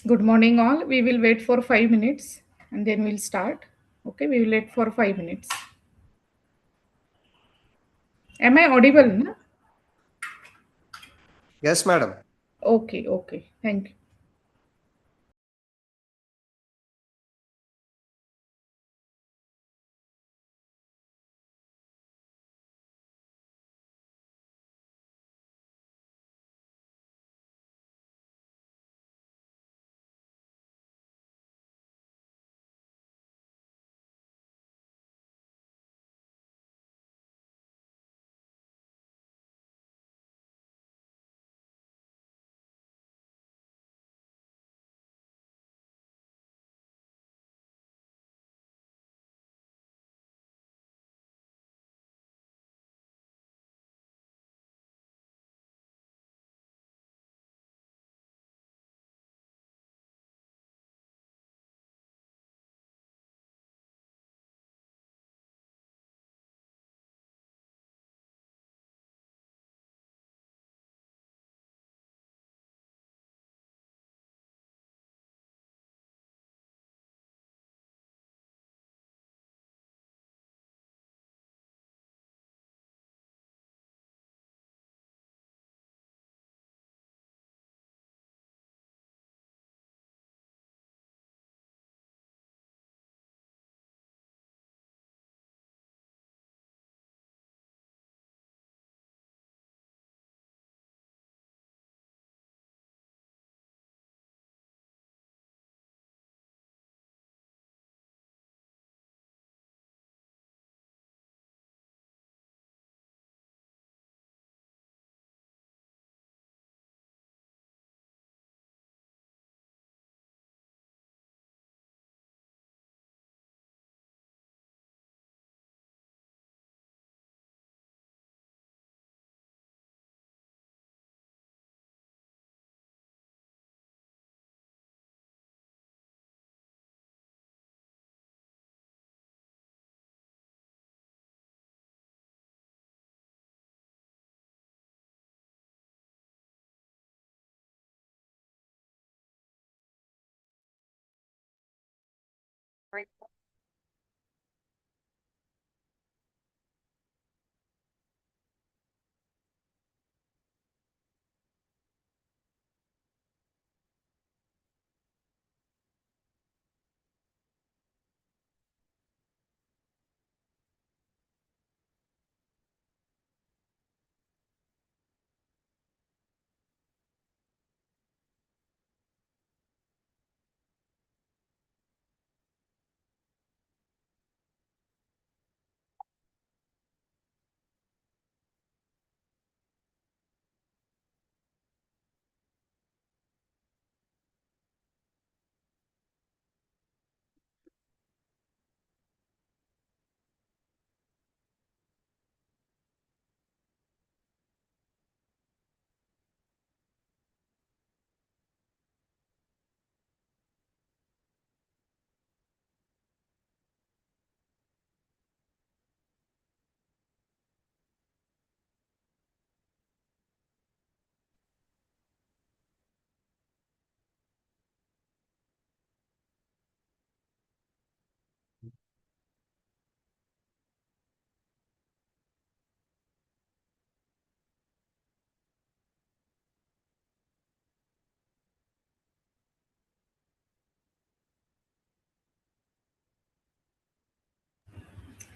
Good morning, all. We will wait for 5 minutes and then we'll start. Okay, we will wait for 5 minutes. Am I audible? Na? Yes, madam. Okay, okay. Thank you.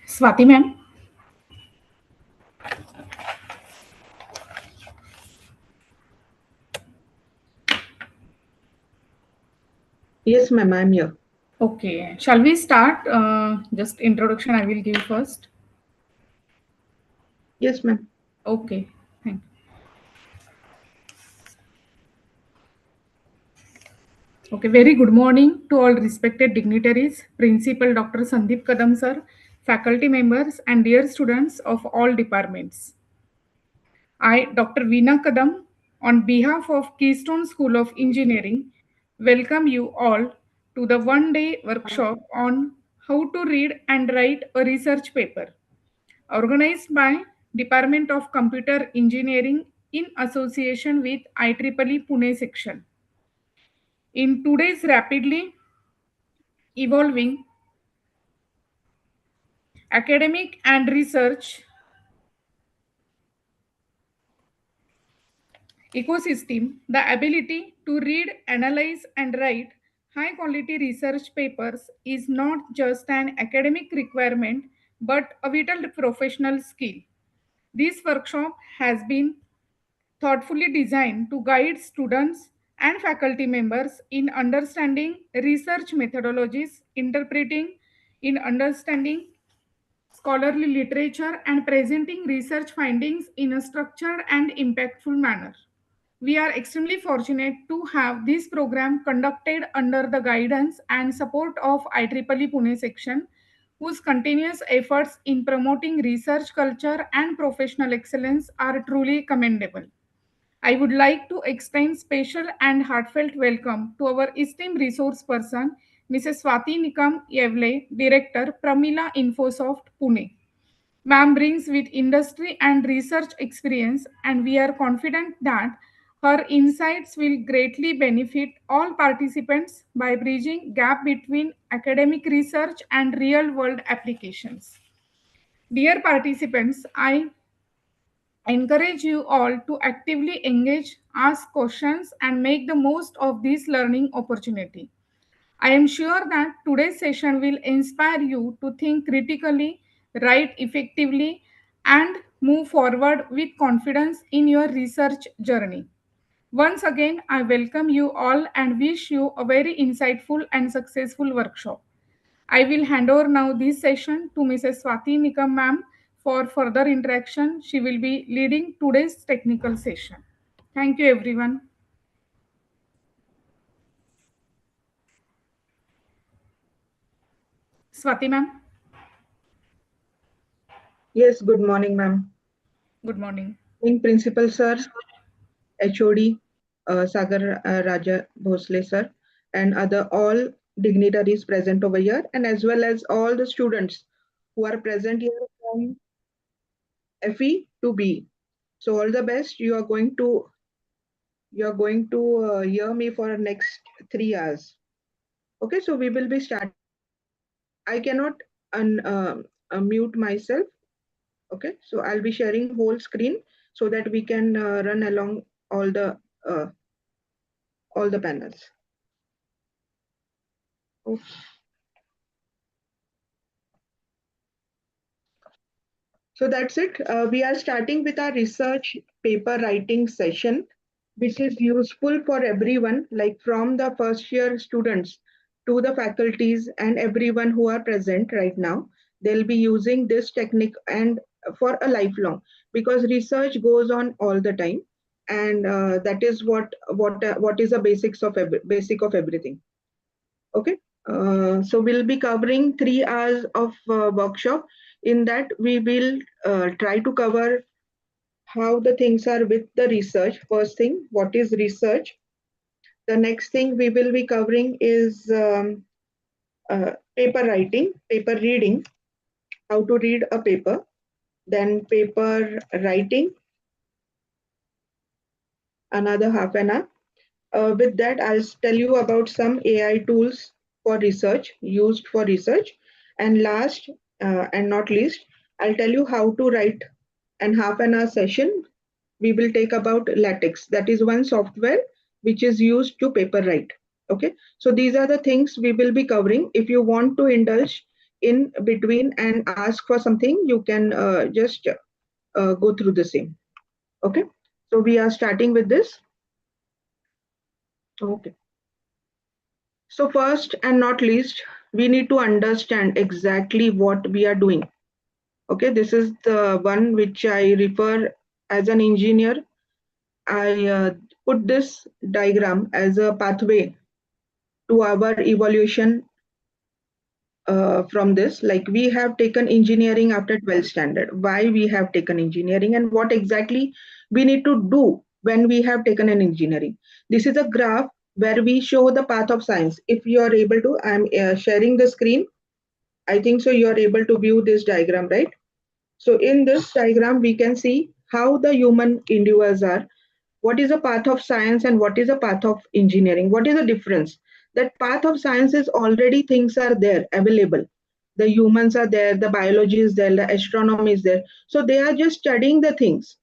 Swati ma'am. Yes, ma'am, I'm here. Okay, shall we start? Just introduction I will give first. Yes, ma'am. Okay, thank you. Okay, very good morning to all respected dignitaries, Principal Dr. Sandeep Kadam sir, faculty members, and dear students of all departments. I, Dr. Veena Kadam, on behalf of Keystone School of Engineering, welcome you all to the one-day workshop on how to read and write a research paper, organized by Department of Computer Engineering in association with IEEE Pune section. In today's rapidly evolving academic and research ecosystem, the ability to read, analyze, and write high quality research papers is not just an academic requirement but a vital professional skill. This workshop has been thoughtfully designed to guide students and faculty members in understanding research methodologies, interpreting, in understanding scholarly literature, and presenting research findings in a structured and impactful manner. We are extremely fortunate to have this program conducted under the guidance and support of IEEE Pune section, whose continuous efforts in promoting research culture and professional excellence are truly commendable. I would like to extend special and heartfelt welcome to our esteemed resource person, Mrs. Swati Nikam Yevle, Director, Pramila Infosoft, Pune. Ma'am brings with industry and research experience, and we are confident that her insights will greatly benefit all participants by bridging gap between academic research and real world applications. Dear participants, I encourage you all to actively engage, ask questions, and make the most of this learning opportunity. I am sure that today's session will inspire you to think critically, write effectively, and move forward with confidence in your research journey. Once again, I welcome you all and wish you a very insightful and successful workshop. I will hand over now this session to Mrs. Swati Nikam ma'am for further interaction. She will be leading today's technical session. Thank you everyone. Swati ma'am, Yes, good morning, ma'am. good morning. In Principal Sir, HOD, Sagar Raja Bhosle Sir, and other all dignitaries present over here, and as well as all the students who are present here from FE to B. So all the best. You are going to hear me for next 3 hours. Okay, so we will be starting. I cannot unmute myself. Okay, so I'll be sharing whole screen so that we can run along uh, all the panels. Okay. So that's it. We are starting with our research paper writing session, which is useful for everyone, like from the first year students to the faculties and everyone who are present right now. They'll be using this technique and for a lifelong, because research goes on all the time, and that is what is the basic of everything. Okay. So we'll be covering 3 hours of workshop. In that, we will try to cover how the things are with the research. First thing, what is research? The next thing we will be covering is paper writing, paper reading, how to read a paper, then paper writing, another half an hour. With that, I'll tell you about some AI tools for research, used for research. And last and not least, I'll tell you how to write an half an hour session. We will take about LaTeX. That is one software which is used to paper write. Okay, so these are the things we will be covering. If you want to indulge in between and ask for something, you can just go through the same. Okay, so we are starting with this. Okay. So first and not least, we need to understand exactly what we are doing. Okay, this is the one which I refer as an engineer. I put this diagram as a pathway to our evaluation from this. Like, we have taken engineering after 12th standard. Why we have taken engineering and what exactly we need to do when we have taken an engineering. This is a graph where we show the path of science. If you are able to, I'm sharing the screen. I think so you are able to view this diagram, right? So in this diagram, we can see how the human individuals are. What is the path of science and what is the path of engineering? What is the difference? That path of science is already things are there, available. The humans are there, the biology is there, the astronomy is there. So they are just studying the things.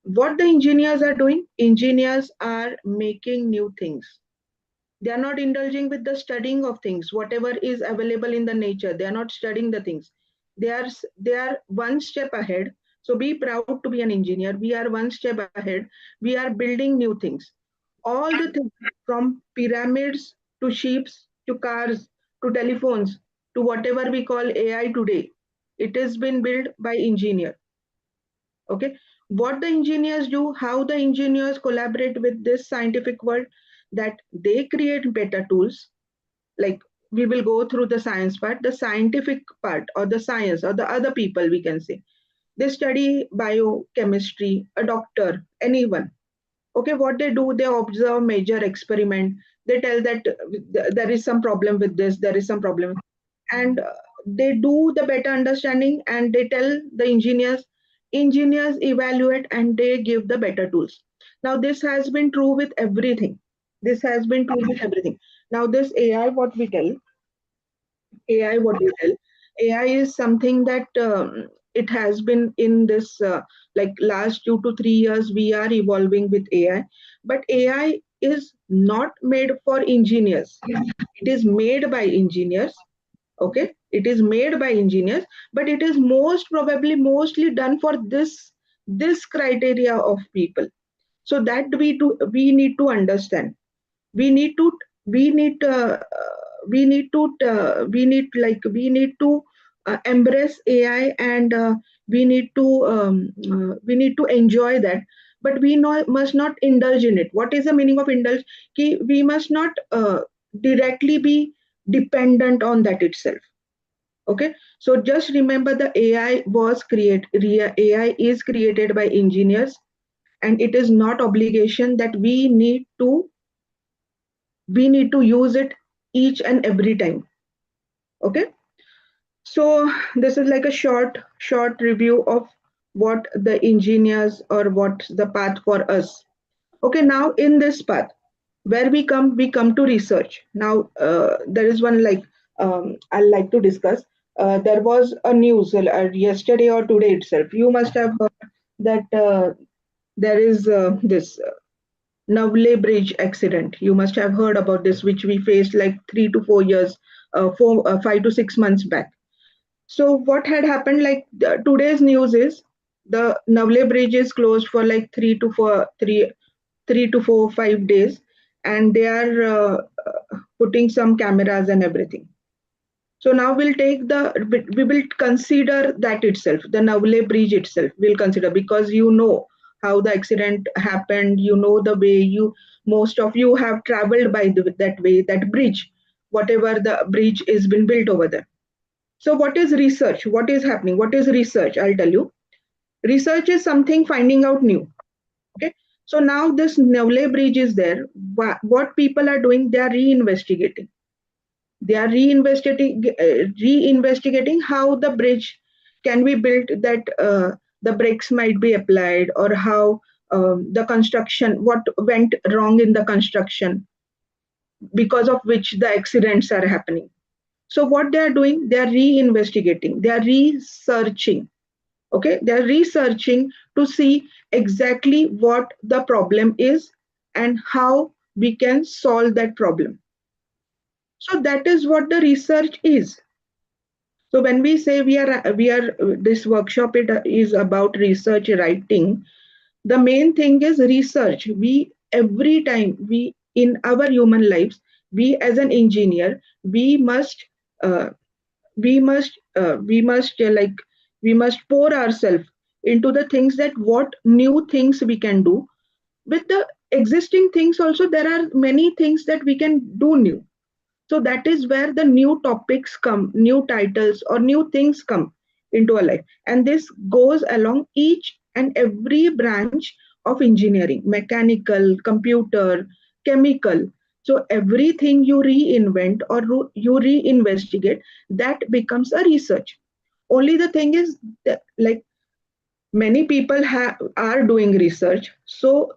What the engineers are doing? Engineers are making new things. They are not indulging with the studying of things, whatever is available in the nature. They are not studying the things. They are one step ahead. So be proud to be an engineer. We are one step ahead. We are building new things. All the things, from pyramids to ships to cars to telephones to whatever we call AI today, it has been built by engineer. Okay, what the engineers do, how the engineers collaborate with this scientific world, that they create better tools. Like, we will go through the science part, the scientific part, or the science, or the other people, we can say. They study biochemistry, a doctor, anyone. Okay, what they do, they observe, major experiment. They tell that there is some problem with this, there is some problem, and they do the better understanding, and they tell the engineers. Engineers evaluate and they give the better tools. Now this has been true with everything. This has been true with everything. Now this AI, what we tell, AI, what we tell, AI is something that it has been in this like last 2 to 3 years we are evolving with AI. But AI is not made for engineers. It is made by engineers. Okay, it is made by engineers, but it is most probably mostly done for this criteria of people. So that we need to understand. We need to we need we need to we need to embrace AI, and we need to enjoy that. But we must not indulge in it. What is the meaning of indulge? We must not directly be dependent on that itself. Okay, so just remember, the AI is created by engineers, and it is not obligation that we need to use it each and every time. Okay, so this is like a short review of what the engineers, or what's the path for us. Okay, now in this path, where we come to research. Now there is one, like, I'd like to discuss. There was a news yesterday or today itself. You must have heard that there is this Navle Bridge accident. You must have heard about this, which we faced like 3 to 4 years, 5 to 6 months back. So what had happened? Like today's news is the Navle Bridge is closed for like 3 to 4, 5 days, and they are putting some cameras and everything. So now we will consider that itself, the Navle Bridge itself. We'll consider because you know how the accident happened. You know the way most of you have traveled by that way, that bridge, whatever the bridge is been built over there. So what is research? What is happening? What is research? I'll tell you. Research is something finding out new. Okay. So now this Navle Bridge is there. What people are doing, they are reinvestigating. They are reinvestigating how the bridge can be built, that the brakes might be applied, or how the construction, what went wrong in the construction, because of which the accidents are happening. So what they are doing, they are reinvestigating, they are researching. Okay, they are researching to see exactly what the problem is and how we can solve that problem. So that is what the research is. So when we say we are this workshop, it is about research writing. The main thing is research. We every time we in our human lives, we as an engineer, uh, we must pour ourselves into the things, that what new things we can do with the existing things. Also there are many things that we can do new. So that is where the new topics come, new titles or new things come into our life. And this goes along each and every branch of engineering: mechanical, computer, chemical. So everything you reinvent or you reinvestigate, that becomes a research. Only the thing is that, like, many people are doing research, so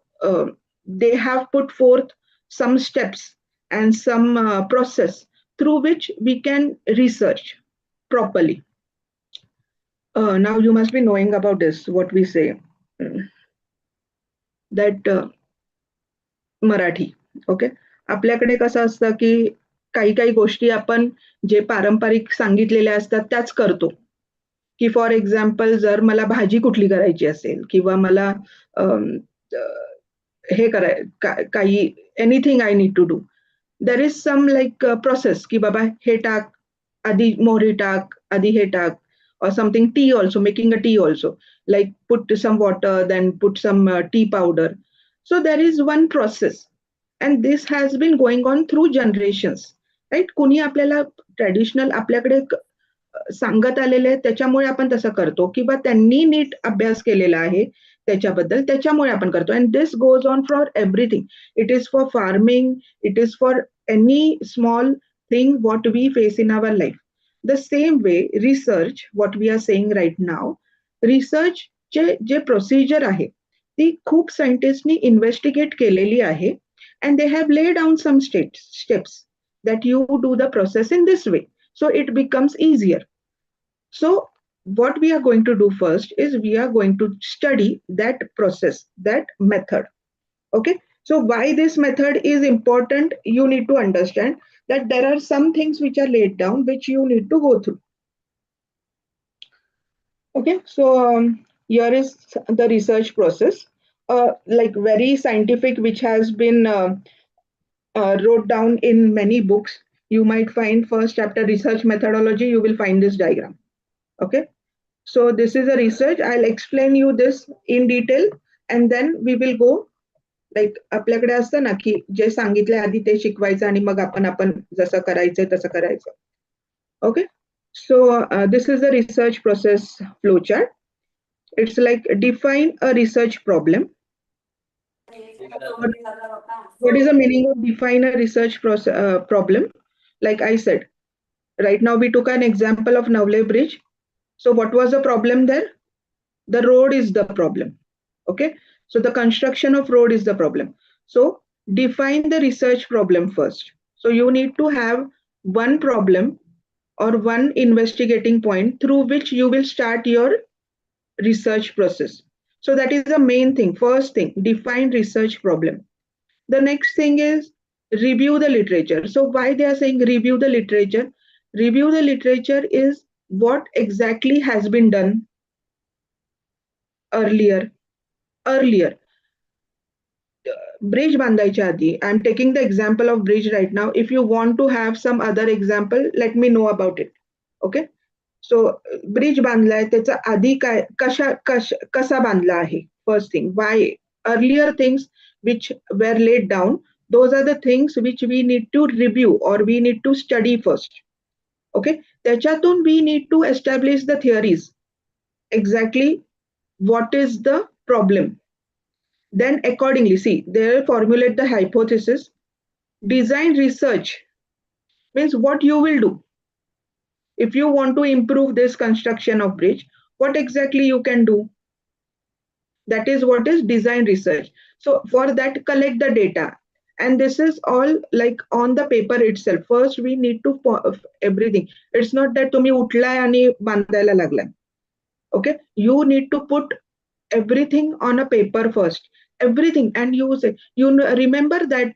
they have put forth some steps and some process through which we can research properly. Now you must be knowing about this, what we say, that Marathi. Okay. आपल्याकडे कसं असतं की काही काही गोष्टी आपण जे पारंपरिक सांगितलेल्या असतात त्याच करतो. की फॉर एक्झाम्पल, जर मला भाजी कुठली करायची असेल किंवा मला हे काही anything I need to do, there is some like process की बाबा हे टाक, आधी मोहरी टाक, आधी हे टाक, or something. Tea also, making a tea also, like put some water, then put some tea powder. So there is one process, and this has been going on through generations, right? कुणी आपल्याला traditional आपल्याकडे सांगत आलेले, त्याच्यामुळे आपण तसं करतो, किंवा त्यांनी नीट अभ्यास केलेला आहे त्याच्याबद्दल, त्याच्यामुळे आपण करतो. And this goes on for everything. It is for farming, it is for any small thing what we face in our life. The same way, research, what we are saying right now, research J procedure आहे ती खूप सायंटिस्टनी investigate केलेली आहे, and they have laid down some steps that you do the process in this way, so it becomes easier. So what we are going to do first is we are going to study that process, that method. Okay, so why this method is important, you need to understand that there are some things which are laid down which you need to go through. Okay, so here is the research process, like very scientific, which has been wrote down in many books. You might find first chapter research methodology, you will find this diagram. Okay, so this is a research. I'll explain you this in detail, and then we will go, like आपल्याकडे असतं ना की जे सांगितले आधी ते शिकवायचं आणि मग आपण जसं करायचं तसं करायचं. Okay, so this is the research process flow chart. It's like define a research problem. What is the meaning of define a research problem? Like I said, right now we took an example of Navle Bridge. So what was the problem there? The road is the problem. Okay, so the construction of road is the problem. So define the research problem first. So you need to have one problem or one investigating point through which you will start your research process. So that is the main thing. First thing, define research problem. The next thing is review the literature. So why they are saying review the literature? Review the literature is what exactly has been done earlier. Earlier, bridge बांधायच्या आधी, I'm taking the example of bridge right now. If you want to have some other example, let me know about it. Okay. So bridge बांधलाय त्याचा आधी काय कसा बांधला आहे. First thing, why earlier things which were laid down, those are the things which we need to review or we need to study first. Okay, त्याच्यातून we need to establish the theories, exactly what is the problem. Then accordingly, see, they'll formulate the hypothesis. Design research means what you will do. If you want to improve this construction of bridge, what exactly you can do? That is what is design research. So for that, collect the data. And this is all like on the paper itself. First, we need to everything. It's not that तुम्ही उठलाय आणि बांधायला लागलाय. Okay, you need to put everything on a paper first. Everything, and use it. You remember that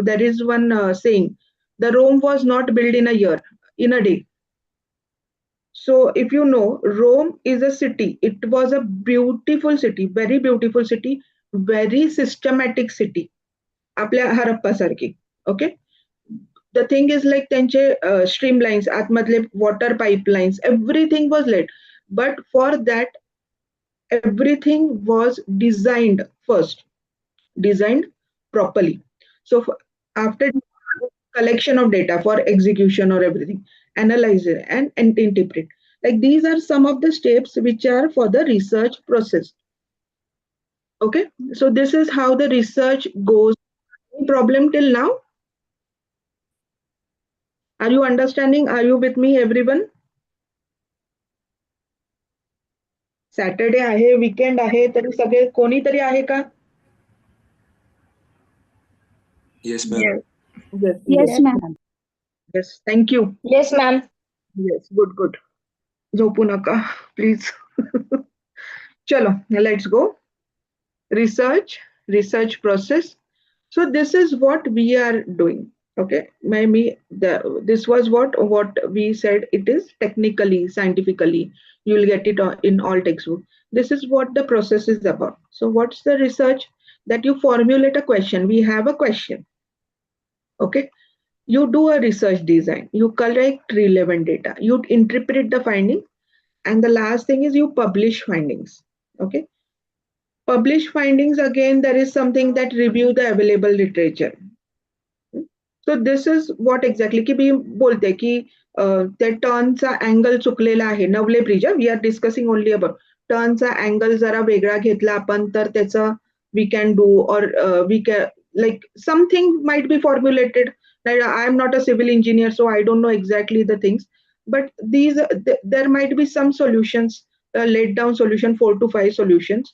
there is one saying, the Rome was not built in a year, in a day. So if you know, Rome is a city. It was a beautiful city, very beautiful city, very systematic city. आपल्या हरप्पा सारखी. Okay. The thing is like त्यांचे streamlines, आतमधले water pipelines, everything was laid. But for that, everything was designed first, designed properly. So after collection of data for execution or everything, analyze it and interpret. Like these are some of the steps which are for the research process. Okay, so this is how the research goes. Any problem till now? Are you understanding? Are you with me, everyone? Saturday आहे, weekend आहे, तरी सगळे कोणीतरी आहे का? Yes, ma'am. Yes, ma'am. Yes, thank you. Yes, ma'am. Yes, good. झोपू नका, please. चलो, let's go. Research process. So this is what we are doing. Okay, maybe this was what we said. It is technically, scientifically, you will get it in all textbook. This is what the process is about. So what's the research? That you formulate a question. We have a question. Okay, you do a research design, you collect relevant data, you interpret the finding, and the last thing is you publish findings. Okay, publish findings, again there is something that review the available literature. So this is what exactly की मी बोलते की त्या टर्नचा angle चुकलेला आहे. Navale bridge, we are discussing only about टर्नचा angle जरा वेगळा घेतला आपण तर त्याचा we can do or we can like something might be formulated. Right? I am not a civil engineer, so I don't know exactly the things, but these there might be some solutions, laid down solution, 4 to 5 solutions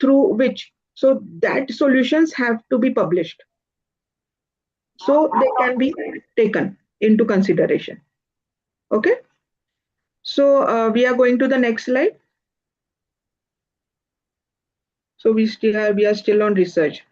through which, so that solutions have to be published, so they can be taken into consideration. Okay, so we are going to the next slide. So we are still on research.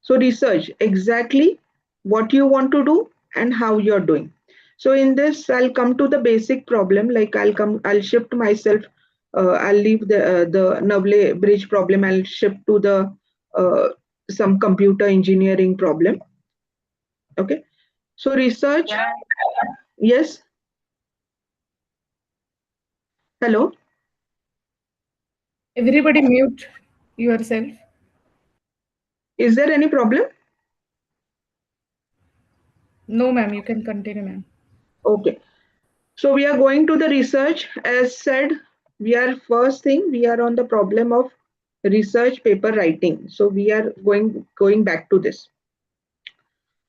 So research, exactly what you want to do and how you're doing. So in this, I'll come to the basic problem. Like I'll shift myself. I'll leave the Navle bridge problem. I'll shift to the some computer engineering problem. Okay. So research. Yes. Hello. Everybody mute yourself. Is there any problem? No, ma'am, you can continue, ma'am. Okay. So we are going to the research. As said, we are first thing, we are on the problem of research paper writing. So we are going back to this.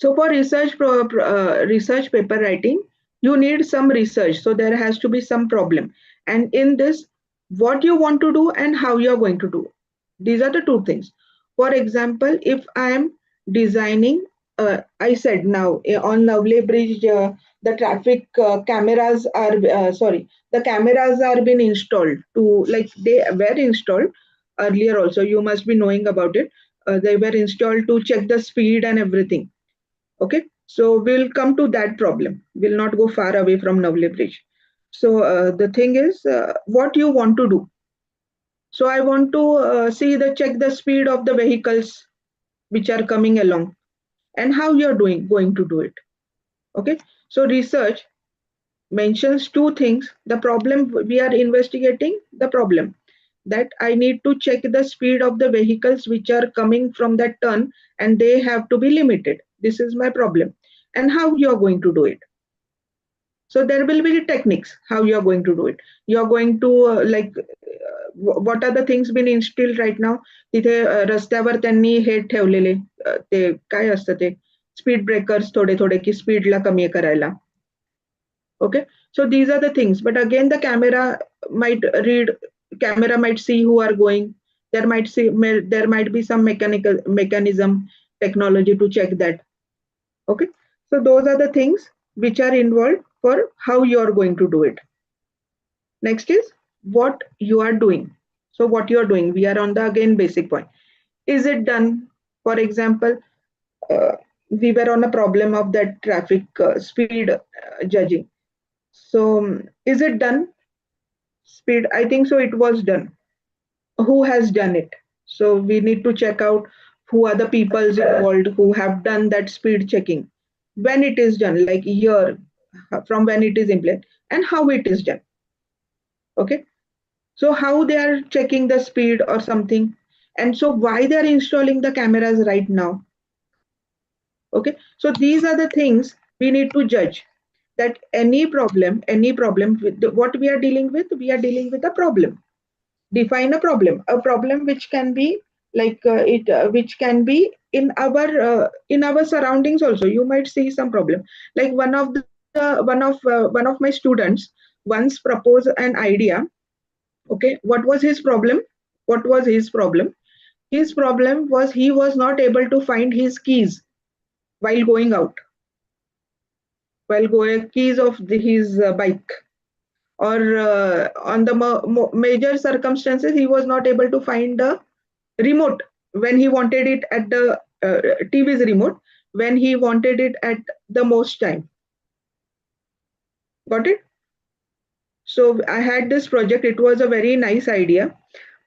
So for research paper writing, you need some research. So there has to be some problem. And in this, what you want to do and how you are going to do. These are the two things. For example, if I am designing, I said now on Navle Bridge, the traffic cameras are the cameras are being installed to, like, they were installed earlier also, you must be knowing about it. They were installed to check the speed and everything. Okay, so we'll come to that problem. We'll not go far away from Navli Bridge. So the thing is, what you want to do. So I want to check the speed of the vehicles which are coming along, and how you're going to do it. Okay, so research mentions two things. The problem, we are investigating the problem, that I need to check the speed of the vehicles which are coming from that turn, and they have to be limited. This is my problem. And how you are going to do it. So there will be techniques how you are going to do it. You are going to what are the things been instilled right now. तिथे रस्त्यावर त्यांनी हे ठेवलेले ते काय असतं ते speed breakers थोडे थोडे की स्पीडला कमी करायला. Okay, so these are the things, but again the camera might see who are going. There might be some mechanism technology to check that. Okay, so those are the things which are involved for how you are going to do it. Next is what you are doing. So what you are doing, we are on the again basic point. Is it done? For example, we were on a problem of that traffic speed judging. So is it done? Speed, I think so it was done. Who has done it? So we need to check out who are the people involved who have done that speed checking. When it is done, like year, from when it is implemented, and how it is done. Okay, so how they are checking the speed or something, and so why they are installing the cameras right now. Okay, so these are the things we need to judge, that any problem with what we are dealing with a problem. Define a problem which can be like which can be in our surroundings also. You might see some problem, like one of my students once proposed an idea. Okay, what was his problem? His problem was he was not able to find his keys while going out, keys of his bike, or on the major circumstances he was not able to find the remote when he wanted it at the TV's remote when he wanted it at the most time. Got it? So I had this project. It was a very nice idea.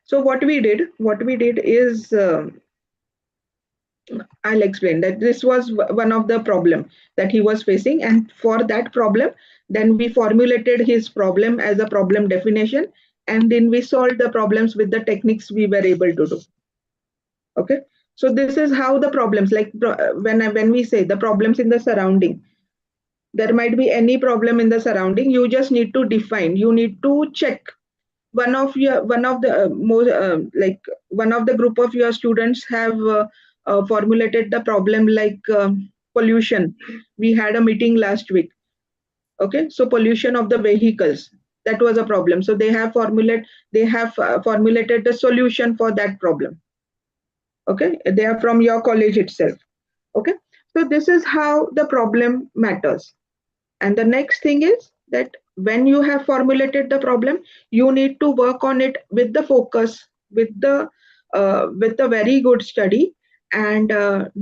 So what we did is I'll explain that this was one of the problem that he was facing, and for that problem, then we formulated his problem as a problem definition, and then we solved the problems with the techniques we were able to do. Okay, so this is how the problems, like when we say the problems in the surrounding, there might be any problem in the surrounding. You just need to define. You need to check. One of the group of your students have formulated the problem like pollution. We had a meeting last week. Okay, so pollution of the vehicles, that was a problem. So they have formulated the solution for that problem. Okay, they are from your college itself. Okay, so this is how the problem matters. And the next thing is that when you have formulated the problem, you need to work on it with the focus, with a very good study, and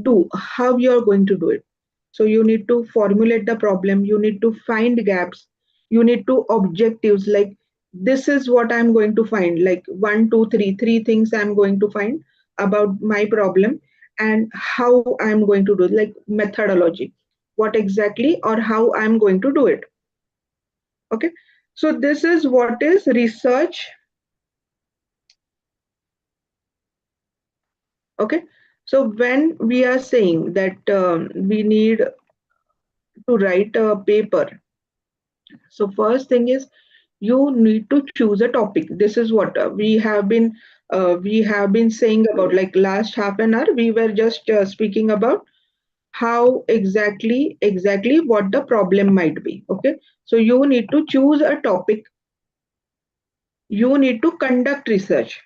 do how you are going to do it. So you need to formulate the problem, you need to find gaps, you need to objectives, like this is what I'm going to find, like 1 2 3 things I'm going to find about my problem, and how I'm going to do it, like methodology, what exactly or how I'm going to do it. Okay, so this is what is research. Okay, so when we are saying that we need to write a paper, so first thing is you need to choose a topic. This is what we have been saying about, like last half an hour we were just speaking about how exactly what the problem might be. Okay, so you need to choose a topic, you need to conduct research.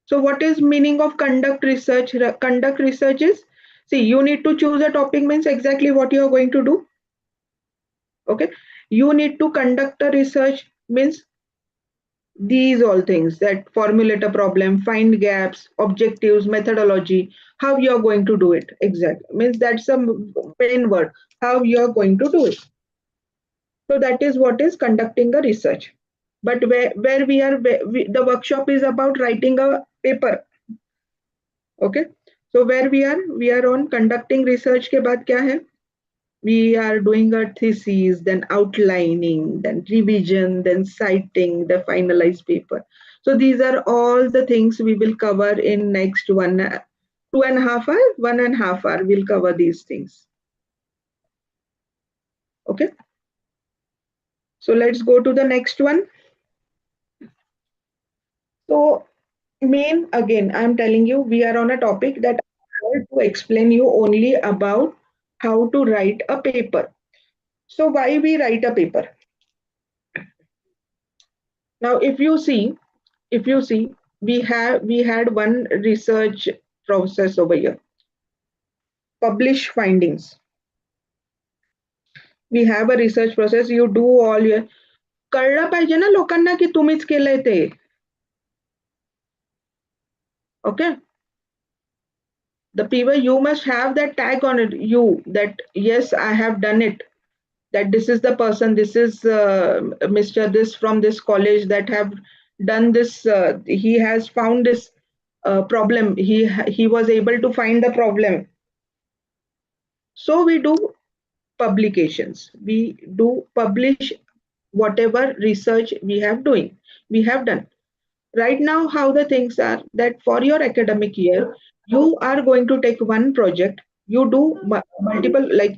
So what is meaning of conduct research? Conduct research is, see, you need to choose a topic means exactly what you are going to do. Okay, you need to conduct a research means these all things, that formulate a problem, find gaps, objectives, methodology, how you are going to do it exactly, means that's the main word, how you are going to do it. So that is what is conducting a research. But where we are, the workshop is about writing a paper. Okay, so where we are on conducting research के बाद क्या है, we are doing a thesis, then outlining, then revision, then citing the finalized paper. So these are all the things we will cover in next 1.5 hour we'll cover these things. Okay, so let's go to the next one. So main, again I'm telling you, we are on a topic that I want to explain you only about how to write a paper. So why we write a paper? Now if you see, we had one research process over here, publish findings. We have a research process, you do all your, कळलं पाहिजे ना लोकांना की तुम्हीच केलंय ते. Okay, the people, you must have that tag on it, you, that yes I have done it, that this is the person, this is Mr. this from this college that have done this, he has found this problem, he was able to find the problem. So we do publications, we do publish whatever research we have done. Right now how the things are, that for your academic year you are going to take one project, you do multiple, like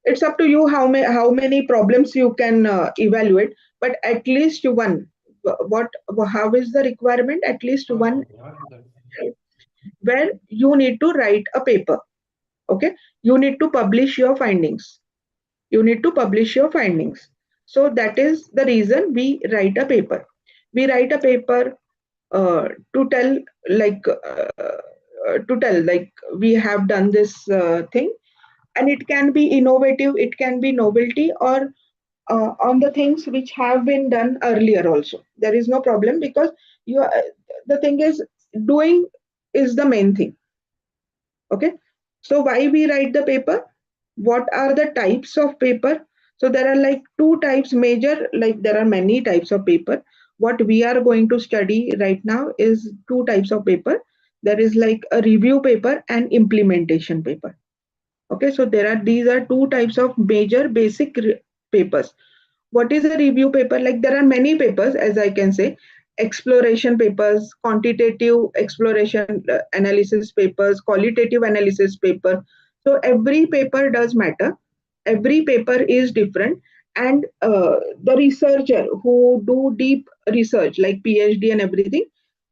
it's up to you how many problems you can evaluate, but at least one, how is the requirement, at least one where you need to write a paper. Okay, you need to publish your findings, so that is the reason we write a paper. We write a paper to tell, like we have done this thing, and it can be innovative, it can be novelty, or on the things which have been done earlier also, there is no problem, because you the thing is, doing is the main thing. Okay, so why we write the paper, what are the types of paper? So there are like two types major, like there are many types of paper. What we are going to study right now is two types of paper. There is like a review paper and implementation paper. Okay, so these are two types of major basic papers. What is a review paper? Like there are many papers, as I can say, exploration papers, quantitative exploration analysis papers, qualitative analysis paper. So every paper does matter, every paper is different, and the researcher who do deep research like PhD and everything,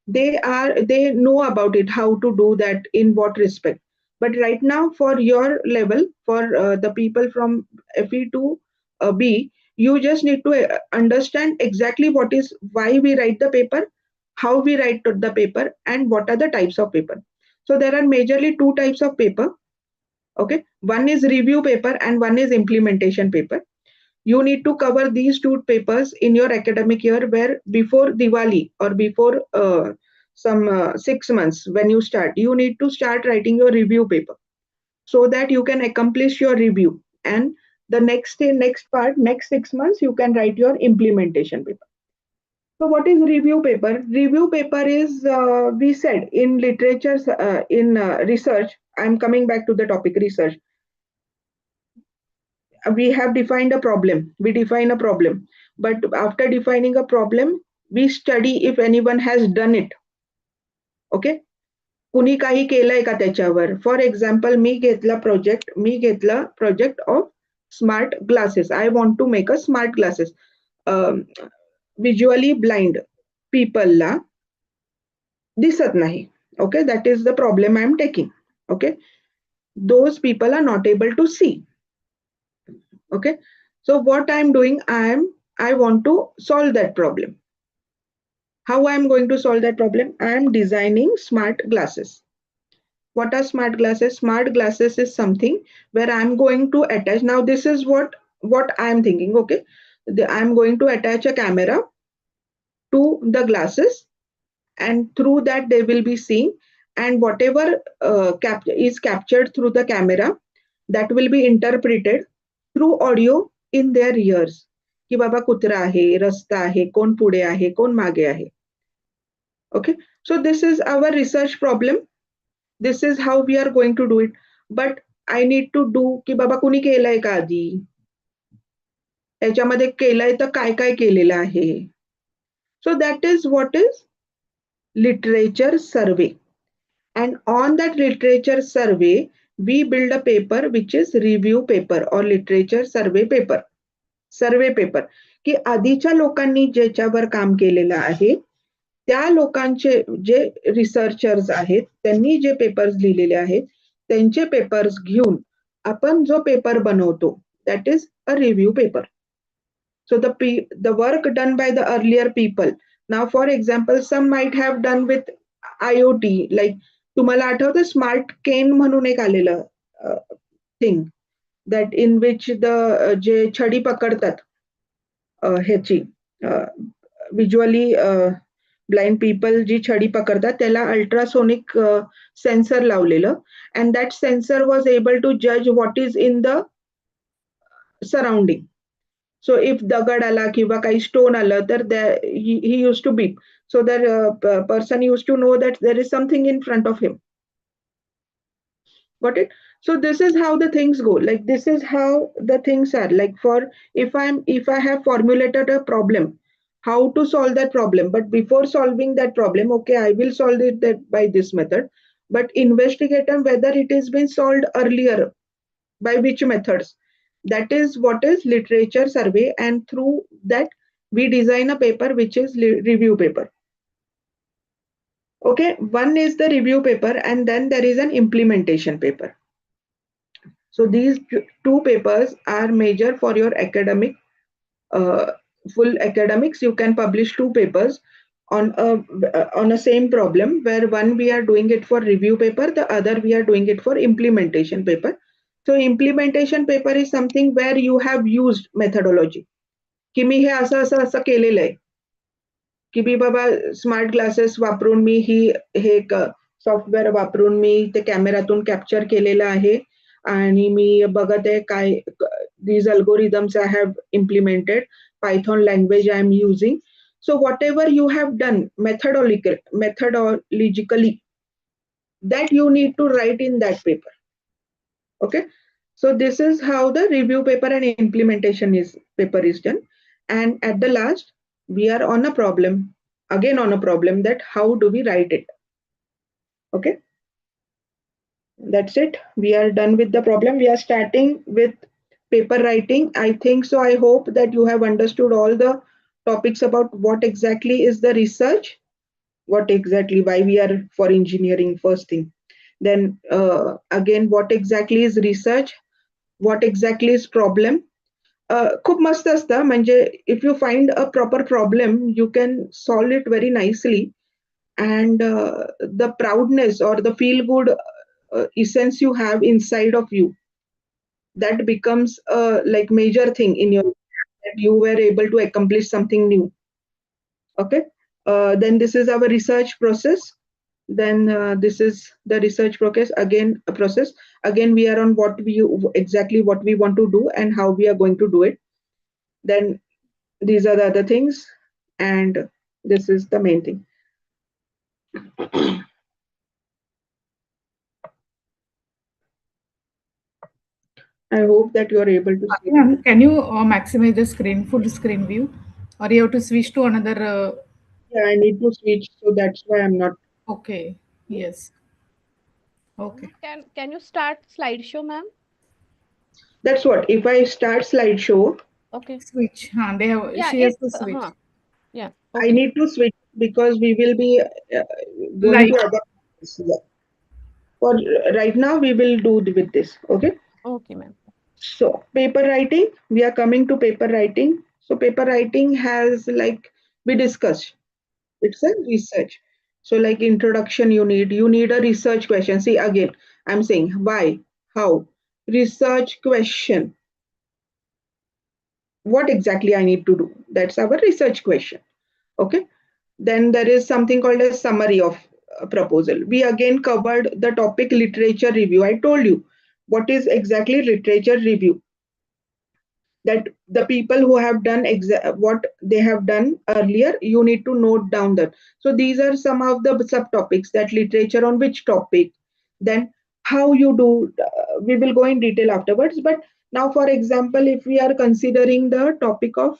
they know about it, how to do that, in what respect. But right now for your level, for the people from FE to B, you just need to understand exactly what is, why we write the paper, how we write the paper, and what are the types of paper. So there are majorly two types of paper. Okay, one is review paper and one is implementation paper. You need to cover these two papers in your academic year, where before Diwali or before some 6 months when you start, you need to start writing your review paper, so that you can accomplish your review, and the next 6 months you can write your implementation paper. So what is review paper? Review paper is, we said in literature, in research, I'm coming back to the topic research. We have defined a problem, we define a problem, but after defining a problem, we study if anyone has done it. Okay, कुणी काही केलंय का त्याच्यावर. For example मी घेतला project of smart glasses. I want to make a smart glasses. Visually blind पीपलला दिसत नाही. Okay, that is the problem I am taking. Okay, those people are not able to see. Okay, so what I am doing, I want to solve that problem. How I am going to solve that problem? I am designing smart glasses. What are smart glasses? Smart glasses is something where I'm going to attach. Now this is what what I'm thinking, okay, I'm going to attach a camera to the glasses, and through that they will be seeing, and whatever is captured through the camera, that will be interpreted through audio in their ears. की बाबा कुत्रा आहे, रस्ता आहे, कोण पुढे आहे, कोण मागे आहे. Okay, so this is our research problem. This is how we are going to do it. But I need to do की बाबा कुणी केलंय का आधी, त्याच्यामध्ये केलंय तर काय काय केलेलं आहे. So that is what is literature survey. And on that literature survey, we build a paper which is review paper or literature survey paper. Survey paper. की आधीच्या लोकांनी ज्याच्यावर काम केलेलं आहे, त्या लोकांचे जे रिसर्चर्स आहेत, त्यांनी जे पेपर्स लिहिलेले आहेत, त्यांचे पेपर्स घेऊन आपण जो पेपर बनवतो, that is a review paper. So the work done by the earlier people. Now, for example, some might have done with IoT, like तुम्हाला आठवतं स्मार्ट केन म्हणून एक आलेलं thing, that in which the जे छडी पकडतात ह्याची visually blind people जी छडी पकडतात त्याला अल्ट्रासोनिक सेन्सर लावलेलं, and that sensor was able to जज what is in the surrounding. So if दगड आला किंवा काही स्टोन आलं तर he used to beep. So that person used to know that there is something in front of him. Got it? So this is how the things go. Like this is how the things are. Like for if I have formulated a problem, how to solve that problem. But before solving that problem, okay, I will solve it by this method. But investigate on whether it has been solved earlier, by which methods. That is what is literature survey, and through that we design a paper which is review paper. Okay, one is the review paper, and then there is an implementation paper. So these two papers are major for your academic, full academics. You can publish two papers on a same problem, where one we are doing it for review paper, the other we are doing it for implementation paper. So implementation paper is something where you have used methodology. की मी हे असं केलेलं आहे, की मी बाबा smart glasses वापरून मी हे software वापरून मी ते कॅमेरातून capture केलेलं आहे, आणि मी बघत आहे काय these algorithms I have implemented, Python language I am using. So whatever you have done methodologically, that you need to write in that paper. Okay, so this is how the review paper and implementation paper is done. And at the last, we are on a problem, again on a problem, that how do we write it? Okay, that's it. We are done with the problem. We are starting with paper writing. I think so. I hope that you have understood all the topics about what exactly is the research, what exactly why we are for engineering, first thing. Then again, what exactly is research, what exactly is problem. खूप मस्त असतं, म्हणजे if you find a proper problem, you can solve it very nicely, and the proudness or the feel good essence you have inside of you, that becomes like major thing in your, that you were able to accomplish something new. Okay, then this is our research process. Then this is the research process again we are on what we exactly what we want to do and how we are going to do it. Then these are the other things, and this is the main thing. I hope that you are able to see. Can you maximize the screen, full screen view, or you have to switch to another? Yeah, I need to switch, so that's why I'm not. Okay. Yes. Okay. Can you start slideshow, ma'am? That's what. If I start slideshow, Okay. Switch. They have. Yeah, She has to switch. Yeah. I need to switch because we will be going Right. to other. Yeah. For right now, we will do with this. Okay. Okay, ma'am. So paper writing, we are coming to paper writing. So paper writing has, like we discussed, it's a research. So like introduction, you need a research question. See, again, I'm saying why, how, research question. what exactly I need to do. That's our research question. Okay. Then there is something called a summary of proposal. We again covered the topic literature review. I told you what is exactly literature review. That the people who have done what they have done earlier, you need to note down that. So these are some of the subtopics, that literature on which topic, then how you do. We will go in detail afterwards. But now, for example, if we are considering the topic of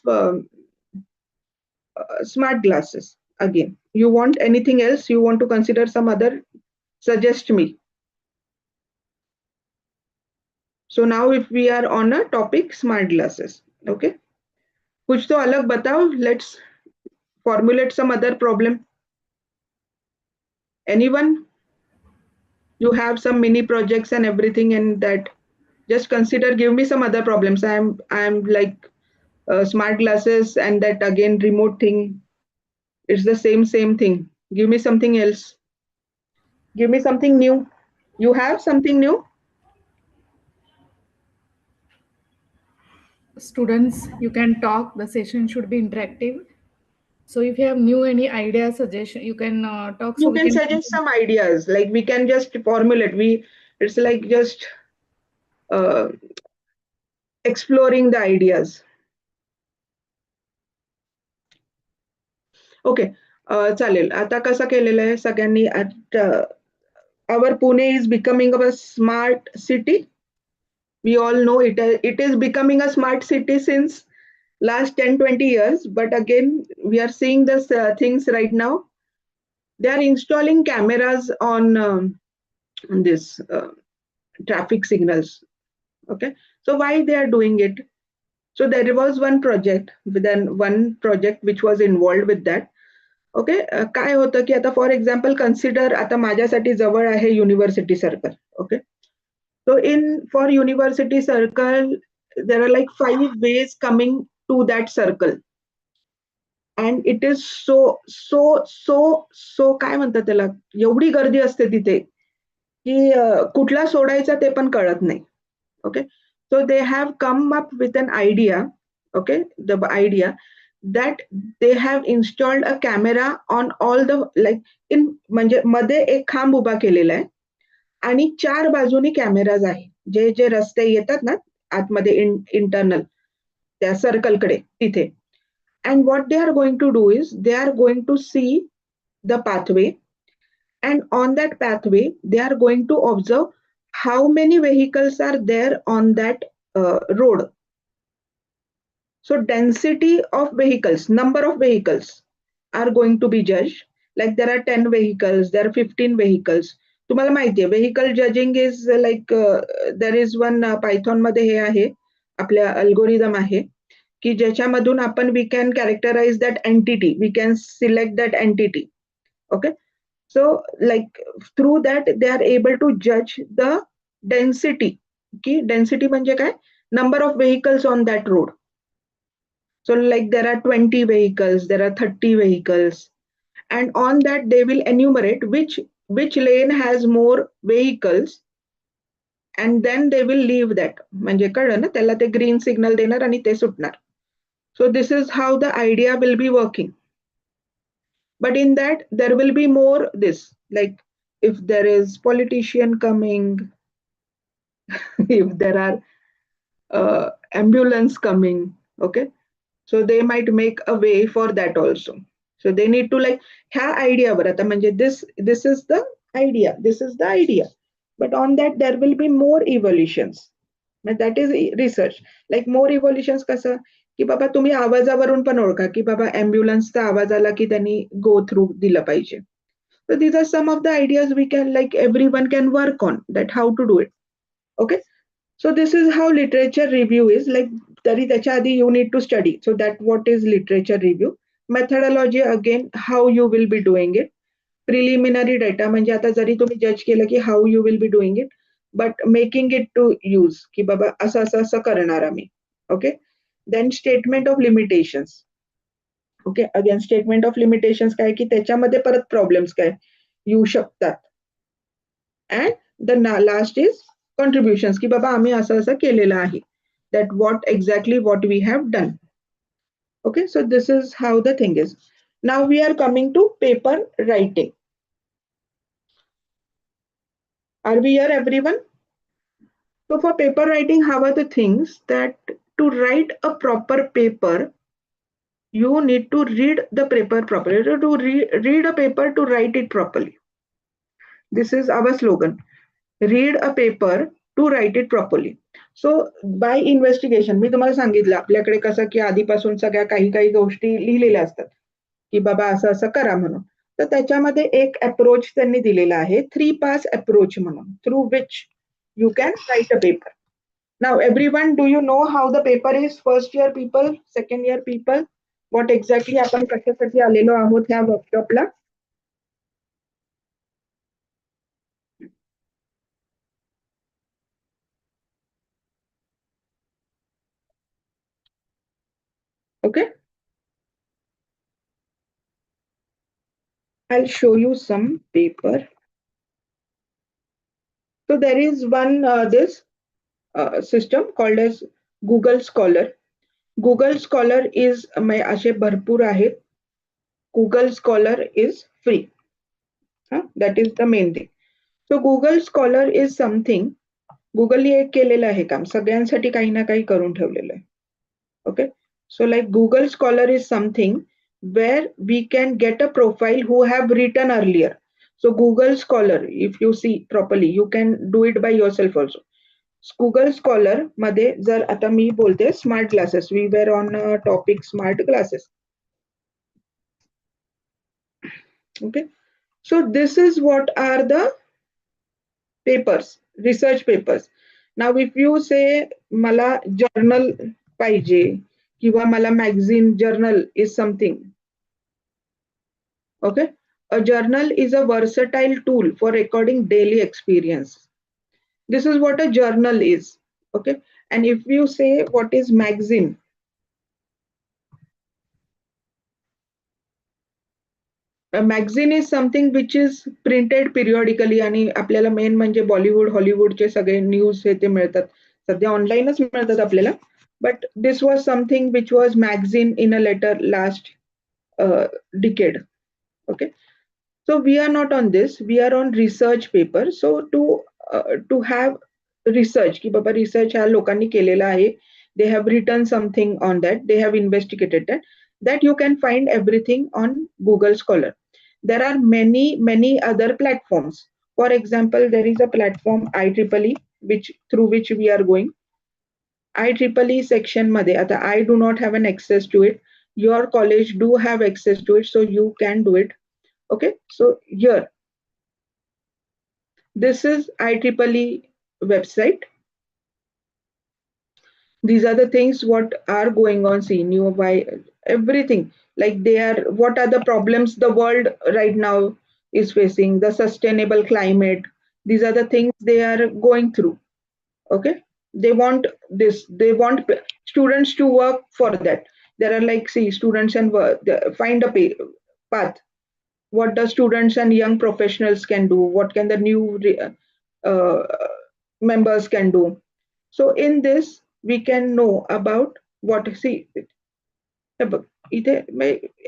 smart glasses, again, you want anything else? You want to consider some other? Suggest me. So now, if we are on a topic smart glasses, okay, कुछ तो अलग बताओ. Let's formulate some other problem. Anyone? You have some mini projects and everything, and that just consider. Give me some other problems. I'm like smart glasses and that again remote thing. It's the same thing. Give me something else. Give me something new. You have something new? Students, you can talk. The session should be interactive. So if you have new any idea, suggestion, you can talk. So You we can can. suggest some ideas. Like we can just formulate. It's like just uh, exploring the ideas. Okay. चालेल. आता कसं केलेलं आहे सगळ्यांनी. Our Pune is becoming a smart city. We all know it is becoming a smart city since last 10-20 years. But again, we are seeing this things right now. They are installing cameras on this traffic signals. Okay. So why they are doing it? So there was one project which was involved with that. Okay. काय होतं की आता for example consider, आता माझ्यासाठी जवळ आहे university circle. Okay. So for university circle there are like 5 ways coming to that circle. And it is so काय म्हणतात त्याला, एवढी गर्दी असते तिथे की कुठला सोडायचा ते पण कळत नाही. Okay. So they have come up with an idea. Okay. The idea that they have installed a camera on all the म्हणजे मध्ये एक खांब उभा केलेला आहे आणि 4 बाजूनी कॅमेराज आहे. जे जे रस्ते येतात ना आतमध्ये इंटरनल त्या सर्कलकडे तिथे. And what they are going to do is they are going to see the pathway, and on that pathway they are going to observe how many vehicles are there on that road. So density of vehicles, number of vehicles are going to be judged. Like there are 10 vehicles, there are 15 vehicles. तुम्हाला माहिती आहे vehicle judging is like there is one Python मध्ये हे आहे, आपल्या algorithm आहे की ज्याच्यामधून आपण we can characterize that entity, we can select that entity. Okay. So like through that they are able to judge the density. की density म्हणजे काय, number of vehicles on that road. So like there are 20 vehicles, there are 30 vehicles, and on that they will enumerate which lane has more vehicles, and then they will leave that. म्हणजे कळलं ना, त्याला ते green signal देणार आणि ते सुटणार. So this is how the idea will be working. But in that there will be more this, like if there is politician coming, if there are ambulance coming, okay. So they might make a way for that also. So they need to like ह्या आयडियावर आता म्हणजे this is the idea. But on that there will be more evolutions. That is research. Like more evolutions कसं की बाबा तुम्ही आवाजावरून पण ओळखा की बाबा ॲम्ब्युलन्सचा आवाज आला की त्यांनी गो थ्रू दिलं पाहिजे. So these are some of the ideas we can, like everyone can work on that, how to do it. Okay. So this is how literature review is. Like तरी त्याच्या आधी you need to study. So that what is literature review? Methodology again, how you will be doing it. Preliminary data म्हणजे आता जरी तुम्ही जज केलं की how you will be doing it, but making it to use की बाबा असं करणार आम्ही. Okay. Then statement of limitations. Okay. Again statement of limitations काय की त्याच्यामध्ये परत प्रॉब्लेम्स काय येऊ शकतात. And the last is contributions की बाबा आम्ही असं केलेलं आहे. that what exactly what we have done. Okay, so this is how the thing is. Now we are coming to paper writing. Are we here, everyone? So for paper writing, how are the things that to write a proper paper, you need to read the paper properly. To read a paper to write it properly. This is our slogan. Read a paper to write it properly. So by investigation, मी तुम्हाला सांगितलं आपल्याकडे कसं की आधीपासून सगळ्या काही गोष्टी लिहिलेल्या असतात की बाबा असं असं करा म्हणून. तर त्याच्यामध्ये एक अप्रोच त्यांनी दिलेला आहे 3 पास अप्रोच म्हणून through which you can write a paper. Now everyone, do you know how the paper is? First year people, second year people, what exactly आपण कशासाठी आलेलो आहोत ह्या वर्कशॉपला? Okay, I'll show you some paper. So there is one this system called as Google Scholar. Google Scholar is असे भरपूर आहेत. Google Scholar is free. That is the main thing. So Google Scholar is something. Google एक केलेलं आहे काम सगळ्यांसाठी काही ना काही करून ठेवलेलं आहे. Okay, so like Google Scholar is something where we can get a profile who have written earlier. So Google Scholar, if you see properly, you can do it by yourself also. Google Scholar मध्ये जर आता मी बोलते smart classes, we were on topic smart classes. Okay, so this is what are the papers, research papers. Now if you say मला journal पाहिजे किंवा मला magazine, journal is something. Okay, a journal is a versatile tool for recording daily experience. This is what a journal is. Okay, and if you say what is magazine, a magazine is something which is printed periodically आणि आपल्याला main म्हणजे Bollywood हॉलिवूडचे सगळे news हे ते मिळतात सध्या ऑनलाईनच मिळतात आपल्याला. But this was something which was magazine in a later last decade. Okay, so we are not on this, we are on research paper. So to have research ki baba research ह्या लोकांनी केलेला आहे, they have written something on that, they have investigated that you can find everything on Google Scholar. There are many other platforms. For example, there is a platform IEEE through which we are going. IEEE section मध्ये आता I do not have an access to it, your college do have access to it, so you can do it. Okay, so here this is IEEE website. These are the things what are going on, see new by everything, like they are what are the problems the world right now is facing, the sustainable climate, these are the things they are going through. Okay, they want this, they want students to work for that. There are like see students and find a path, what the students and young professionals can do, what can the new members can do. So in this we can know about what, see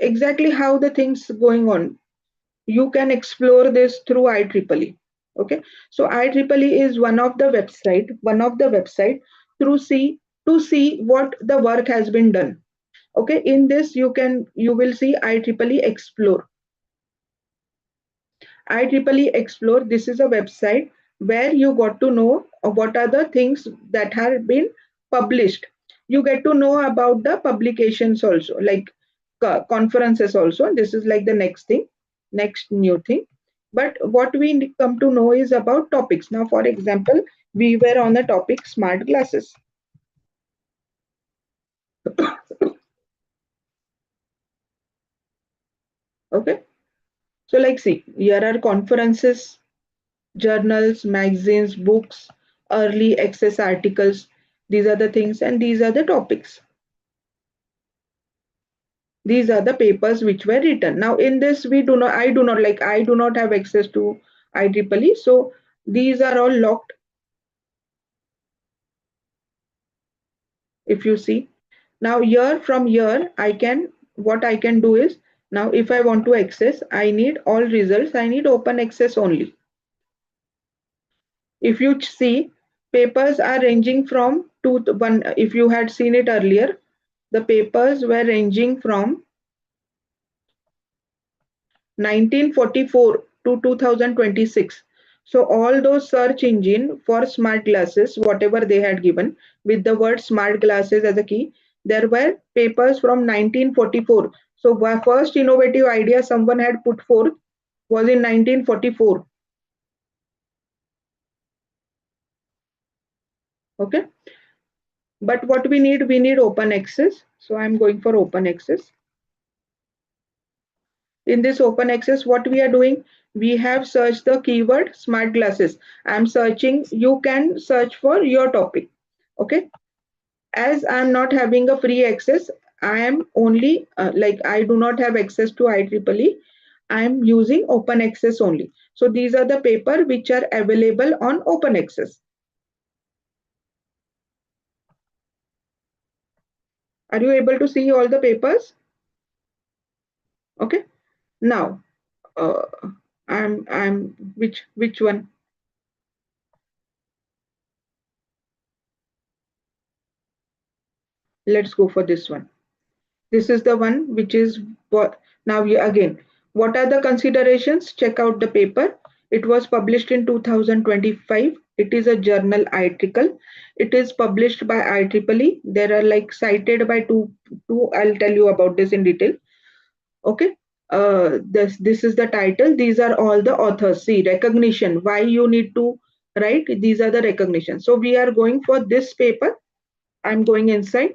exactly how the things going on. You can explore this through IEEE. Okay, so IEEE is one of the website to see what the work has been done. Okay, in this you will see IEEE Explore. IEEE Explore, this is a website where you got to know what are the things that have been published. You get to know about the publications also, like conferences also. This is like the next thing, next new thing. But what we come to know is about topics. Now, for example, we were on the topic smart glasses. Okay, so like see, here are conferences, journals, magazines, books, early access articles. These are the things and these are the topics. These are the papers which were written. Now in this I do not have access to IEEE, so these are all locked. If you see, now here from here, what I can do is, now if I want to access, I need all results, I need open access only. If you see, papers are ranging from one, if you had seen it earlier, the papers were ranging from 1944 to 2026. So all those search engine for smart glasses, whatever they had given with the word smart glasses as a key, there were papers from 1944. So the first innovative idea someone had put forth was in 1944. Okay. But what we need open access. So I'm going for open access. In this open access, what we are doing, we have searched the keyword smart glasses. I'm searching, you can search for your topic. Okay. As I'm not having a free access, I am only I do not have access to IEEE. I'm using open access only. So these are the paper which are available on open access. Are you able to see all the papers? Okay. Now, I'm which one? Let's go for this one. This is the one which is what now again. What are the considerations? Check out the paper. It was published in 2025. It is a journal article. It is published by IEEE. There are like cited by two. I'll tell you about this in detail. Okay. This is the title. These are all the authors. See, recognition. Why you need to write? These are the recognition. So we are going for this paper. I'm going inside.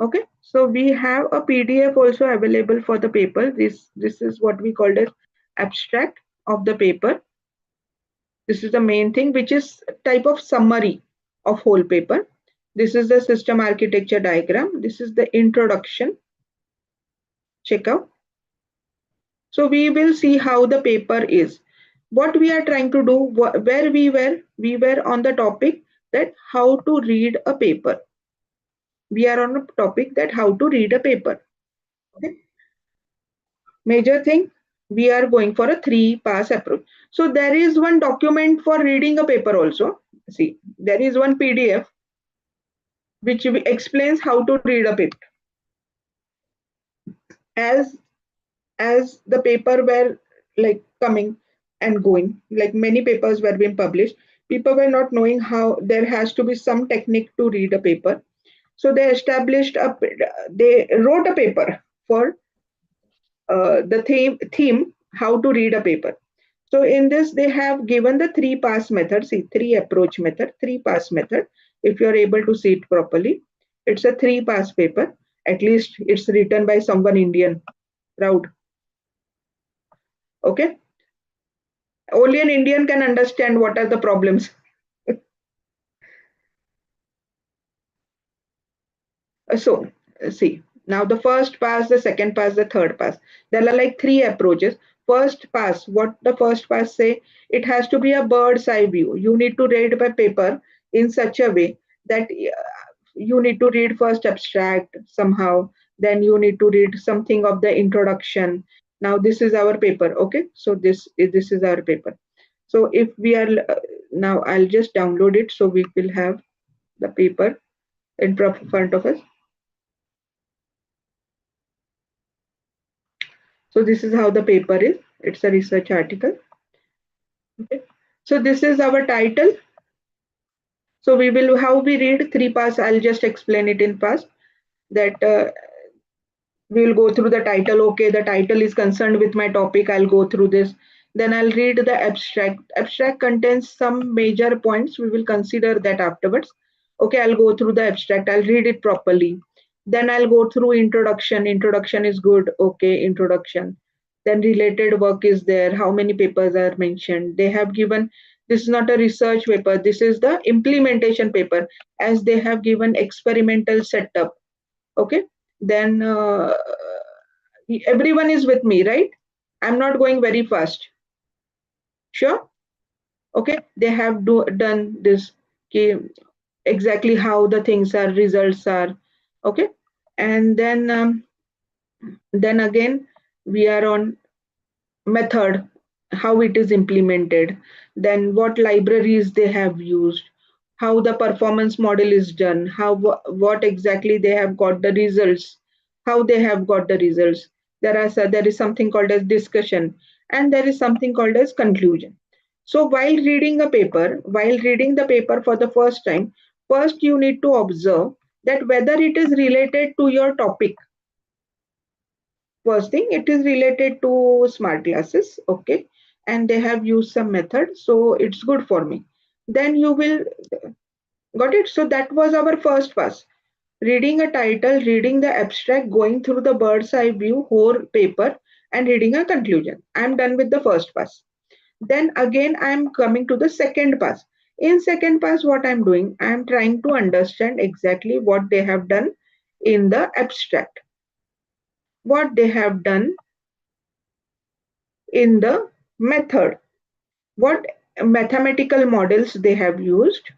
Okay, so we have a PDF also available for the paper. This is what we called as abstract of the paper. This is the main thing, which is type of summary of whole paper. This is the system architecture diagram. This is the introduction. Check out. So we will see how the paper is. What we are trying to do, where we were on the topic that how to read a paper. We are on a topic that how to read a paper. Okay. Major thing, we are going for a 3-pass approach. So there is one document for reading a paper also. See, there is one PDF which explains how to read a paper. As the paper were like coming and going, like many papers were being published, people were not knowing how there has to be some technique to read a paper. So they wrote a paper for the theme how to read a paper. So in this, they have given the 3-pass method, see 3-approach method, 3-pass method. If you're able to see it properly, it's a 3-pass paper. At least it's written by someone Indian, proud. Okay. Only an Indian can understand what are the problems. So see, now the first pass, the second pass, the third pass. There are like 3 approaches. First pass, what the first pass say? It has to be a bird's eye view. You need to read a paper in such a way that you need to read first abstract somehow. Then you need to read something of the introduction. Now this is our paper. Okay, so this is our paper. So if we are now, I'll just download it so we will have the paper in front of us. So this is how the paper is. It's a research article. Okay. So this is our title. So we will, how we read 3-pass, I'll just explain it in pass. That we will go through the title. Okay, the title is concerned with my topic. I'll go through this. Then I'll read the abstract. Abstract contains some major points. We will consider that afterwards. Okay, I'll go through the abstract. I'll read it properly. Then I'll go through introduction. Introduction is good. Okay, introduction. Then related work is there. How many papers are mentioned? They have given, this is not a research paper. This is the implementation paper, as they have given experimental setup. Okay. Then everyone is with me, right? I'm not going very fast. Sure. Okay. They have done this exactly how the things are, results are. Okay. And then again, we are on method, how it is implemented, then what libraries they have used, how the performance model is done, how what exactly they have got the results, how they have got the results. There is something called as discussion, and there is something called as conclusion. So while reading the paper for the first time, first you need to observe that whether it is related to your topic. First thing, it is related to smart glasses, okay, and they have used some method, so it's good for me. Then you will got it. So that was our first pass. Reading a title, reading the abstract, going through the bird's eye view, whole paper, and reading a conclusion. I'm done with the first pass. Then again, I'm coming to the second pass. In second pass, what I'm doing, I'm trying to understand exactly what they have done in the abstract, what they have done in the method, what mathematical models they have used,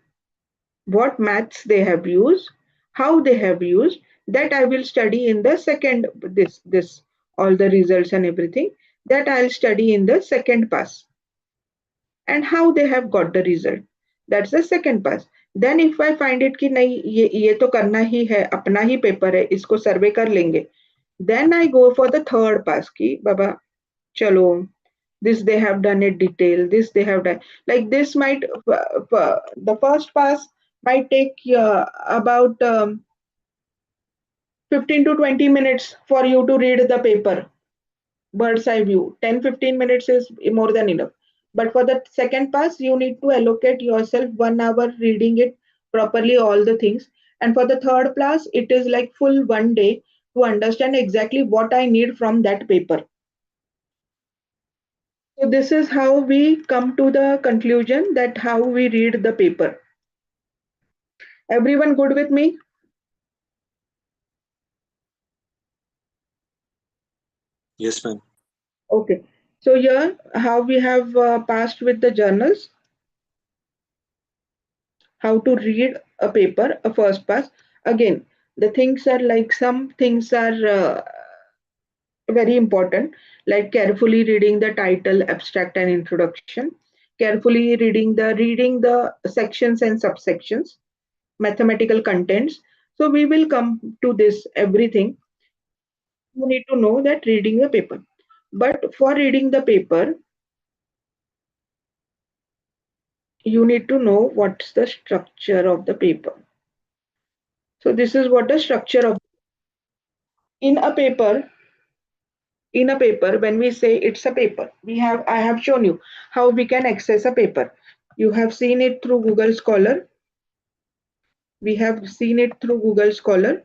what maths they have used, how they have used. That I will study in the second, this all the results and everything, that I'll study in the second pass. And how they have got the result, that's the second pass. Then if I find it कि नहीं ये तो करना ही है, अपना ही paper है, इसको सर्वे कर लेंगे, then I go for the third pass कि बाबा चलो, this they have done it detail, this they have done, like this might the first pass might take about 15 to 20 minutes for you to read the paper, bird's eye view. 10-15 minutes is more than enough. But for the second pass, you need to allocate yourself 1 hour reading it properly, all the things. And for the third pass, it is like full 1 day to understand exactly what I need from that paper. So this is how we come to the conclusion that how we read the paper. Everyone good with me? Yes, ma'am. Okay. So here, how we have passed with the journals, how to read a paper, a first pass. Again, the things are like, some things are very important, like carefully reading the title, abstract, and introduction, carefully reading the sections and subsections, mathematical contents. So we will come to this everything. You need to know that reading the paper. But for reading the paper, you need to know what's the structure of the paper. So this is what the structure of in a paper. In a paper, when we say it's a paper, I have shown you how we can access a paper. You have seen it through Google Scholar. We have seen it through Google Scholar.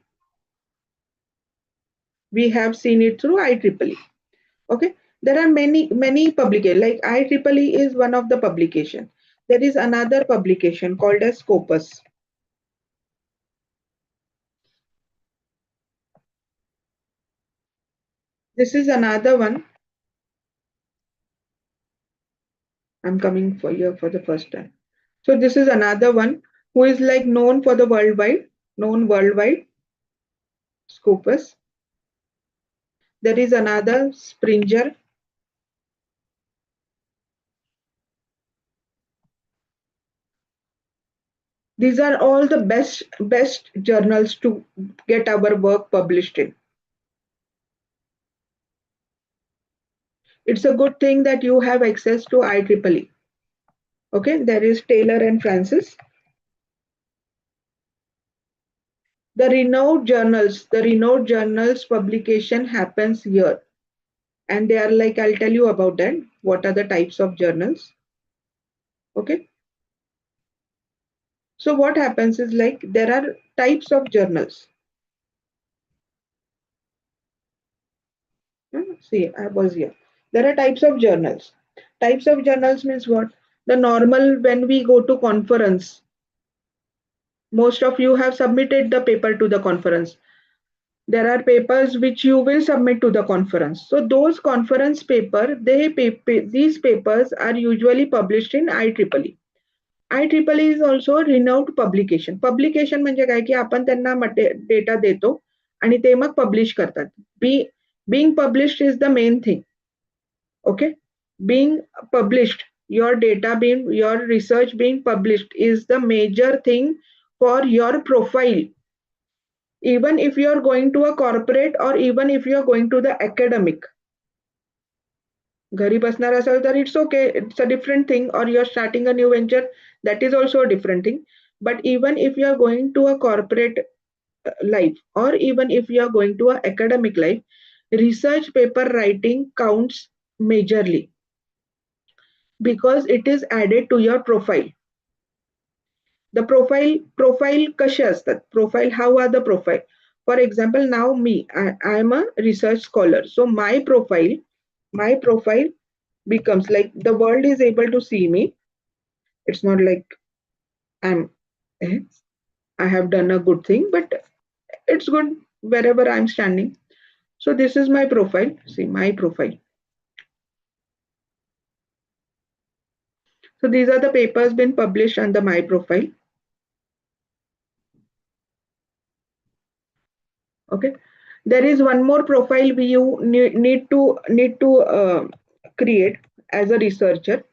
We have seen it through IEEE. Okay, there are many publications, like IEEE is one of the publication. There is another publication called as Scopus. This is another one. I'm coming for here for the first time. So this is another one who is like known worldwide, Scopus. There is another Springer. These are all the best journals to get our work published in. It's a good thing that you have access to IEEE. Okay, there is Taylor and Francis. The renowned journals publication happens here. And they are like, I'll tell you about that. What are the types of journals? Okay. So what happens is, like, there are types of journals. See, I was here. There are types of journals. Types of journals means what? The normal, when we go to conference, most of you have submitted the paper to the conference. There are papers which you will submit to the conference. So those conference paper, these papers are usually published in IEEE. IEEE is also a renowned publication. Publication म्हणजे काय की आपण त्यांना data देतो आणि ते मग publish करतात. Being published is the main thing. Okay, being published, your data being, your research being published is the major thing for your profile. Even if you are going to a corporate or even if you are going to the academic, घरी बसणार असाल तर it's okay, it's a different thing, or you're starting a new venture, that is also a different thing. But even if you are going to a corporate life, or even if you are going to a academic life, research paper writing counts majorly because it is added to your profile. The profile कसे असतात? Profile, how are the profile? For example, now me, I am a research scholar, so my profile becomes like the world is able to see me. It's not like I have done a good thing, but it's good wherever I'm standing. So this is my profile. See my profile. So these are the papers been published under my profile. Okay. There is one more profile you need to create as a researcher.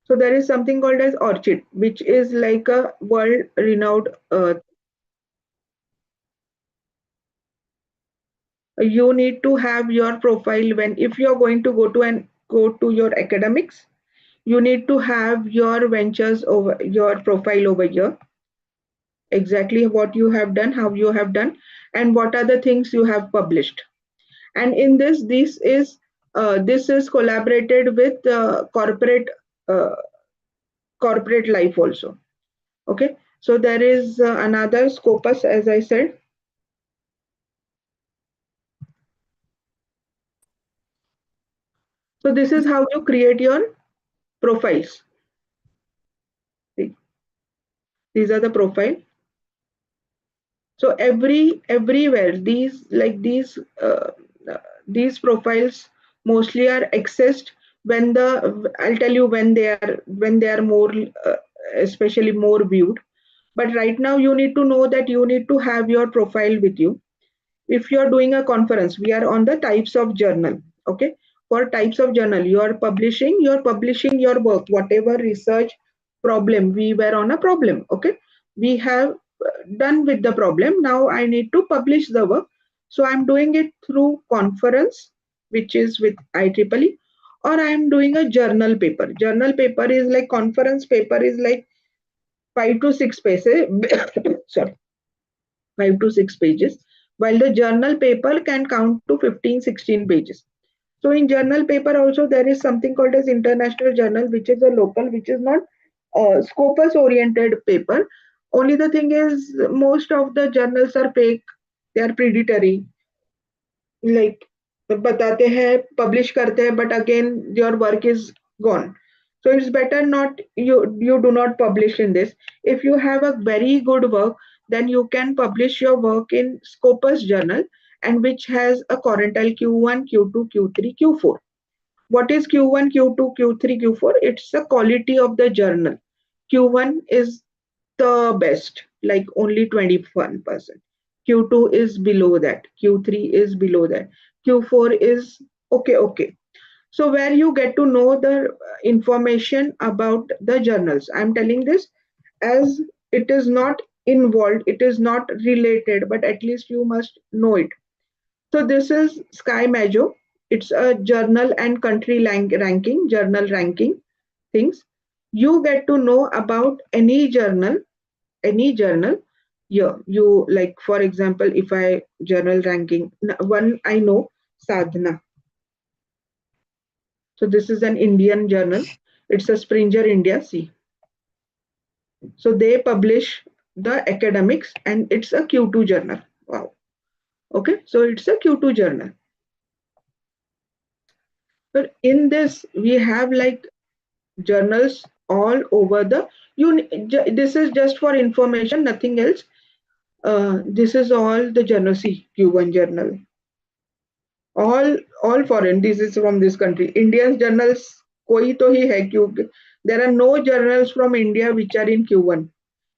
So there is something called as ORCID, which is like a world-renowned. You need to have your profile when, if you are going to go to your academics, you need to have your ventures over your profile over here. Exactly what you have done, how you have done, and what are the things you have published. And in this is collaborated with corporate life also. Okay, so there is another Scopus, as I said. So this is how you create your profiles. See, these are the profile. So everywhere these profiles mostly are accessed when I'll tell you when they are more especially more viewed. But right now you need to know that you need to have your profile with you. If you're doing a conference, we are on the types of journal. Okay, for types of journal, you're publishing your work, whatever research problem, we were on a problem. Okay, we have done with the problem. Now I need to publish the work, so I'm doing it through conference, which is with IEEE, or I'm doing a journal paper. Journal paper is like conference paper is like 5 to 6 pages. Sorry, 5 to 6 pages, while the journal paper can count to 15-16 pages. So in journal paper also there is something called as international journal, which is a local, which is not Scopus oriented paper. Only the thing is most of the journals are fake, they are predatory, like बताते हैं, publish करते हैं, but again your work is gone. So it's better not, you do not publish in this. If you have a very good work, then you can publish your work in Scopus journal, and which has a quartile Q1, Q2, Q3, Q4. What is Q1, Q2, Q3, Q4? It's the quality of the journal. Q1 is the best, like only 21%. Q2 is below that. Q3 is below that. Q4 is okay. So where you get to know the information about the journals. I'm telling this as it is not involved, it is not related, but at least you must know it. So this is SkyMajo. It's a journal and country ranking, journal ranking things. You get to know about any journal. Yeah, you like, for example, if I journal ranking, one I know, Sadhana. So this is an Indian journal. It's a Springer India. See. So they publish the academics and it's a Q2 journal. Wow. Okay, so it's a Q2 journal. But in this, we have like journals all over the, this is just for information, nothing else. This is all the journal. See, Q1 journal. all foreign. This is from this country. Indian journals koi to hi hai क्यों. There are no journals from India which are in Q1,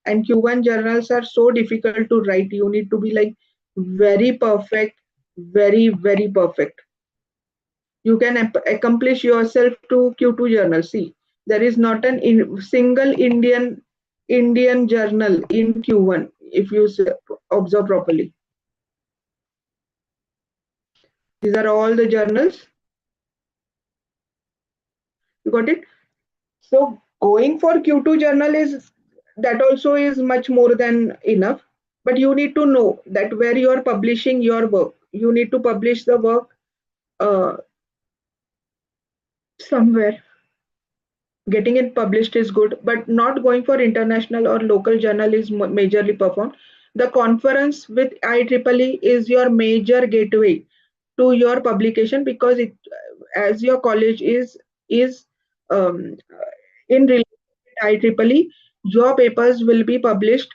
and Q1 journals are so difficult to write. You need to be like very perfect, very perfect. You can accomplish yourself to Q2 journal. See, there is not an single Indian journal in Q1 if you observe properly. These are all the journals. You got it? So going for Q2 journal is that also is much more than enough. But you need to know that where you are publishing your work. You need to publish the work uh, somewhere. Getting it published is good, but not going for international or local journal is majorly performed. The conference with IEEE is your major gateway to your publication, because it, as your college is um, in relation with IEEE, your papers will be published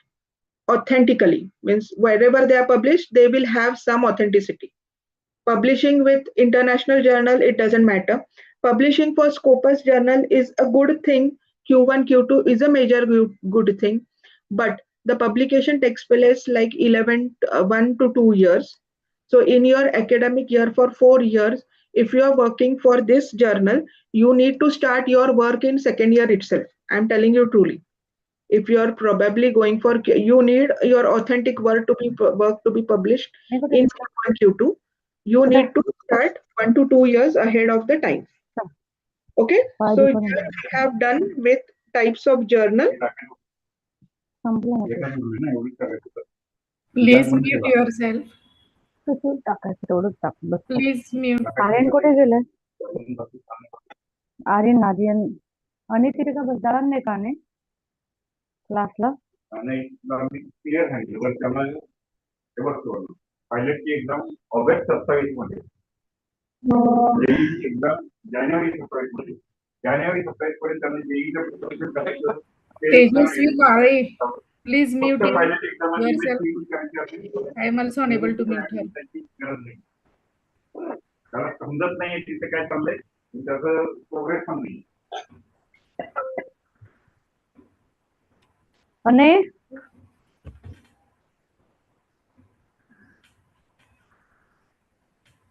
authentically. Means wherever they are published, they will have some authenticity. Publishing with international journal, it doesn't matter. Publishing for Scopus journal is a good thing. Q1, Q2 is a major good thing, but the publication takes place like 1 to 2 years. So in your academic year for 4 years, if you are working for this journal, you need to start your work in second year itself. I'm telling you truly. If you are probably going for, you need your authentic work to be published in Q1, Q2. You need to start 1 to 2 years ahead of the time. Okay, so here we have done with types of journal. Please mute yourself. Please mute. Aryan कुठे गेले? आर्यन आर्यन आणि तिथे का बस जाणार नाही का ने क्लासला? क्लिअर सांगितलं पण त्याला हे बघतो पायलटची एक्झाम ऑगस्ट 27 मध्ये, एक्झाम जानेवारी 27 मध्ये, जानेवारी 27 पर्यंत त्यांना जेईचं करायचं. Tejasvi Kale, please mute pilot exam yourself. I am also unable to mute her. त्याला समजत नाहीये तिथे काय चाललंय, त्याचं प्रोग्रेस पण नाही. आणि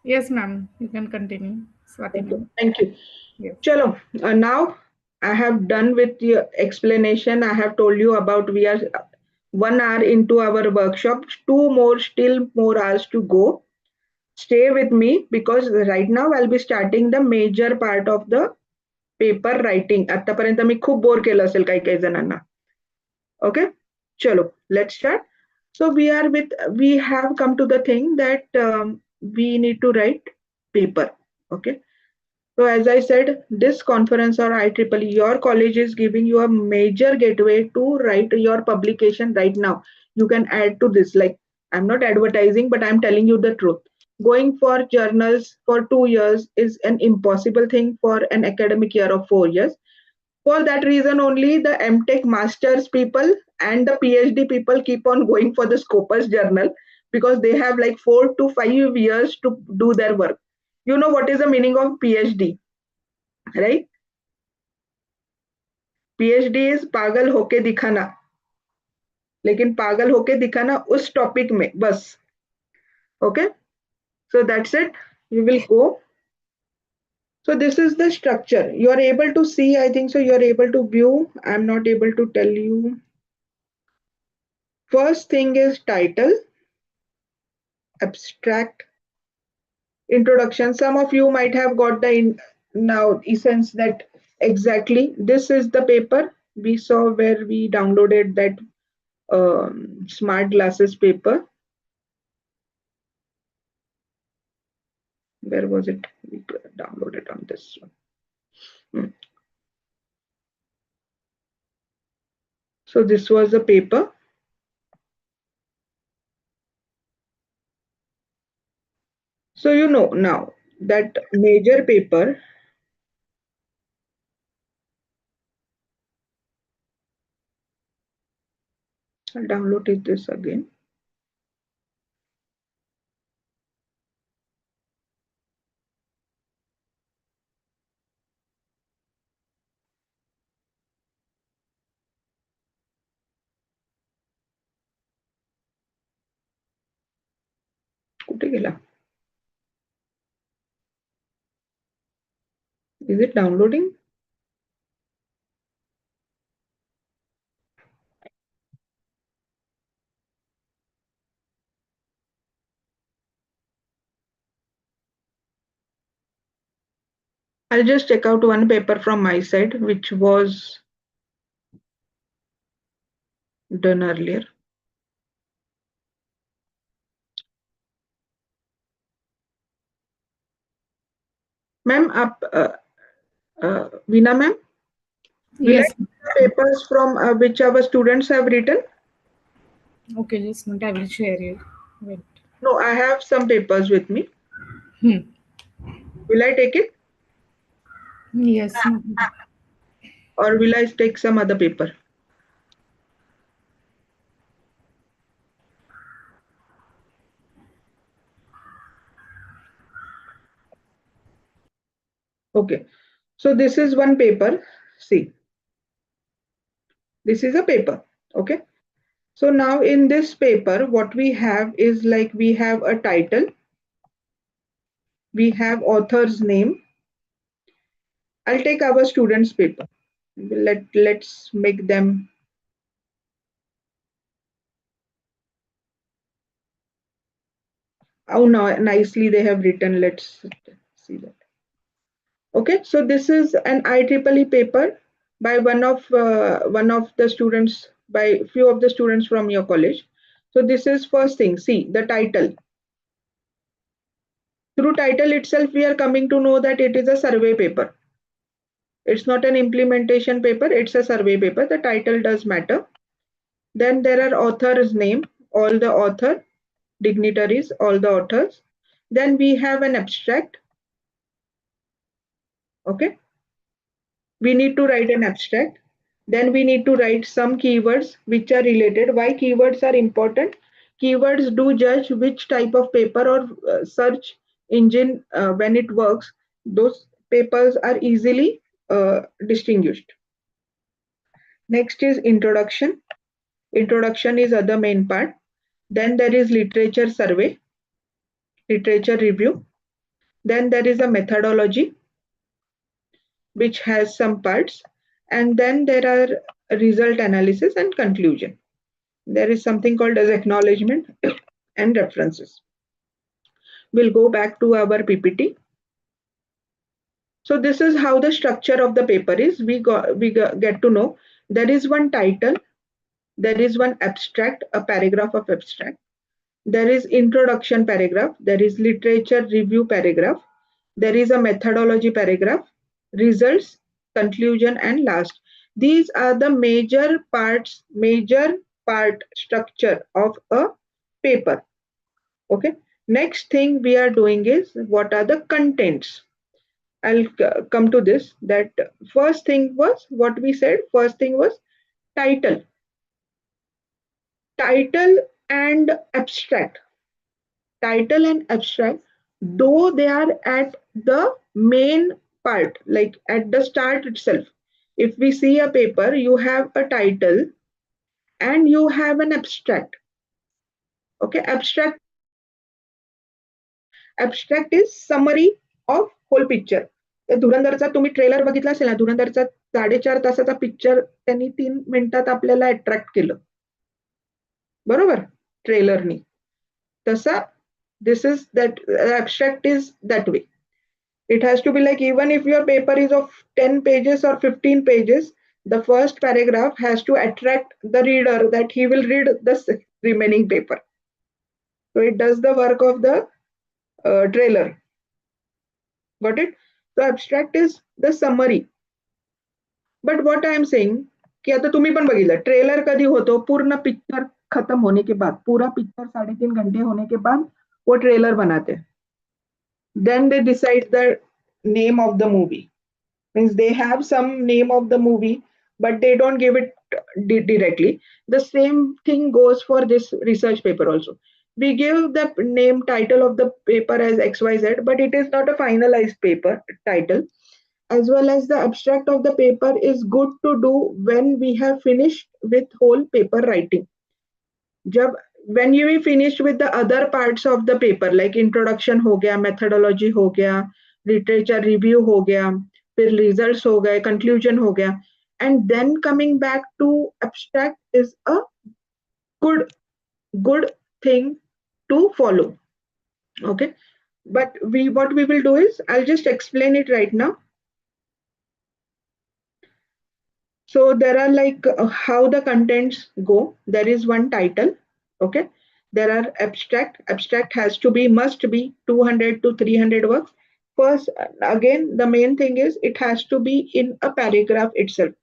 Yes, ma'am. You can continue. Swati ma'am. Thank you. Yes. Chalo, now I have done with the explanation. I have told you about, we are 1 hour into our workshop, still more hours to go. Stay with me, because right now I'll be starting the major part of the paper writing. आतापर्यंत मी खूप bore केलं असेल काही जणांना. Okay, chalo, let's start. So we have come to the thing that we need to write paper. Okay, so as I said, this conference or IEEE, your college is giving you a major gateway to write your publication right now. You can add to this, like, I'm not advertising, but I'm telling you the truth. Going for journals for 2 years is an impossible thing for an academic year of 4 years. For that reason only, the MTech masters people and the PhD people keep on going for the Scopus journal, because they have like 4 to 5 years to do their work. You know what is the meaning of PhD, right? PhD is पागल होके दिखाना, लेकिन पागल होके दिखाना उस topic में बस. Okay, so that's it. You will go. So this is the structure. You are able to see, I think so. You are able to view. I'm not able to tell you. First thing is title, abstract, introduction. Some of you might have got the now essence that exactly this is the paper we saw where we downloaded that smart glasses paper. Where was it? We downloaded on this one. So this was the paper. So you know now that major paper, I'll download this again. कुठे गेला? Is it downloading? I'll just check out one paper from my side, which was done earlier. Ma'am, Veena ma'am, will Yes. I see papers from which our students have written? Okay, just a minute. I will share it. Wait. No, I have some papers with me. Hmm. Will I take it, Yes. or will I take some other paper? Okay, so this is one paper. See, this is a paper. Okay, so now in this paper, what we have is like we have a title, we have author's name. I'll take our students' paper. Let's make them. Oh, no, nicely they have written. Let's see that. Okay, so this is an IEEE paper by one of the students, by few of the students from your college. So this is first thing. See the title. Through title itself, we are coming to know that it is a survey paper. It's not an implementation paper. It's a survey paper. The title does matter. Then there are author's name, all the author, dignitaries, all the authors. Then we have an abstract. Okay. We need to write an abstract. Then we need to write some keywords which are related. Why keywords are important? Keywords do judge which type of paper or search engine when it works. Those papers are easily distinguished. Next is introduction. Introduction is other main part. Then there is literature survey, literature review. Then there is a methodology, which has some parts. And then there are result analysis and conclusion. There is something called as acknowledgement and references. We'll go back to our PPT. So this is how the structure of the paper is. We get to know there is one title, there is one abstract, a paragraph of abstract. There is introduction paragraph, there is literature review paragraph, there is a methodology paragraph, results, conclusion, and last. These are the major part structure of a paper. Okay. Next thing we are doing is what are the contents. I'll come to this. That first thing was what we said. First thing was title. Title and abstract. Title and abstract, though they are at the main part, like at the start itself. If we see a paper, you have a title and you have an abstract. Okay, abstract is summary of whole picture. धुरंधरचा तुम्ही trailer बघितला असेल ना, धुरंधरचा 4.5 तासाचा picture त्यांनी 3 मिनिटात आपल्याला attract केलं, बरोबर, ट्रेलरनी. तसा this is that abstract is that way. It has to be like, even if your paper is of 10 pages or 15 pages, the first paragraph has to attract the reader that he will read the remaining paper. So it does the work of the trailer. Got it? So abstract is the summary. But what I am saying, कि आता तुम्ही पण बघितलं trailer कधी होतो, पूर्ण picture खत्म होने के बाद, पूरा पिक्चर 3.5 घंटे होने के बाद वो ट्रेलर बनाते हैं. Then they decide the name of the movie. Means they have some name of the movie, but they don't give it directly. The same thing goes for this research paper also. We give the name title of the paper as XYZ, but it is not a finalized paper title. As well as the abstract of the paper is good to do when we have finished with whole paper writing. जब when you be finished with the other parts of the paper like introduction हो गया, methodology हो गया, literature review हो गया, फिर results हो गए, conclusion हो गया, and then coming back to abstract is a good thing to follow. Okay, but what we will do is I'll just explain it right now. So there are like how the contents go. There is one title. Okay, there are abstract has to be, must be 200 to 300 words. First, again, the main thing is it has to be in a paragraph itself,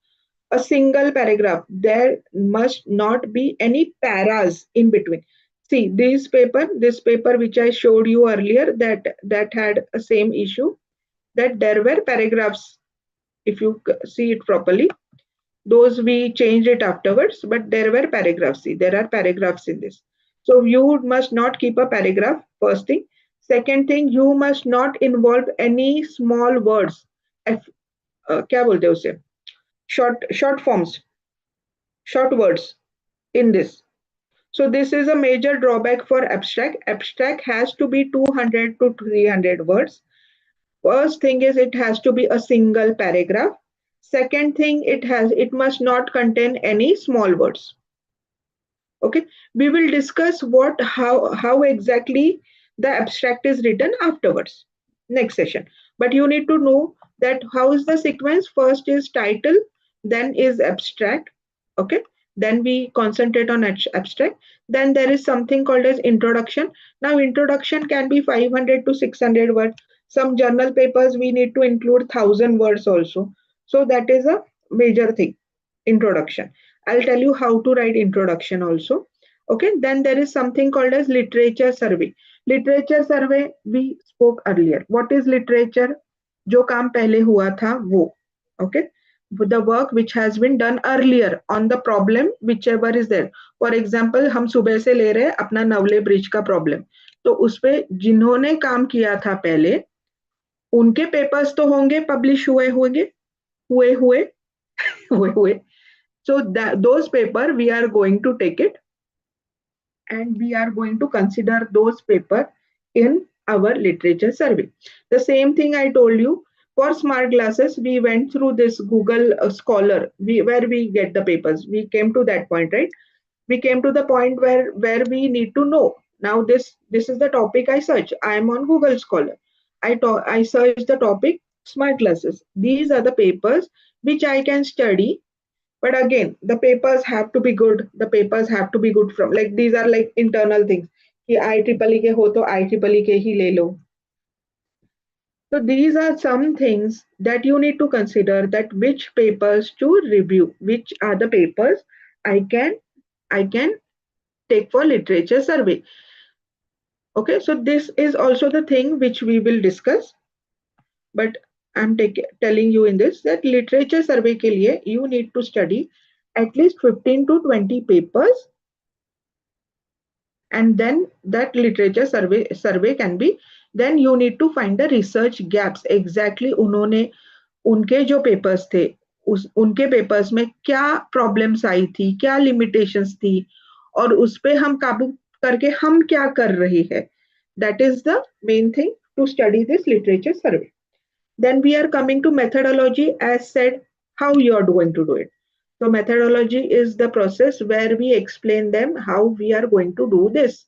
a single paragraph. There must not be any paras in between. See, this paper which I showed you earlier, that had a same issue, that there were paragraphs. If you see it properly, those we changed it afterwards, but there were paragraphs. See, there are paragraphs in this. So you must not keep a paragraph, first thing. Second thing, you must not involve any small words. क्या बोलते हैं उसे? Short forms, short words in this. So this is a major drawback for abstract. Abstract has to be 200 to 300 words. First thing is it has to be a single paragraph. Second thing, it must not contain any small words. Okay, we will discuss how exactly the abstract is written afterwards, next session. But you need to know that how is the sequence. First is title, then is abstract. Okay, then we concentrate on abstract. Then there is something called as introduction. Now introduction can be 500 to 600 words. Some journal papers we need to include 1000 words also. So that is a major thing, introduction. I'll tell you how to write introduction also. Okay, then there is something called as literature survey. Literature survey we spoke earlier. What is literature? जो काम पहले हुआ था वो. Okay, the work which has been done earlier on the problem whichever is there. For example, हम सुबह से ले रहे हैं अपना नवले ब्रिज का प्रॉब्लम, तो उसपे जिन्होंने काम किया था पहले उनके पेपर्स तो होंगे, पब्लिश हुए. So those paper we are going to take it and we are going to consider those paper in our literature survey. The same thing I told you for smart glasses, we went through this Google Scholar where we get the papers. We came to that point, right? We came to the point where we need to know. Now this is the topic I search. I am on Google Scholar. I search the topic smart glasses. These are the papers which I can study. But again, the papers have to be good. The papers have to be good from, like, these are like internal things. कि IEEE के हो तो IEEE के ही ले लो. So these are some things that you need to consider, that which papers to review, which are the papers I can take for literature survey. Okay, so this is also the thing which we will discuss. But I'm telling you in this that literature survey के लिए you need to study at least 15 to 20 papers, and then that literature survey can be, then you need to find the research gaps. Exactly उन्होंने उनके जो papers थे उनके papers में क्या problems आई थी, क्या limitations थी, और उस पे हम काबू करके हम क्या कर रहे हैं. That is the main thing to study this literature survey. Then we are coming to methodology, as said, how you are going to do it. So methodology is the process where we explain them how we are going to do this.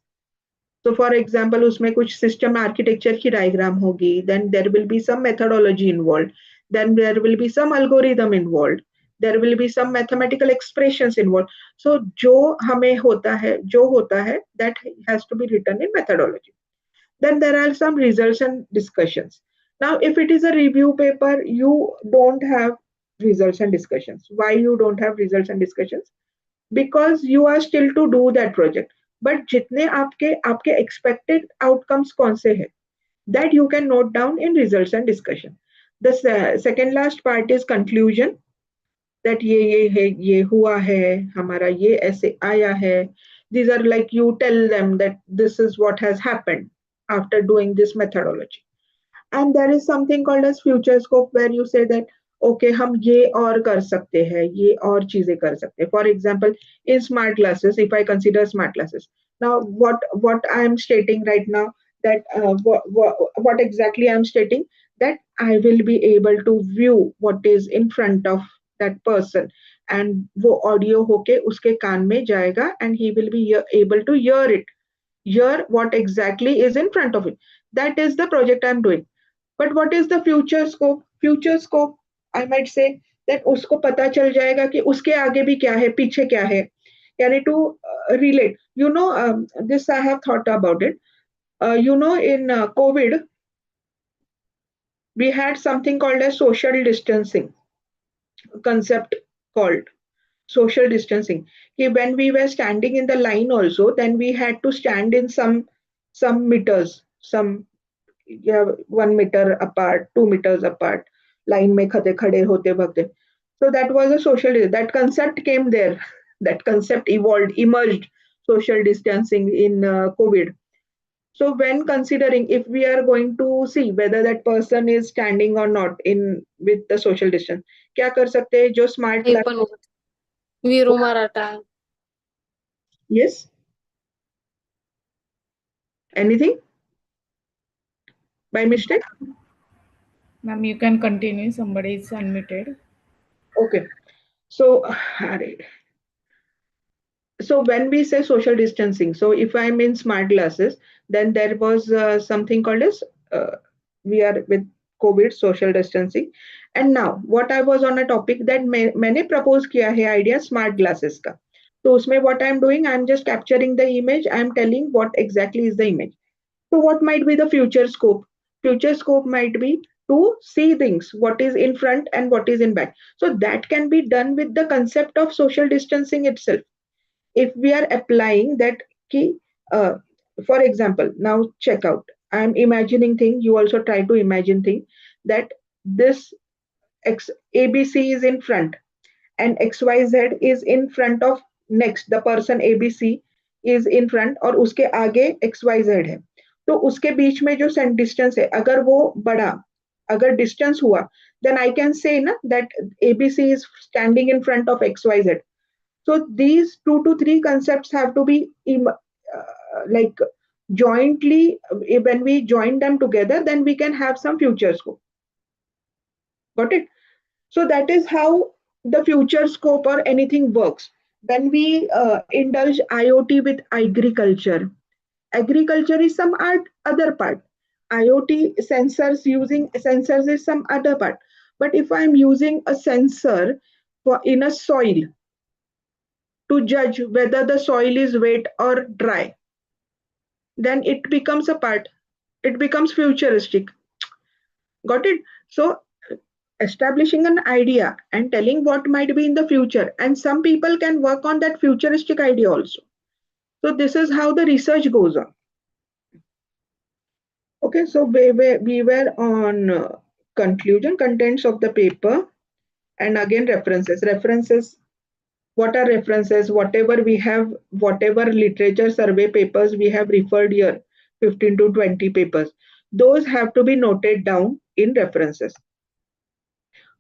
So for example, उसमें कुछ system architecture की diagram होगी, then there will be some methodology involved, then there will be some algorithm involved, there will be some mathematical expressions involved. So जो हमें होता है that has to be written in methodology. Then there are some results and discussions. Now, if it is a review paper, you don't have results and discussions. Why you don't have results and discussions? Because you are still to do that project. But जितने आपके expected outcomes कौन से हैं, that you can note down in results and discussion. The second last part is conclusion. That ये है, ये हुआ है, हमारा ये ऐसे आया है. These are like you tell them that this is what has happened after doing this methodology. And there is something called as future scope, where you say that okay, हम ये और कर सकते हैं, ये और चीजें कर सकते हैं. For example, in smart glasses, if I consider smart glasses, Now, what I am stating right now, that what exactly I am stating, that I will be able to view what is in front of that person, and वो audio होके उसके कान में जाएगा, and he will be able to hear what exactly is in front of him. That is the project I'm doing. But what is the future scope? Future scope, I might say that उसको पता चल जाएगा कि उसके आगे भी क्या है, पीछे क्या है. यानी to relate. This I have thought about it. In COVID, we had something called as social distancing concept called social distancing. When we were standing in the line also, then we had to stand in some meters, some 1 meter apart, 2 meters apart, line में खड़े होते वक्त. So that was a that concept came there, that concept emerged, social distancing in COVID. So when considering if we are going to see whether that person is standing or not in with the social distance, क्या कर सकते हैं जो smart हे पण Veeru Maratha Yes. Anything? By mistake? Ma'am, you can continue. Somebody is unmuted. Okay. So, so when we say social distancing, so if I'm in smart glasses, then there was something called as we are with COVID social distancing. And now what I was on a topic that मैंने propose किया है idea smart glasses का. So उसमें what I'm doing, I'm just capturing the image. I'm telling what exactly is the image. So what might be the future scope? Future scope might be to see things, what is in front and what is in back. So that can be done with the concept of social distancing itself. If we are applying that key, for example, now check out. I'm imagining thing. You also try to imagine thing that this ABC is in front and XYZ is in front of next. The person ABC is in front और उसके आगे XYZ है. तो उसके बीच में जो distance है, अगर वो बड़ा, अगर distance हुआ, then I can say na that ABC is standing in front of XYZ. So these 2 to 3 concepts have to be like jointly, when we join them together, then we can have some future scope. Got it? So that is how the future scope or anything works. When we indulge IoT with agriculture, agriculture is some other part. IoT using sensors is some other part. But if I'm using a sensor in a soil to judge whether the soil is wet or dry, then it becomes a part. It becomes futuristic. Got it? So establishing an idea and telling what might be in the future, and some people can work on that futuristic idea also. So this is how the research goes on. Okay, so we were on conclusion, contents of the paper, and again references. What are references? Whatever we have, whatever literature survey papers we have referred here, 15 to 20 papers, those have to be noted down in references.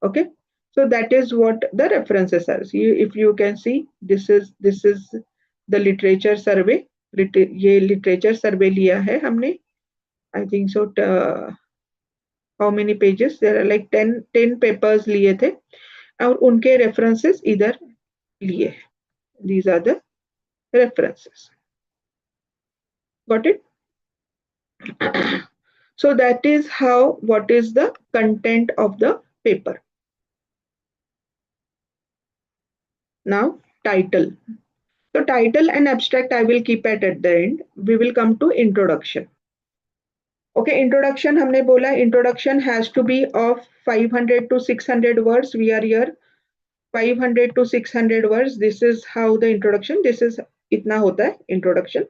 Okay, so that is what the references are. See, if you can see, this is the literature survey. ये literature survey लिया है हमने. I think so. How many pages? There are like 10 papers लिए थे और उनके references इधर लिए. These are the references. Got it? So that is how, what is the content of the paper. Now title. So title and abstract I will keep at the end. We will come to introduction. Okay, introduction हमने बोला, introduction has to be of 500 to 600 words. We are here 500 to 600 words. This is how the introduction, this is itna hota hai introduction.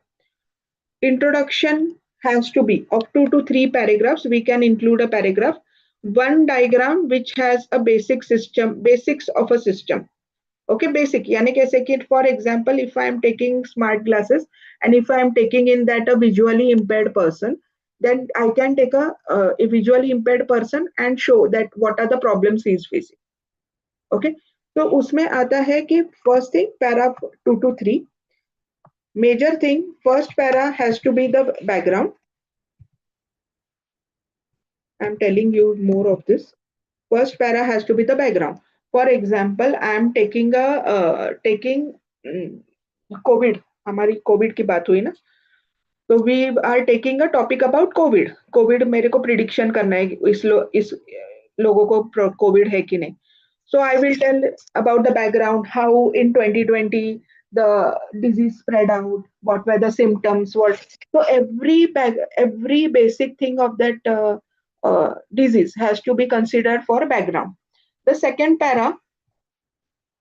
Introduction has to be of 2 to 3 paragraphs. We can include a paragraph, one diagram which has a basics of a system. Okay, basic यानी कैसे कि for example, if I am taking smart glasses and if I am taking in that a visually impaired person, then I can take a visually impaired person and show that what are the problems he is facing. Okay, so उसमें आता है कि first thing, paragraph 2 to 3. Major thing, first para has to be the background. I'm telling you more of this. First para has to be the background. For example, I am taking COVID. हमारी COVID की बात हुई ना, तो we are taking a topic about COVID. COVID मेरे को prediction करना है इस लोगों को कोविड है कि नहीं. So I will tell about the background, how in 2020 the disease spread out, what were the symptoms, what. So every basic thing of that disease has to be considered for background. The second para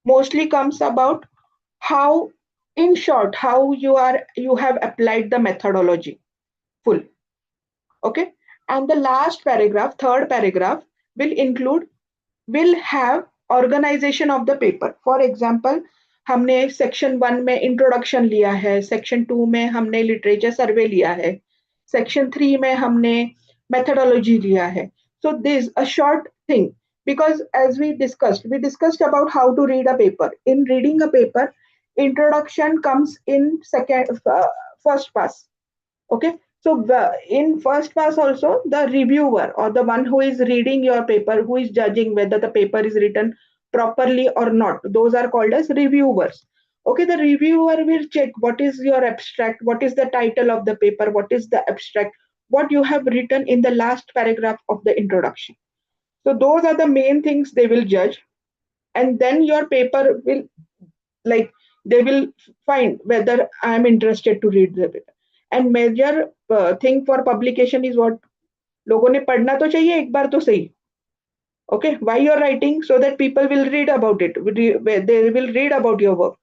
mostly comes about how, in short, how you have applied the methodology full. Okay, and the last paragraph, third paragraph, will have organization of the paper. For example, हमने section 1 में introduction लिया है, section 2 में हमने literature सर्वे लिया है, section 3 में हमने मेथोडोलॉजी लिया है. So this a short thing, because as we discussed about how to read a paper. In reading a paper, introduction comes in first pass. Okay, so in first pass also, the reviewer or the one who is reading your paper, who is judging whether the paper is written properly or not, those are called as reviewers. Okay, the reviewer will check what is your abstract, what is the title of the paper, what is the abstract, what you have written in the last paragraph of the introduction. So those are the main things they will judge, and then your paper will, like, they will find whether I am interested to read the paper. And major thing for publication is what, लोगों ने पढ़ना तो चाहिए एक बार तो सही. Okay, why you're writing? So that people will read about it. They will read about your work.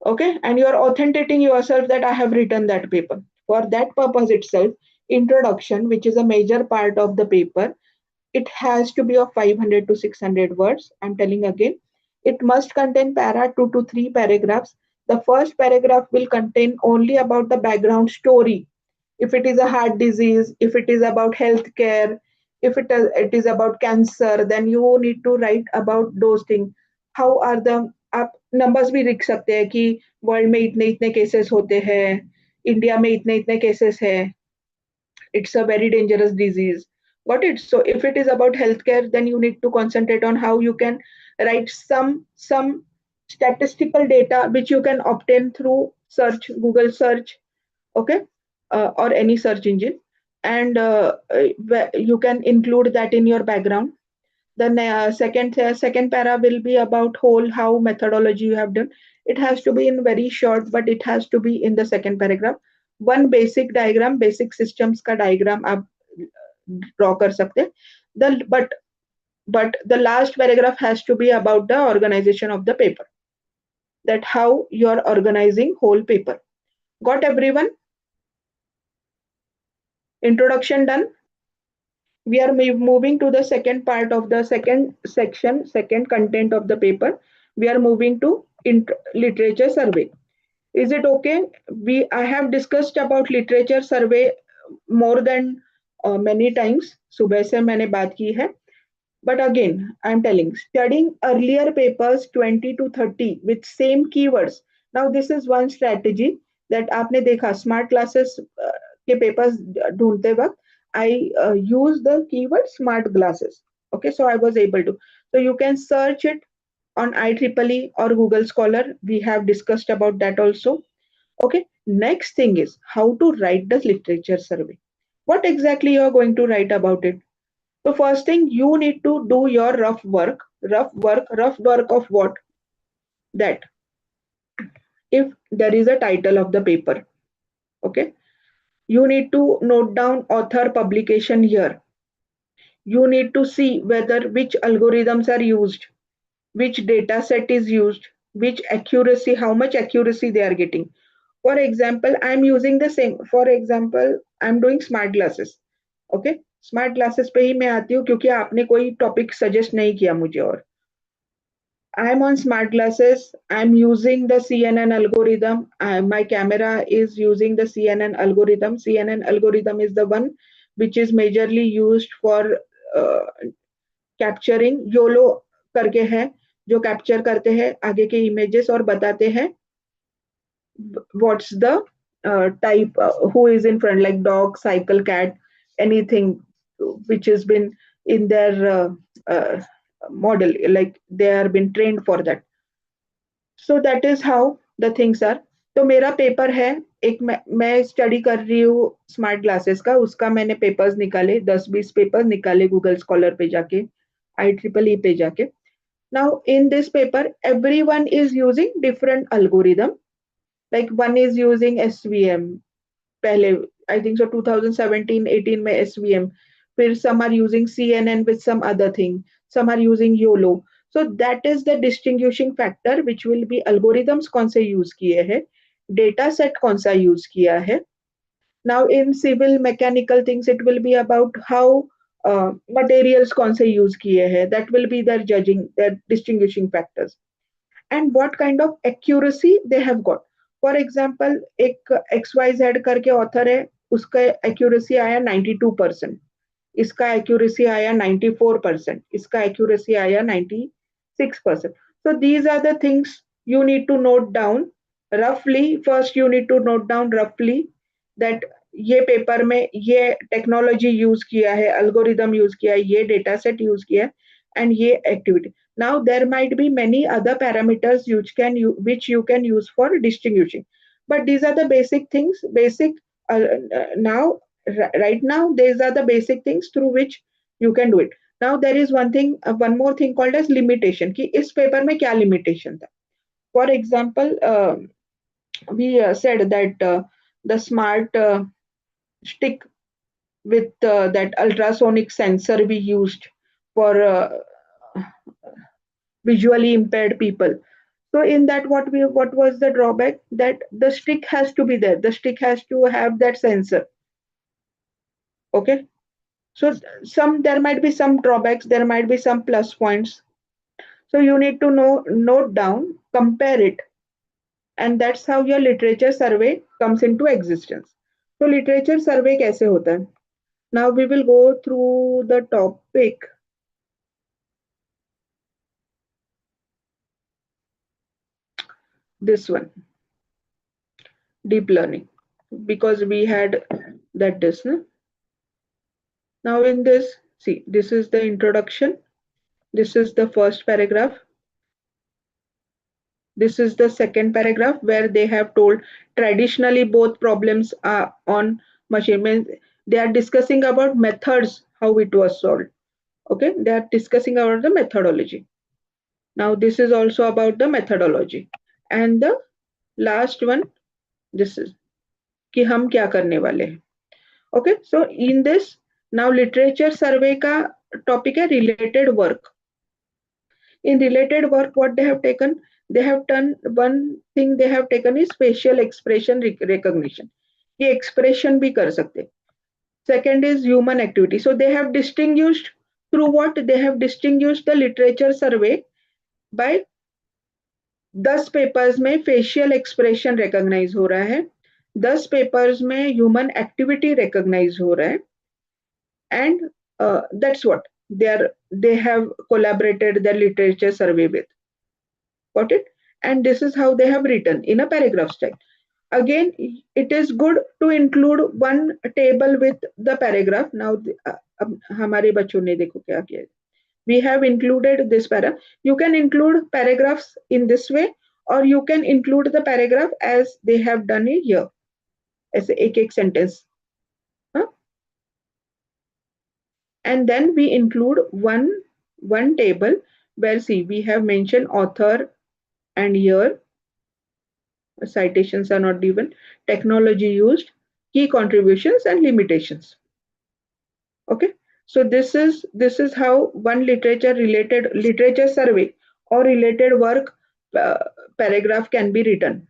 Okay, and you're authenticating yourself that I have written that paper. For that purpose itself, introduction, which is a major part of the paper, it has to be of 500 to 600 words. I'm telling again, it must contain 2 to 3 paragraphs. The first paragraph will contain only about the background story. If it is a heart disease, if it is about healthcare, if it is about cancer, then you need to write about those things. How are the, आप numbers भी लिख सकते हैं कि world में इतने इतने cases होते हैं, इंडिया में इतने इतने केसेस है, it's a very dangerous disease. Got it? So if it is about healthcare, then you need to concentrate on how you can write some statistical data which you can obtain through search, Google search, okay, or any search engine, and you can include that in your background. The second para will be about how methodology you have done. It has to be in very short, but it has to be in the second paragraph. One basic diagram, basic systems का diagram आप draw कर सकते हैं. But the last paragraph has to be about the organization of the paper, that how you are organizing whole paper. Got everyone? Introduction done. We are moving to the second part of the second section, second content of the paper. We are moving to literature survey. Is it okay? I have discussed about literature survey more than many times. सुबह से मैंने बात की है. But again, I'm telling, studying earlier papers 20 to 30 with same keywords. Now this is one strategy that आपने देखा smart classes के papers ढूंढते वक्त I use the keyword smart glasses. Okay, so I was able to. So you can search it on IEEE or Google Scholar. We have discussed about that also. Okay, next thing is how to write the literature survey. What exactly you are going to write about it? So first thing, you need to do your rough work of what? That if there is a title of the paper, okay, you need to note down author, publication year. You need to see whether which algorithms are used, which data set is used, which accuracy, how much accuracy they are getting. For example, I'm using the same. For example, I'm doing smart glasses. Okay, smart glasses पे ही मैं आती हूँ क्योंकि आपने कोई topic suggest नहीं किया मुझे. और I am on smart glasses. I'm using the CNN algorithm. My camera is using the CNN algorithm. CNN algorithm is the one which is majorly used for capturing. YOLO करके है जो capture करते हैं आगे के इमेजेस और बताते हैं what's the type, who is in front, like dog, cycle, cat, anything which has been in their model, like they have been trained for that. So that is how the things are. तो मेरा paper है, एक मैं study कर रही हूँ smart glasses का, उसका मैंने पेपर्स निकाले, 10-20 पेपर निकाले गूगल स्कॉलर पे जाके, IEEE पे जाके. Now in this paper everyone is using different algorithm, like one is using SVM, पहले I think so 2017-18 में SVM, फिर some are using CNN with some other thing, some are using YOLO. So that is the distinguishing factor which will be algorithms कौन से use किए हैं, data set कौन सा use किया है. Now in civil mechanical things it will be about how materials कौन से use किए हैं, that will be their judging, their distinguishing factors, and what kind of accuracy they have got. For example, एक XYZ करके author है, उसका accuracy आया 92%, इसका accuracy आया 94%, इसका accuracy आया 96%. So these are the things you need to note down roughly. First you need to note down roughly that ये पेपर में ये टेक्नोलॉजी यूज किया है, अल्गोरिदम यूज किया है, ये डेटा सेट यूज किया है, एंड ये activity. Now there might be many other parameters which you can use for distinguishing, but these are the basic things. Now right now these are the basic things through which you can do it. Now there is one more thing called as limitation, कि इस paper में क्या limitation था. For example, we said that the smart stick with that ultrasonic sensor we used for visually impaired people. So in that, what was the drawback? That the stick has to be there. The stick has to have that sensor. Okay. So there might be some drawbacks. There might be some plus points. So you need to note down, compare it, and that's how your literature survey comes into existence. So literature survey कैसे होता है? Now we will go through the topic. This one, deep learning, because we had this. No? Now in this, see, this is the introduction. This is the first paragraph. This is the second paragraph where they have told traditionally both problems are on machine. They are discussing about methods, how it was solved. Okay, they are discussing about the methodology. Now this is also about the methodology. And the last one, this is कि हम क्या करने वाले हैं. Okay, so in this, now literature survey का topic है related work. In related work, what they have taken? They have done one thing they have taken is facial expression recognition. ये expression भी कर सकते. Second is human activity. So they have distinguished through what? They have distinguished the literature survey by 10 papers में facial expression recognise हो रहा है, 10 papers में human activity recognise हो रहा है, and that's what they have collaborated the literature survey with. Got it? And this is how they have written in a paragraph style. Again, it is good to include one table with the paragraph. Now हमारे बच्चों ने देखो क्या किया. We have included this para. You can include paragraphs in this way, or you can include the paragraph as they have done it here, as a sentence. And then we include one table where, see, we have mentioned author and year. Citations are not given. Technology used, key contributions, and limitations. Okay. So this is how one literature survey or related work paragraph can be written.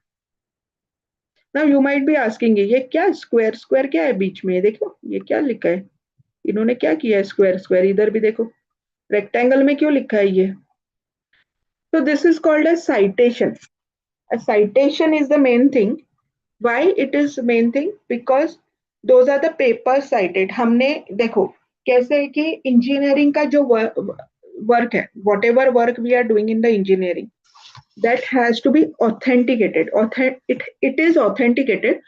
Now you might be asking, ये क्या square क्या है बीच में? देखो ये क्या लिखा है, इन्होंने क्या किया है? square इधर भी देखो, rectangle में क्यों लिखा है ये? So this is called a citation. A citation is the main thing. Why it is main thing? Because those are the papers cited. हमने देखो कैसे कि इंजीनियरिंग का जो वर्क है, whatever work we are doing in the engineering, that has to be authenticated. It is authenticated,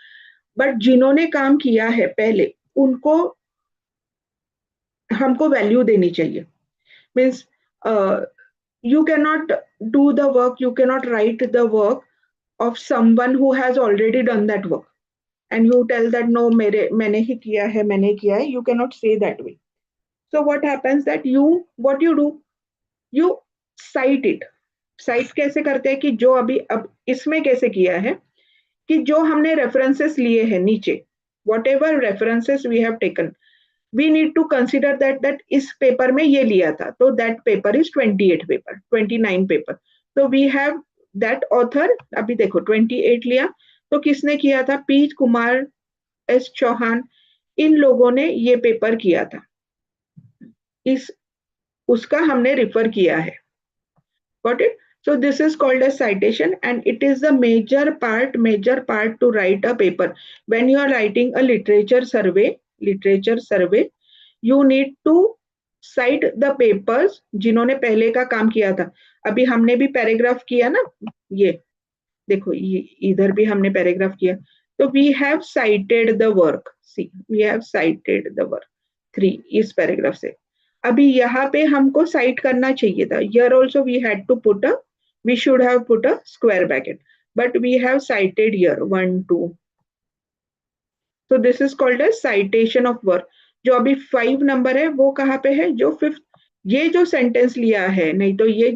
but जिन्होंने काम किया है पहले उनको हमको वैल्यू देनी चाहिए. Means you cannot do the work, you cannot write the work of someone who has already done that work, and you tell that no, मैंने ही किया है. You cannot say that way. So what happens that what you do, you cite it. Cite कैसे करते हैं कि जो अभी अब इसमें कैसे किया है कि जो हमने रेफरेंसेस लिए हैं नीचे, whatever references we have taken, we need to consider that इस पेपर में ये लिया था, तो that paper is 29 paper. So we have that author. अभी देखो 28 लिया, तो किसने किया था? पी कुमार, एस चौहान, इन लोगों ने ये पेपर किया था, उसका हमने रिफर किया है. Got it? So this is called as citation, and it is the major part to write a paper. When you are writing a literature survey, you need to cite the papers जिन्होंने पहले का काम किया था. अभी हमने भी paragraph किया ना, ये देखो ये इधर भी हमने पैराग्राफ किया, तो we have cited the work. See, we have cited the work 3 इस पैराग्राफ से. अभी यहाँ पे हमको साइट करना चाहिए था. Here also we should have put a square bracket, but we have cited here 1, 2. So this is called as citation of work. जो अभी 5 नंबर है वो कहाँ पे है? जो 5th, ये जो सेंटेंस लिया है, नहीं तो ये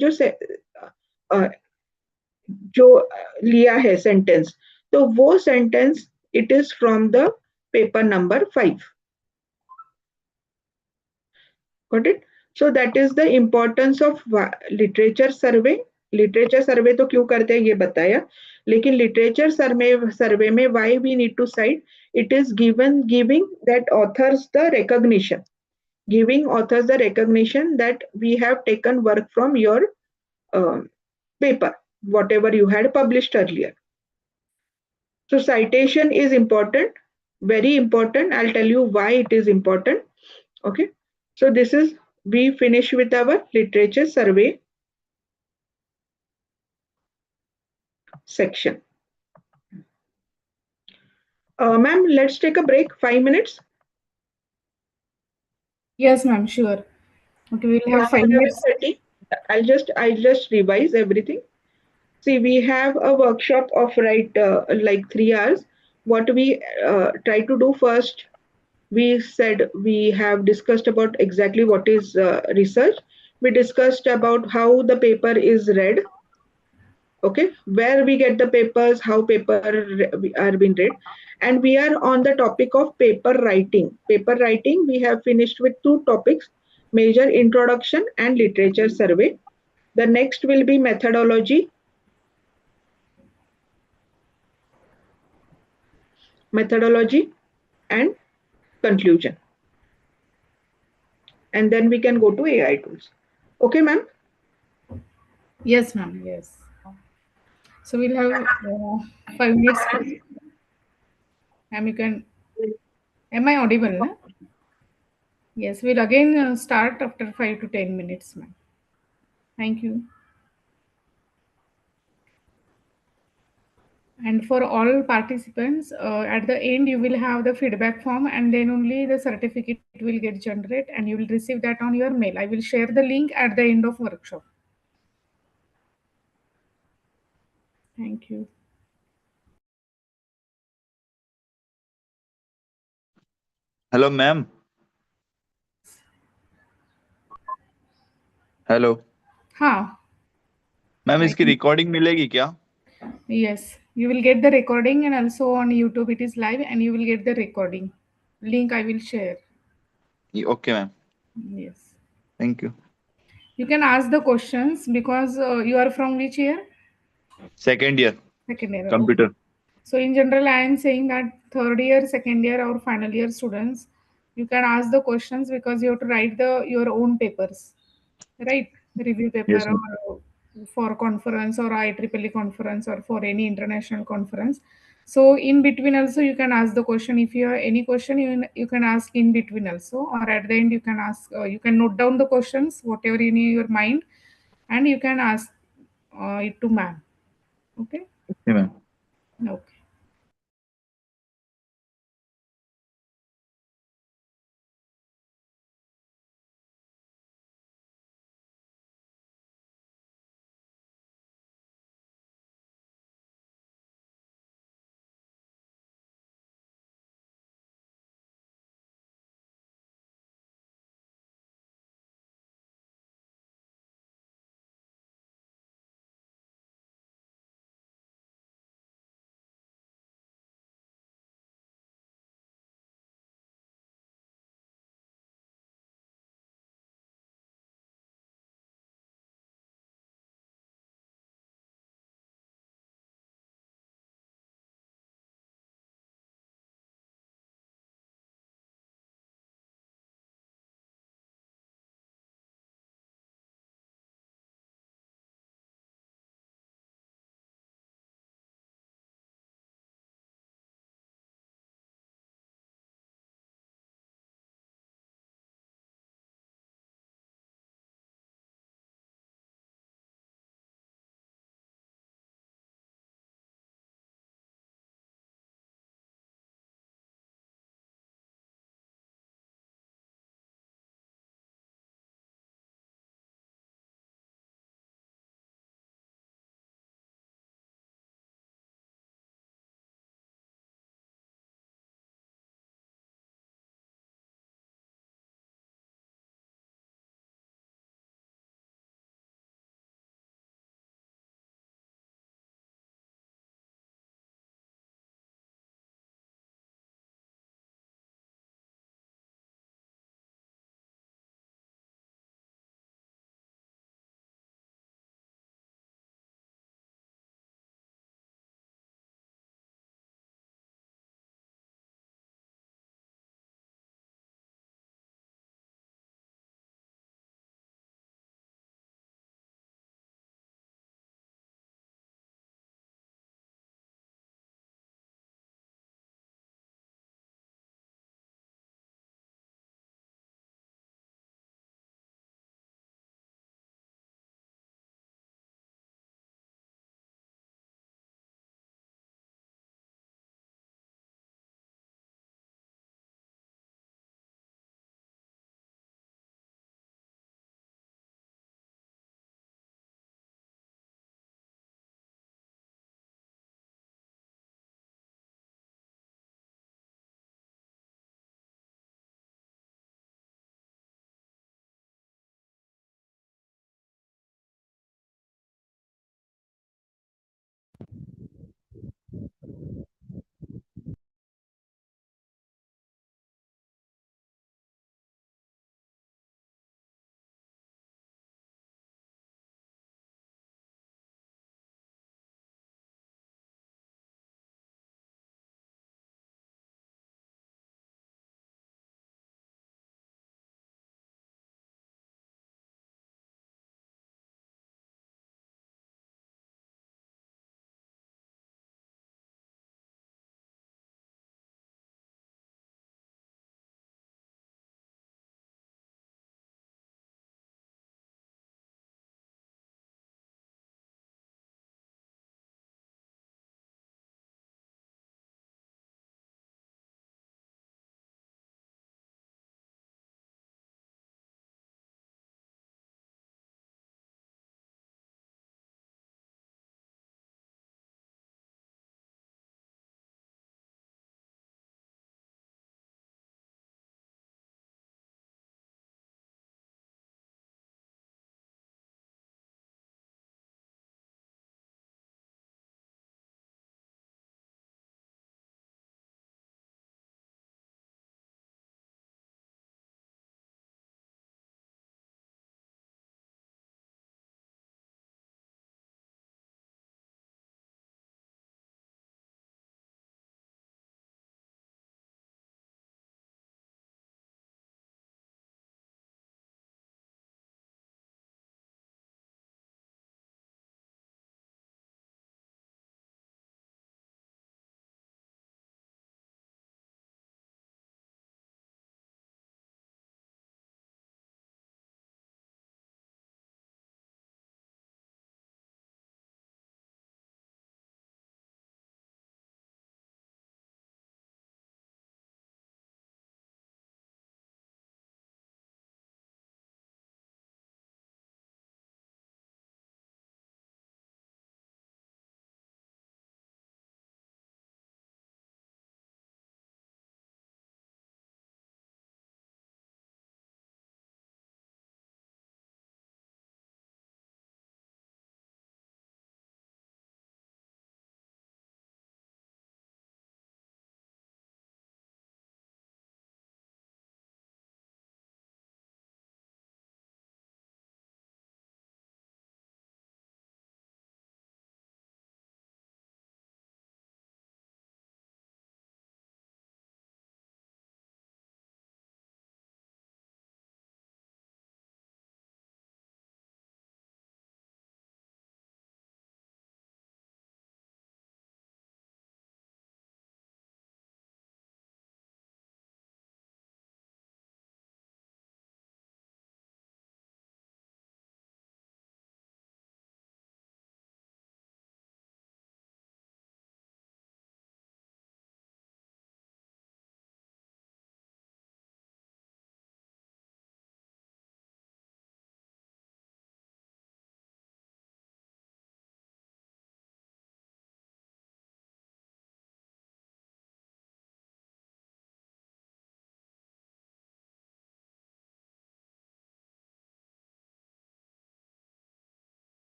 जो लिया है सेंटेंस, तो वो sentence it is from the paper number 5. Got it? So that is the importance of literature survey. Literature survey तो क्यों करते हैं ये बताया, लेकिन लिटरेचर सर्वे में why we need to cite, it is giving that authors the recognition, that we have taken work from your paper, whatever you had published earlier. So citation is important, very important. I'll tell you why it is important. Okay, so this is, we finish with our literature survey section. Ma'am, let's take a break, 5 minutes. Yes, ma'am, sure. Okay, we'll have 5 minutes. I'll just revise everything. See, we have a workshop of like 3 hours. What we try to do first, we said we have discussed about exactly what is research. We discussed about how the paper is read. Okay, where we get the papers, how paper are being read, and we are on the topic of paper writing. We have finished with 2 topics, major introduction and literature survey. The next will be methodology and conclusion, and then we can go to AI tools. Okay, ma'am? Yes, ma'am, yes. So we'll have 5 minutes. Ma'am, you can, am I audible? Na? Yes, we'll again start after 5 to 10 minutes, ma'am. Thank you. And for all participants, at the end, you will have the feedback form, and then only the certificate will get generated, and you will receive that on your mail. I will share the link at the end of workshop. Thank you. Hello ma'am. Hello हाँ. Ma'am, इसकी recording मिलेगी क्या? Yes, you will get the recording, and also on YouTube it is live, and you will get the recording link. I will share. Okay, ma'am. Yes. Thank you. You can ask the questions because you are from which year? Second year. Second year. Computer. Okay. So in general, I am saying that 3rd year, 2nd year, or final year students, you can ask the questions because you have to write your own papers, right? Review paper, Yes, or for conference or IEEE conference or for any international conference. So in between also you can ask the question. If you have any question, you can ask in between also, or at the end you can ask. You can note down the questions, whatever in your mind, and you can ask it to ma'am. Okay. Okay, ma'am. Okay.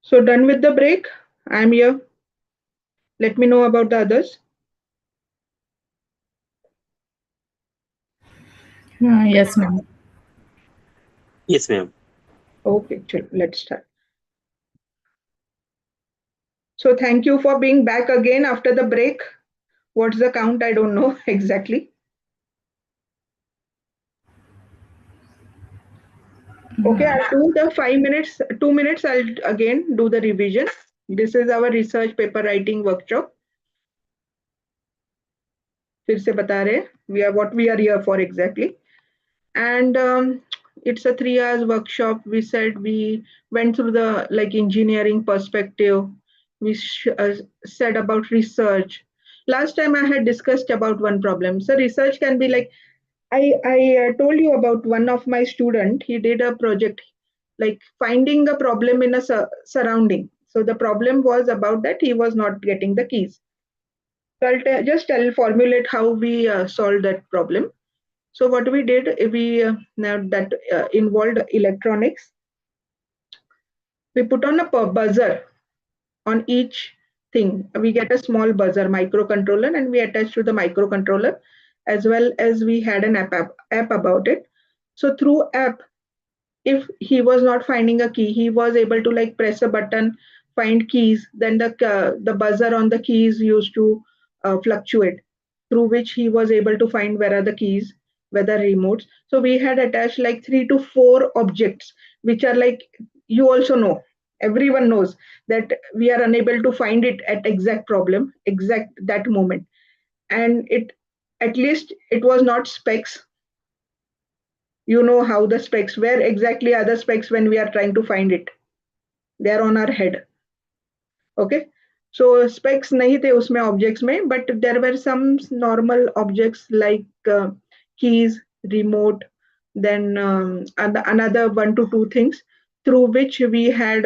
So done with the break. I'm here. Let me know about the others. Yes, ma'am. Yes, ma'am. Okay, let's start. So thank you for being back again after the break. What's the count? I don't know exactly. Okay, I'll do the 5 minutes, 2 minutes. I'll again do the revision. This is our research paper writing workshop. फिर से बता रहे हैं, we are what we are here for exactly. And it's a 3 hours workshop. We said we went through the like engineering perspective. We said about research. Last time I had discussed about one problem. So research can be like I told you about one of my student. He did a project like finding a problem in a surrounding. So the problem was about that he was not getting the keys. So I'll just formulate how we solved that problem. So what we did, we now that involved electronics. We put on a buzzer on each thing. We get a small buzzer microcontroller, and we attach to the microcontroller, as well as we had an app about it. So through app, if he was not finding a key, he was able to like press a button, find keys. Then the buzzer on the keys used to fluctuate, through which he was able to find where are the keys, where the remotes. So we had attached like 3 to 4 objects, which are like, you also know, everyone knows that we are unable to find it at exact problem, exact that moment. And it, at least it was not specs. You know how the specs, where exactly are the specs when we are trying to find it? They are on our head. Okay. So specs nahi the usme objects mein, but there were some normal objects like keys, remote, then another 1 to 2 things through which we had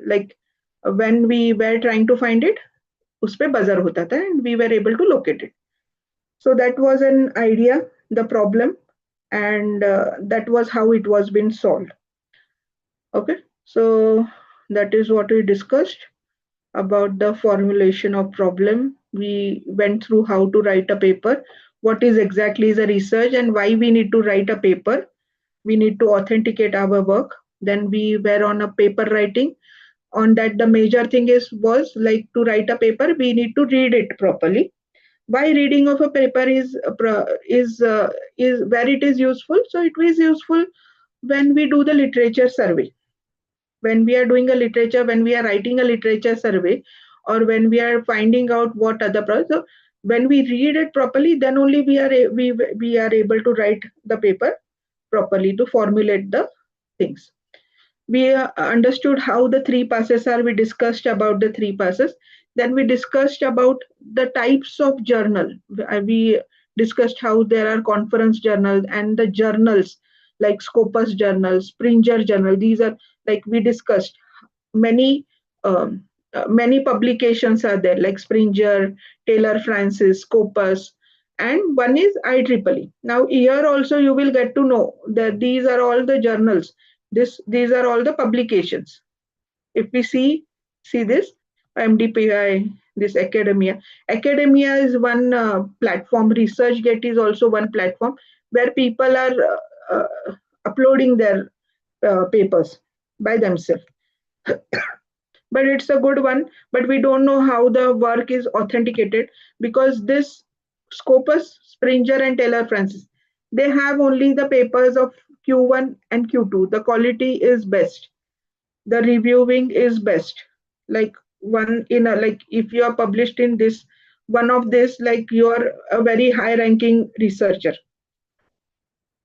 like when we were trying to find it, uspe buzzer hota tha and we were able to locate it. So that was an idea, the problem, and that was how it was being solved. Okay, so that is what we discussed about the formulation of problem. We went through how to write a paper, what is exactly the research and why we need to write a paper. We need to authenticate our work. Then we were on a paper writing. On that, the major thing was like to write a paper, we need to read it properly. Why reading of a paper is where it is useful? So it is useful when we do the literature survey. When we are doing a literature, when we are writing a literature survey, or when we are finding out what other products. So when we read it properly, then only we are able to write the paper properly to formulate the things. We understood how the 3 passes are. We discussed about the 3 passes. Then we discussed about the types of journal. We discussed how there are conference journals and the journals like Scopus journal, Springer journal. These are like we discussed many many publications are there like Springer, Taylor Francis, Scopus, and one is IEEE. Now here also you will get to know that these are all the journals. These are all the publications. If we see this MDPI, this academia. Academia is one platform. ResearchGate is also one platform where people are uploading their papers by themselves. But it's a good one, but we don't know how the work is authenticated because this Scopus, Springer, and Taylor Francis, they have only the papers of Q1 and Q2. The quality is best. The reviewing is best. Like one in a, like if you are published in this one of this, like you are a very high ranking researcher.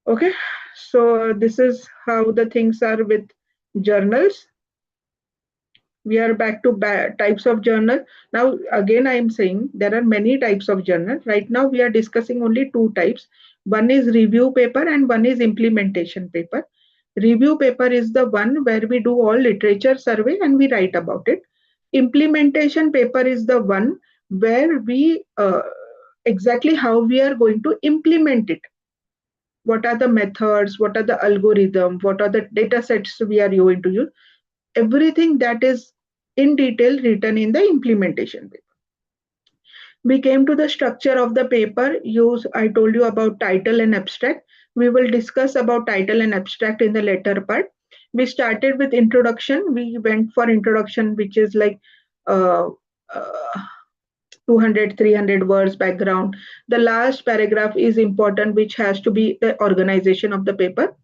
Okay, so this is how the things are with journals. We are back to types of journal. Now, again, I am saying there are many types of journal. Right now, we are discussing only 2 types. One is review paper and one is implementation paper. Review paper is the one where we do all literature survey and we write about it. Implementation paper is the one where we exactly how we are going to implement it. What are the methods? What are the algorithm? What are the data sets we are going to use? everything that is in detail written in the implementation paper. We came to the structure of the paper. I told you about title and abstract. We will discuss about title and abstract in the later part. We started with introduction. We went for introduction, which is like uh, uh, 200, 300 words background. The last paragraph is important, which has to be the organization of the paper.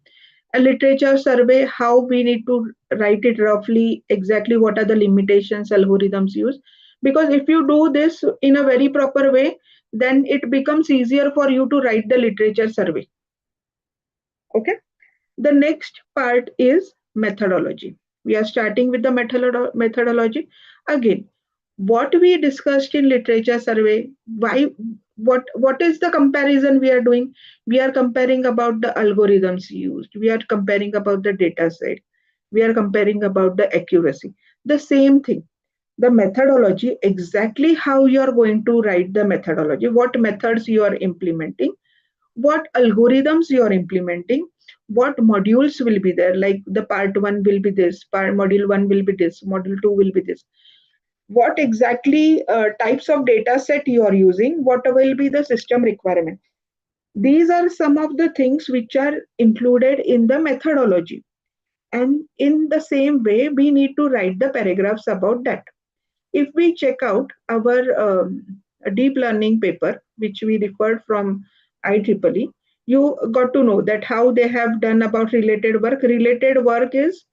A literature survey, how we need to write it roughly, exactly what are the limitations algorithms use. Because if you do this in a very proper way, then it becomes easier for you to write the literature survey. Okay. The next part is methodology. We are starting with the methodology. Again, what we discussed in literature survey, what is the comparison we are doing? We are comparing about the algorithms used. We are comparing about the data set. We are comparing about the accuracy. The same thing. The methodology, exactly how you are going to write the methodology, what methods you are implementing, what algorithms you are implementing, what modules will be there, like the part 1 will be this, module 1 will be this, module 2 will be this, what exactly types of data set you are using, what will be the system requirement. These are some of the things which are included in the methodology, and in the same way we need to write the paragraphs about that. If we check out our deep learning paper, which we referred from IEEE, you got to know that how they have done about related work. Related work is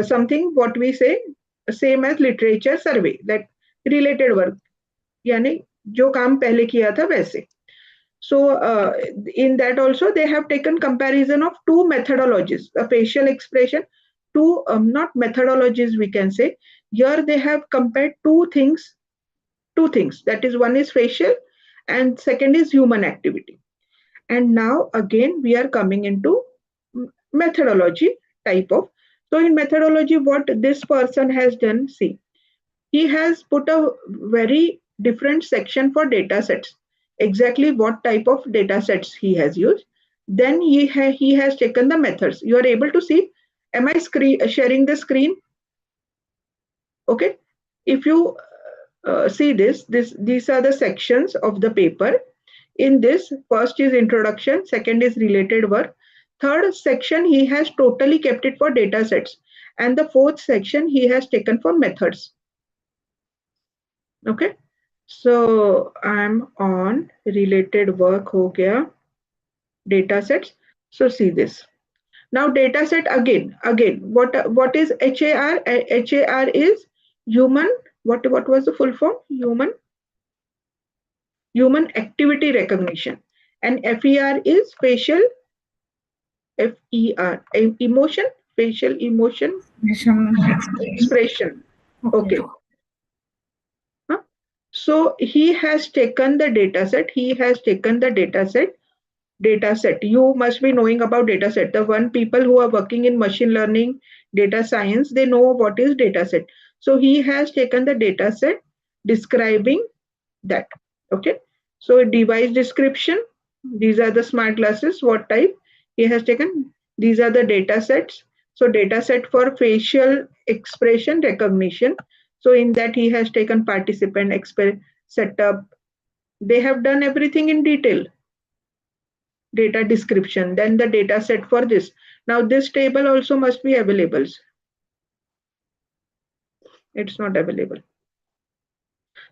something what we say same as literature survey, that related work, यानी जो काम पहले किया था वैसे. So in that also they have taken comparison of two methodologies, a facial expression, two not methodologies we can say. Here they have compared two things, that is, one is facial and second is human activity. And now again we are coming into methodology type of. So in methodology, what this person has done, see, he has put a very different section for data sets, exactly what type of data sets he has used. Then he has taken the methods. You are able to see, am I sharing the screen? Okay. If you see these are the sections of the paper. In this, first is introduction, second is related work, third section he has totally kept it for data sets, and the fourth section he has taken for methods. Okay, so I'm on related work ho gaya, data sets. So see this. Now data set again, what is HAR? HAR is human, what was the full form? Human activity recognition. And FER is facial, FER, emotion, facial emotion expression. Okay. Huh? So he has taken the data set. You must be knowing about data set. The one people who are working in machine learning, data science, they know what is data set. So he has taken the data set describing that. Okay. So device description, these are the smart glasses, what type he has taken. These are the data sets. So data set for facial expression recognition. So in that he has taken participant, setup. They have done everything in detail. Data description, then the data set for this. Now this table also must be available. It's not available.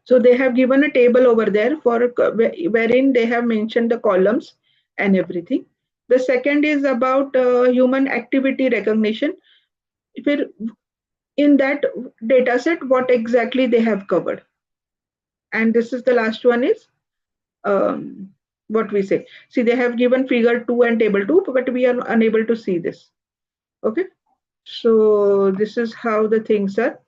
So they have given a table over there wherein they have mentioned the columns and everything. The second is about human activity recognition. In that data set, what exactly they have covered. And this is the last one is what we say. See, they have given figure 2 and table 2, but we are unable to see this. Okay. So this is how the things are.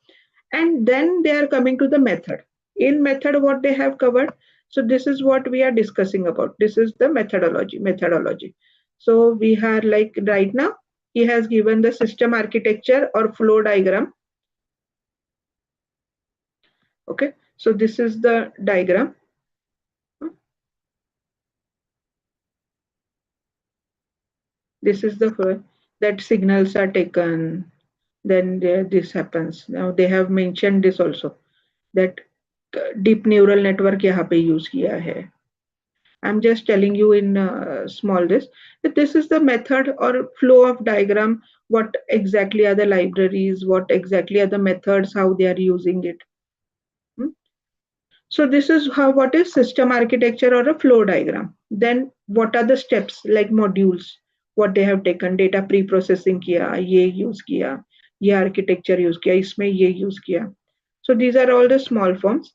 And then they are coming to the method. In method, what they have covered. So this is what we are discussing about. This is the methodology. So we are like right now, he has given the system architecture or flow diagram. Okay. So this is the diagram. This is the that signals are taken. then this happens. Now they have mentioned this also, that deep neural network यहाँ पे use किया है. I'm just telling you in small this, that this is the method or flow of diagram, what exactly are the libraries, what exactly are the methods, how they are using it. So this is how, what is system architecture or a flow diagram. Then what are the steps like modules, what they have taken, data pre-processing किया, ये use किया, ये architecture use किया, इसमें ये use किया. So these are all the small forms.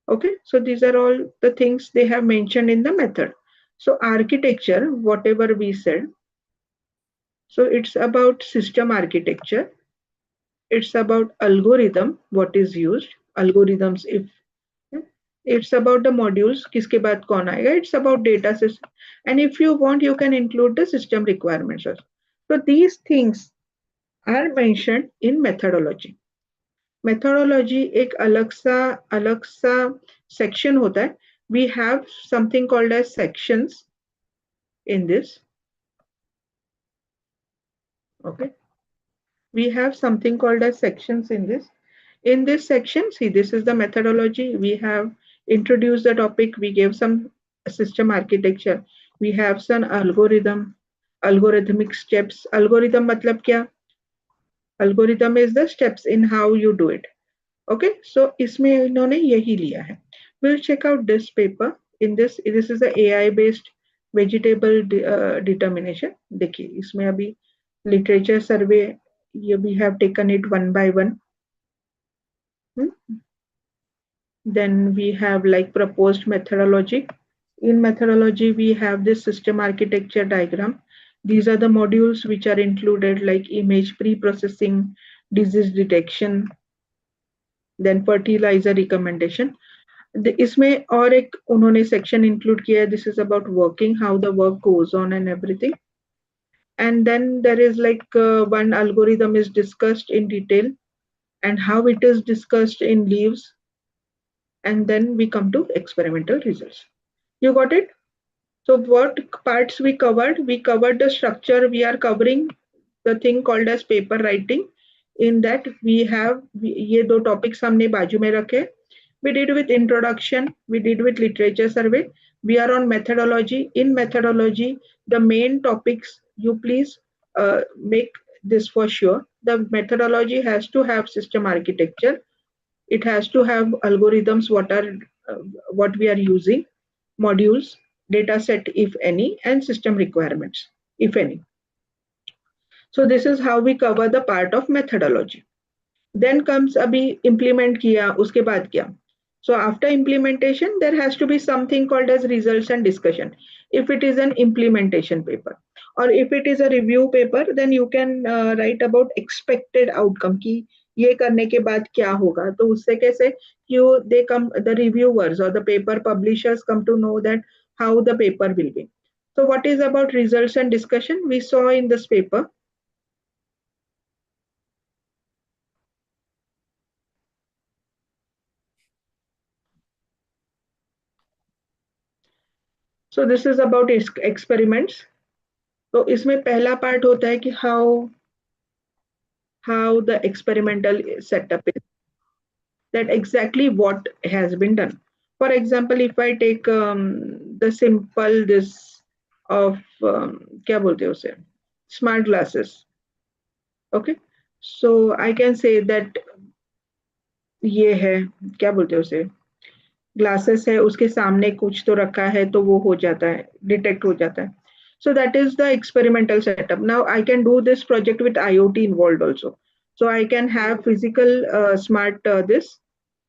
Okay, so these are all the things they have mentioned in the method. So architecture, whatever we said, so it's about system architecture. It's about algorithm, what is used, algorithms, if it's about the modules, kiske baad kaun aayega, it's about data system. And if you want, you can include the system requirements also. So these things are mentioned in methodology. Methodology एक अलग सा section होता है. We have something called as sections in this. Okay. We have something called as sections in this. In this section, see, this is the methodology. We have introduced the topic. We gave some system architecture. We have some algorithm, algorithmic steps. Algorithm matlab kya? Algorithm is the steps in how you do it. Okay, so इसमें इन्होंने यही लिया है. We'll check out this paper. In this is the AI based vegetable determination. देखिए इसमें अभी literature survey, we have taken it one by one. Then we have like proposed methodology. In methodology, we have this system architecture diagram. These are the modules which are included, like image pre-processing, disease detection, then fertilizer recommendation. इसमें और एक उन्होंने section include किया है. This is about working, how the work goes on and everything. And then there is like one algorithm is discussed in detail and how it is discussed in leaves. And then we come to experimental results. You got it? So what parts we covered? We covered the structure. We are covering the thing called as paper writing. In that we have ये दो topics हमने बाजू में रखे. We did with introduction. We did with literature survey. We are on methodology. In methodology, the main topics, you please make this for sure. The methodology has to have system architecture. It has to have algorithms, what we are using, modules, data set if any, and system requirements if any. So this is how we cover the part of methodology. Then comes abhi implement kiya, uske baad kya. So after implementation, there has to be something called as results and discussion. If it is an implementation paper, or if it is a review paper, then you can write about expected outcome ki ये करने के बाद क्या होगा. तो उससे कैसे the reviewers or the paper publishers come to know that how the paper will be. So what is about results and discussion? We saw in this paper. So this is about experiments. तो इसमें पहला part होता है कि how the experimental setup is, that exactly what has been done. For example, if I take the simple this of क्या बोलते हैं उसे, smart glasses. Okay, so I can say that ये है क्या बोलते हैं उसे, glasses है, उसके सामने कुछ तो रखा है तो वो हो जाता है, detect हो जाता है. So that is the experimental setup. Now I can do this project with IoT involved also. So I can have physical smart this.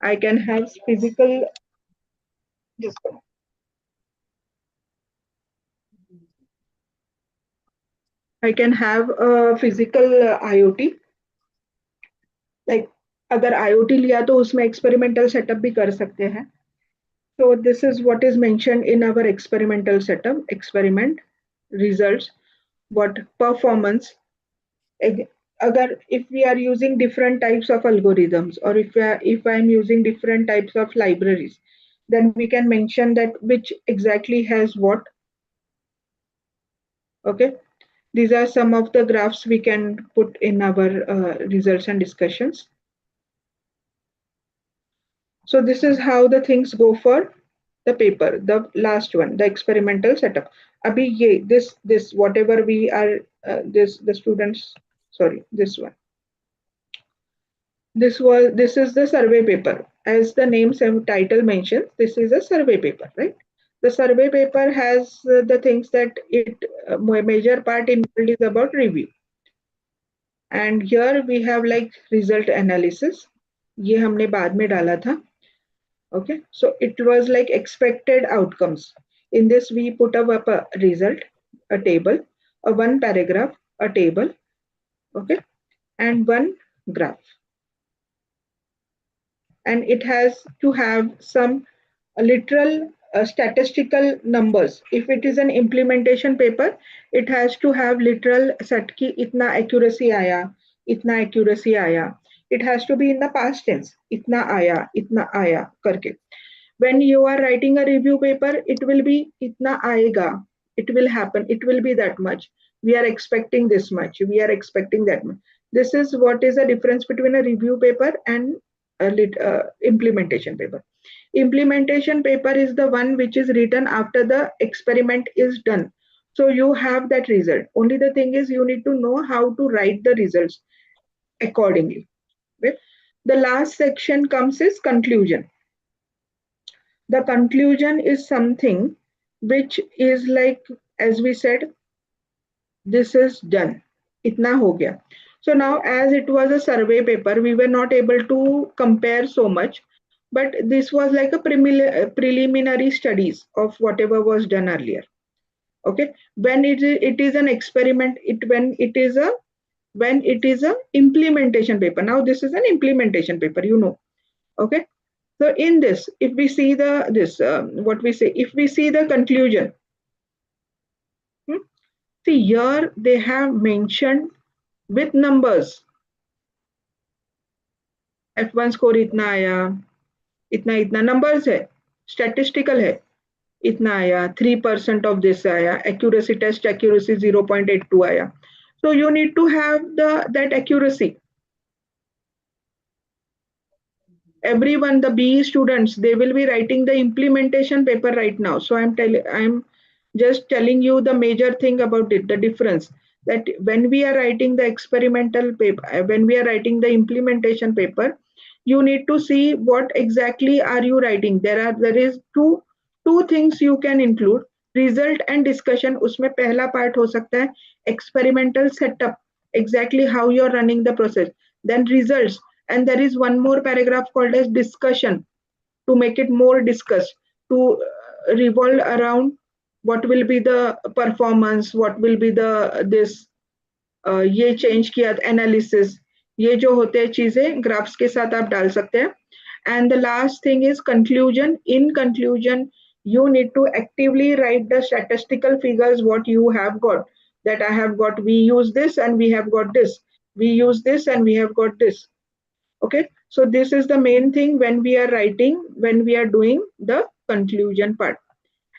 I can have physical. I can have a physical IoT. Like अगर IoT लिया तो उसमें experimental setup भी कर सकते हैं. So this is what is mentioned in our experimental setup. Experiment, results, what performance. If we are using different types of algorithms, or if I'm using different types of libraries, then we can mention that which exactly has what. Okay, These are some of the graphs we can put in our results and discussions. So this is how the things go for the paper, the last one, the experimental setup. Abhi ye, this whatever we are, the students, sorry, this one. This is the survey paper. As the name title mentions, this is a survey paper, right? The survey paper has the things that it major part involved is about review. And here we have like result analysis. ये हमने बाद में डाला था. Okay, so it was like expected outcomes. In this, we put up a result, a table, a one paragraph, a table, okay, and one graph. And it has to have some literal statistical numbers. If it is an implementation paper, it has to have literal set ki itna accuracy aaya, itna accuracy aaya. It has to be in the past tense, itna aaya karke. When you are writing a review paper, it will be itna aayega, it will happen, it will be that much. We are expecting this much, we are expecting that much. This is what is the difference between a review paper and implementation paper. Implementation paper is the one which is written after the experiment is done. So you have that result. Only the thing is you need to know how to write the results accordingly. Okay? The last section comes is conclusion. The conclusion is something which is like, as we said, this is done. Itna ho gaya. So now, as it was a survey paper, we were not able to compare so much, but this was like a preliminary studies of whatever was done earlier. Okay, when it is an experiment, when it is a implementation paper. Now this is an implementation paper, you know. Okay, so in this, if we see if we see the conclusion, see here they have mentioned with numbers. F1 score इतना आया, इतना numbers है, statistical है, इतना आया, 3% of this आया, accuracy test accuracy 0.82 आया. So you need to have that accuracy. Everyone, the BE students, they will be writing the implementation paper right now. So I'm just telling you the major thing about it, the difference. That when we are writing the experimental paper, when we are writing the implementation paper, you need to see what exactly are you writing. There is two things you can include, result and discussion. Usme pehla part ho sakta hai experimental setup, exactly how you are running the process. Then results, and there is one more paragraph called as discussion, to make it more discussed, to revolve around what will be the performance, what will be this ये change किया analysis, ये जो होते हैं चीजें graphs के साथ आप डाल सकते हैं. And the last thing is conclusion. In conclusion, you need to actively write the statistical figures what you have got. That I have got, we use this and we have got this. We use this and we have got this. Okay, so this is the main thing when we are writing, when we are doing the conclusion part.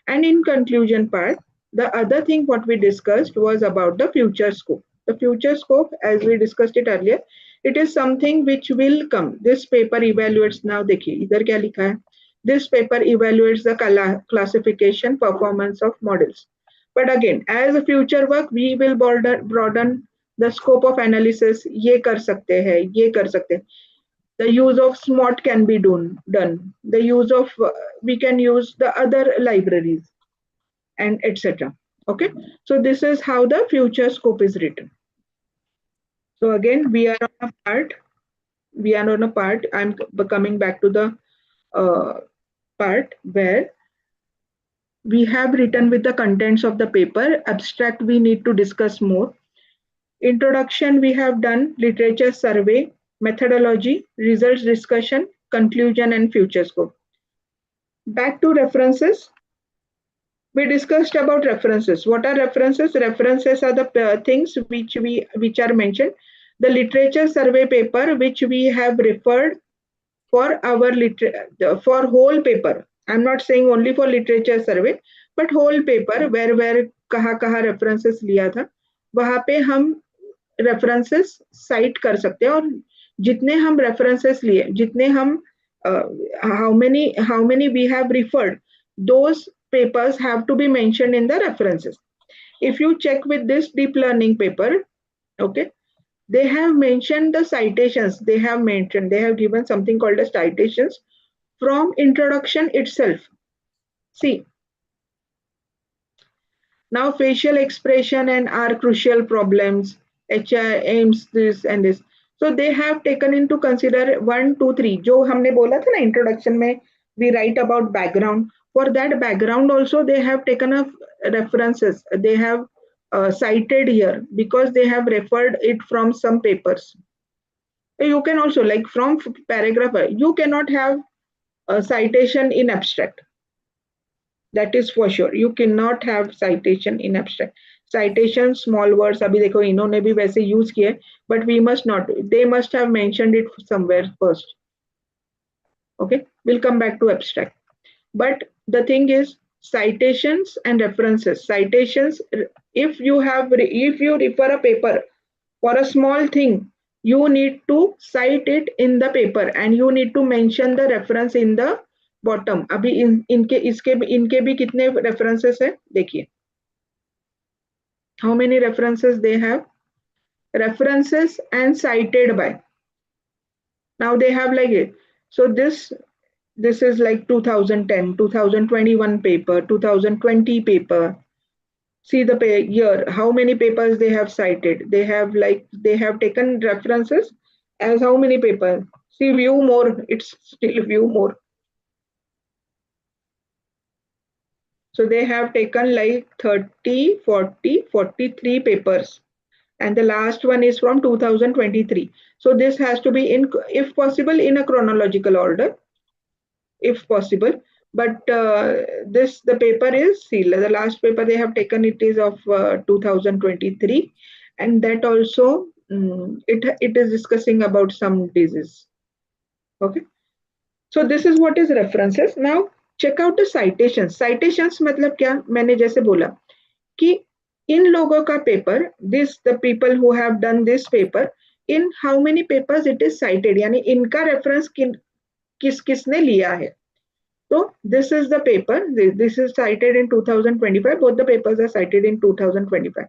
And in conclusion part, the other thing what we discussed was about the future scope. The future scope, as we discussed it earlier, it is something which will come. This paper evaluates, now देखिए इधर क्या लिखा है? This paper evaluates the classification performance of models. But again, as a future work, we will broaden the scope of analysis. ये कर सकते हैं, ये कर सकते हैं. The use of SMART can be done. The use of, we can use the other libraries and etc. Okay, so this is how the future scope is written. So again, we are on a part, I'm coming back to the part where we have written with the contents of the paper. Abstract, we need to discuss more. Introduction, we have done literature survey, methodology, results discussion, conclusion, and future scope. Back to references. We discussed about references. What are references? References are the things which are mentioned. The literature survey paper which we have referred for our for whole paper. I'm not saying only for literature survey, but whole paper where kaha references liya tha. वहां पे हम references site कर सकते हैं, और जितने हम references लिए, जितने हम how many we have referred, those papers have to be mentioned in the references. If you check with this deep learning paper, okay, they have mentioned the citations. They have given something called as citations from introduction itself. See, now facial expression and are crucial problems. HR aims this and this. So they have taken into consider 1, 2, 3. जो हमने बोला था ना introduction में, we write about background. For that background also they have taken up references. They have cited here because they have referred it from some papers. You can also, like from paragraph, you cannot have a citation in abstract. That is for sure. You cannot have citation in abstract. Citation, small words, अभी देखो इन्होंने भी वैसे use किए, but we must not. They must have mentioned it somewhere first. Okay, we'll come back to abstract. But the thing is, citations and references. Citations, if you refer a paper for a small thing, you need to cite it in the paper and you need to mention the reference in the bottom. अभी इनके भी कितने references है देखिए. How many references they have? References and cited by. Now they have like it. So this is like 2010, 2021 paper, 2020 paper. See the year, how many papers they have cited. They have taken references as how many papers. See, view more, it's still view more. So they have taken like 30, 40, 43 papers. And the last one is from 2023. So this has to be in, if possible, in a chronological order, if possible. But the paper is, see, the last paper they have taken, it is of 2023, and that also it is discussing about some disease. Okay, so this is what is references. Now check out the citations. Citations मतलब क्या? मैंने जैसे बोला कि इन लोगों का paper, the people who have done this paper, in how many papers it is cited, यानी इनका reference किसने लिया है. So this is the paper. This is cited in 2025. Both the papers are cited in 2025.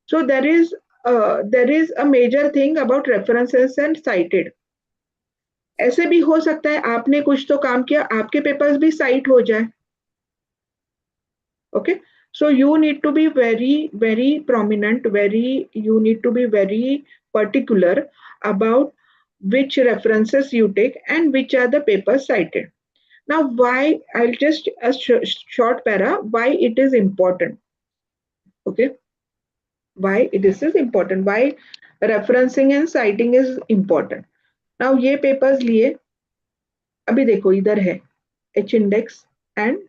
So there is a major thing about references and cited. ऐसे भी हो सकता है आपने कुछ तो काम किया, आपके पेपर्स भी साइट हो जाए. Okay, so you need to be very, very prominent. You need to be very particular about which references you take and which are the papers cited. Now, why? I'll just a short para. Why it is important? Okay, why this is important? Why referencing and citing is important? Now, ये papers लिए, अभी देखो इधर है H index and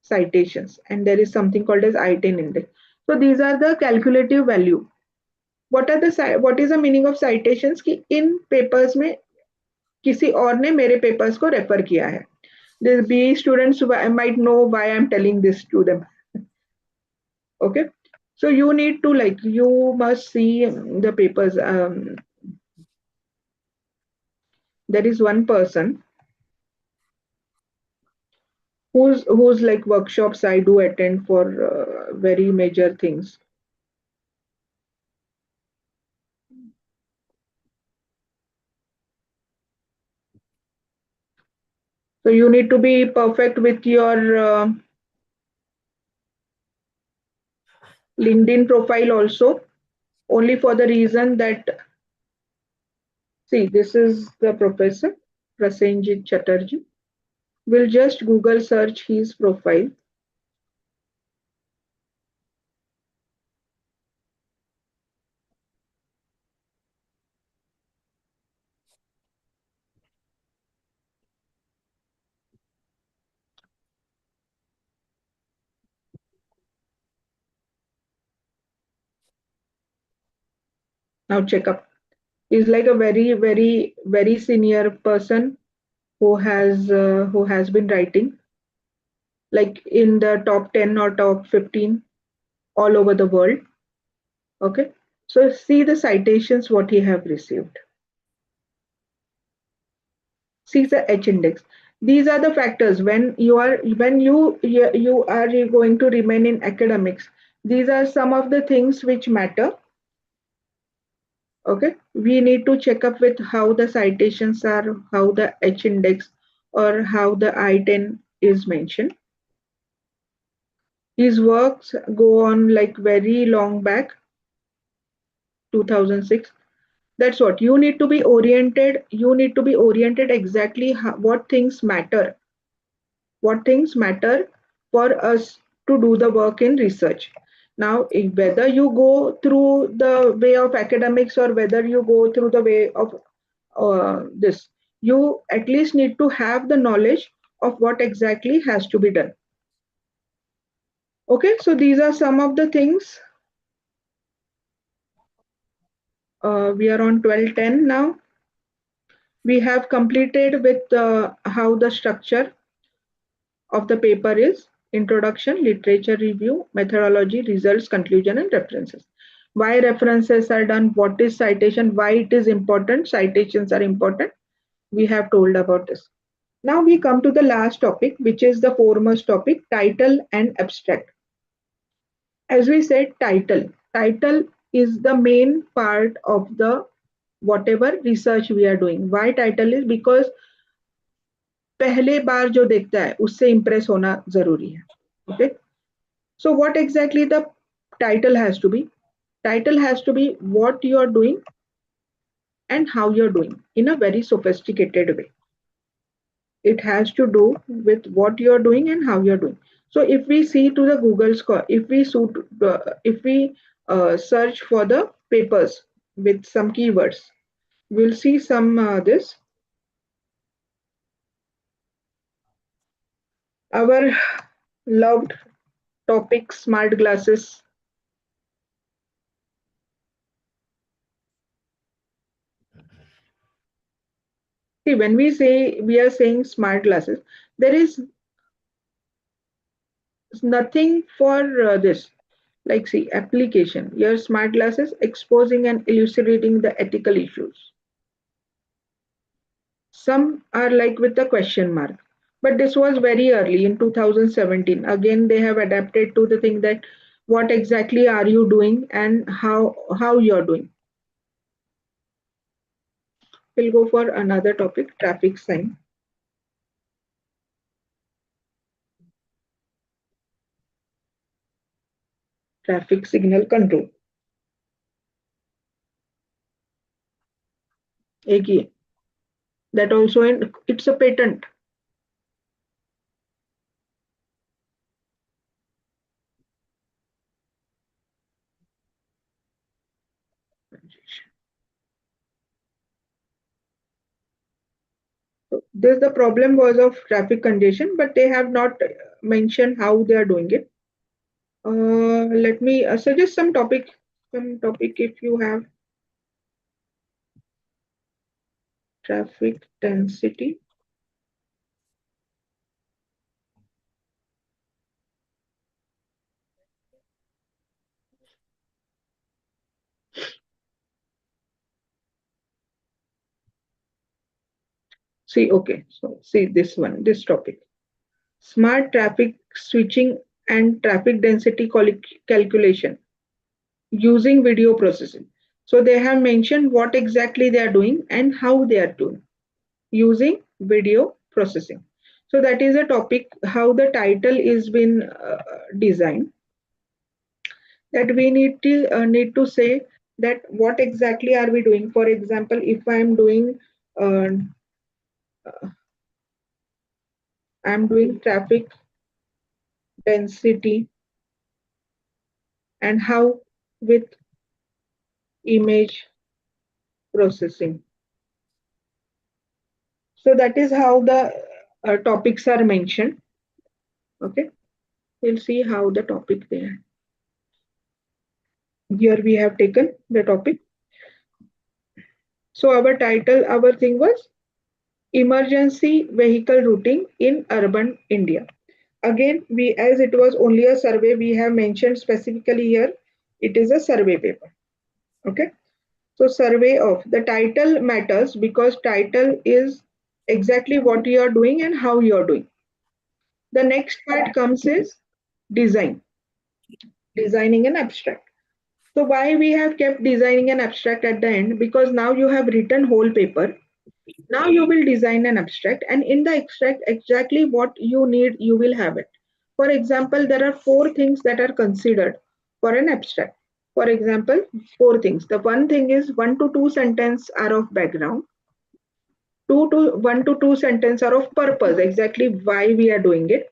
citations, and there is something called as I10 index. So these are the calculative value. What is the meaning of citations? कि इन papers में किसी और ने मेरे papers को refer किया है. The BE students might know why I'm telling this to them. Okay, so you need to you must see the papers. There is one person whose like workshops I do attend for very major things. So you need to be perfect with your LinkedIn profile also, only for the reason that, see, this is the professor, Prasenjit Chatterjee. We'll just Google search his profile. Now check up. He's like a very, very, very senior person who has been writing like in the top 10 or top 15 all over the world. Okay, so see the citations what he have received. See the H index. These are the factors when you are going to remain in academics. These are some of the things which matter. Okay, we need to check up with how the citations are, how the H index or how the I-10 is mentioned. His works go on like very long back, 2006. That's what you need to be oriented. You need to be oriented exactly what things matter. What things matter for us to do the work in research. Now, whether you go through the way of academics or whether you go through the way of this, you at least need to have the knowledge of what exactly has to be done. Okay, so these are some of the things. We are on 12:10 now. We have completed with how the structure of the paper is: introduction, literature review, methodology, results, conclusion, and references. Why references are done, what is citation, why it is important, citations are important. We have told about this. Now we come to the last topic, which is the foremost topic, title and abstract. As we said, title is the main part of the whatever research we are doing. Why title is because पहले बार जो देखता है उससे impress होना जरूरी है. Okay, so what exactly the title has to be? Title has to be what you are doing and how you're doing in a very sophisticated way. It has to do with what you're doing and how you're doing. So if we see to the Google score, if we search for the papers with some keywords, we'll see some this. Our loved topic, smart glasses. See, when we say we are saying smart glasses, there is nothing for this. Like, see, application. Your smart glasses exposing and elucidating the ethical issues. Some are like with the question mark. But this was very early in 2017. Again, they have adapted to the thing that what exactly are you doing and how you're doing. We'll go for another topic, traffic sign. Traffic signal control. एक ही है. That also it's a patent. So this the problem was of traffic congestion, but they have not mentioned how they are doing it. Let me suggest some topic if you have. Traffic density. See, okay, so see this one, this topic. Smart traffic switching and traffic density calculation using video processing. So they have mentioned what exactly they are doing and how they are doing using video processing. So that is a topic, how the title is been designed. That we need to say that what exactly are we doing. For example, if I'm doing traffic density and how with image processing. So that is how the topics are mentioned. Okay, we'll see how the topic there. Here we have taken the topic. So our title, our thing was emergency vehicle routing in urban India. Again, as it was only a survey, we have mentioned specifically here It is a survey paper. Okay. So survey of the title matters because title is exactly what you are doing and how you are doing. The next part comes is design, designing an abstract. So why we have kept designing an abstract at the end? Because now you have written whole paper. Now you will design an abstract, and in the abstract, exactly what you need, you will have it. For example, there are 4 things that are considered for an abstract. For example, 4 things. The one thing is 1 to 2 sentences are of background. 1 to 2 sentences are of purpose, exactly why we are doing it.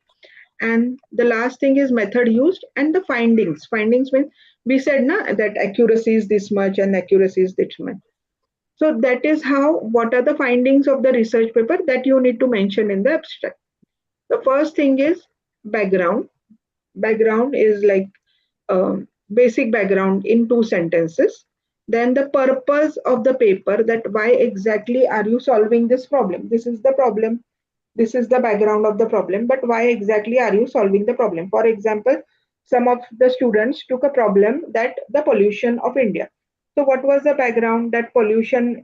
And the last thing is method used and the findings. Findings means we said that accuracy is this much and accuracy is this much. So that is how, what are the findings of the research paper that you need to mention in the abstract. The first thing is background. Background is like basic background in 2 sentences. Then the purpose of the paper, that why exactly are you solving this problem? This is the problem. This is the background of the problem, but why exactly are you solving the problem? For example, some of the students took a problem that the pollution of India. So what was the background? That pollution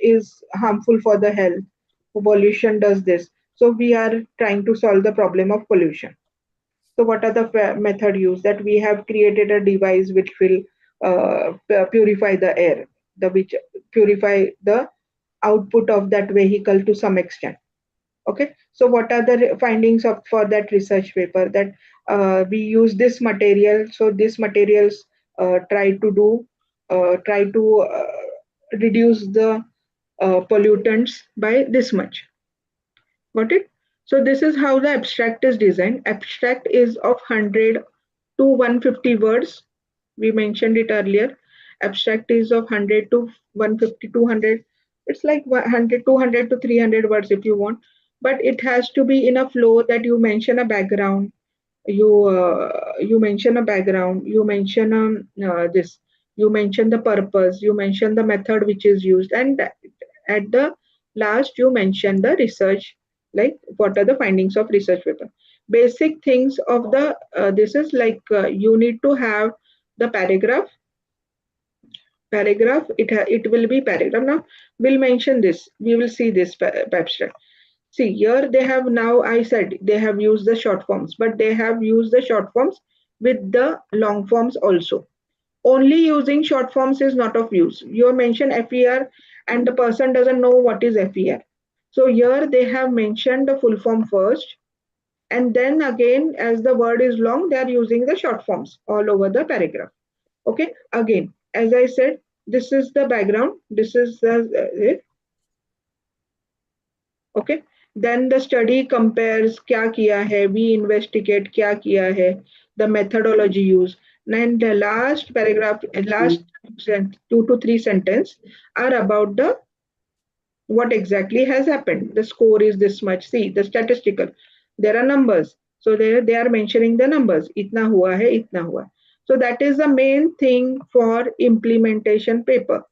is harmful for the health. Pollution does this. So we are trying to solve the problem of pollution. So what are the method used? That we have created a device which will purify the air, the which purify the output of that vehicle to some extent. Okay, so what are the findings of for that research paper? That we use this material, so these materials try to reduce the pollutants by this much. Got it? So this is how the abstract is designed. Abstract is of 100 to 150 words. We mentioned it earlier. Abstract is of 100 to 150, 200. It's like 100, 200 to 300 words if you want. But it has to be in a flow that you mention a background. You mention a background. You mention this. You mention the purpose. You mention the method which is used, and at the last you mention the research, like what are the findings of research paper. Basic things of the this is like you need to have the paragraph. It will be paragraph. Now we'll mention this, we will see this abstract. See here they have, now I said they have used the short forms, but they have used the short forms with the long forms also. Only using short forms is not of use. You mention FER and the person doesn't know what is FER. So here they have mentioned the full form first, and then again as the word is long, they are using the short forms all over the paragraph. Okay, again, as I said, this is the background, this is the it. Okay, then the study compares kya kiya hai, we investigate kya kiya hai, the methodology used. And the last paragraph, last 2 to 3 sentences are about the what exactly has happened. The score is this much. See the statistical. There are numbers. So they are mentioning the numbers. Itna hua hai, itna hua. So that is the main thing for implementation paper.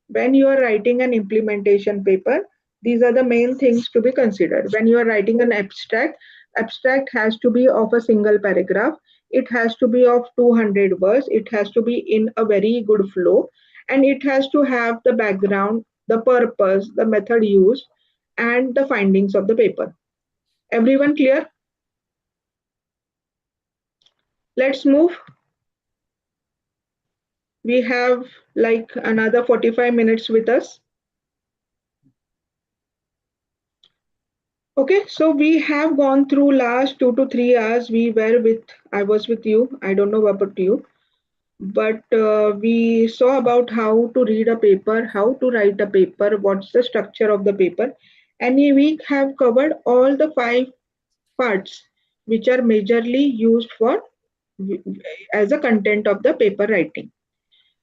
When you are writing an implementation paper, these are the main things to be considered. When you are writing an abstract, abstract has to be of a single paragraph. It has to be of 200 words. It has to be in a very good flow, and it has to have the background, the purpose, the method used, and the findings of the paper. Everyone clear? Let's move. We have like another 45 minutes with us. Okay, so we have gone through last 2 to 3 hours. I was with you. I don't know about you, but we saw about how to read a paper, how to write a paper, what's the structure of the paper. And we have covered all the 5 parts which are majorly used for as a content of the paper writing.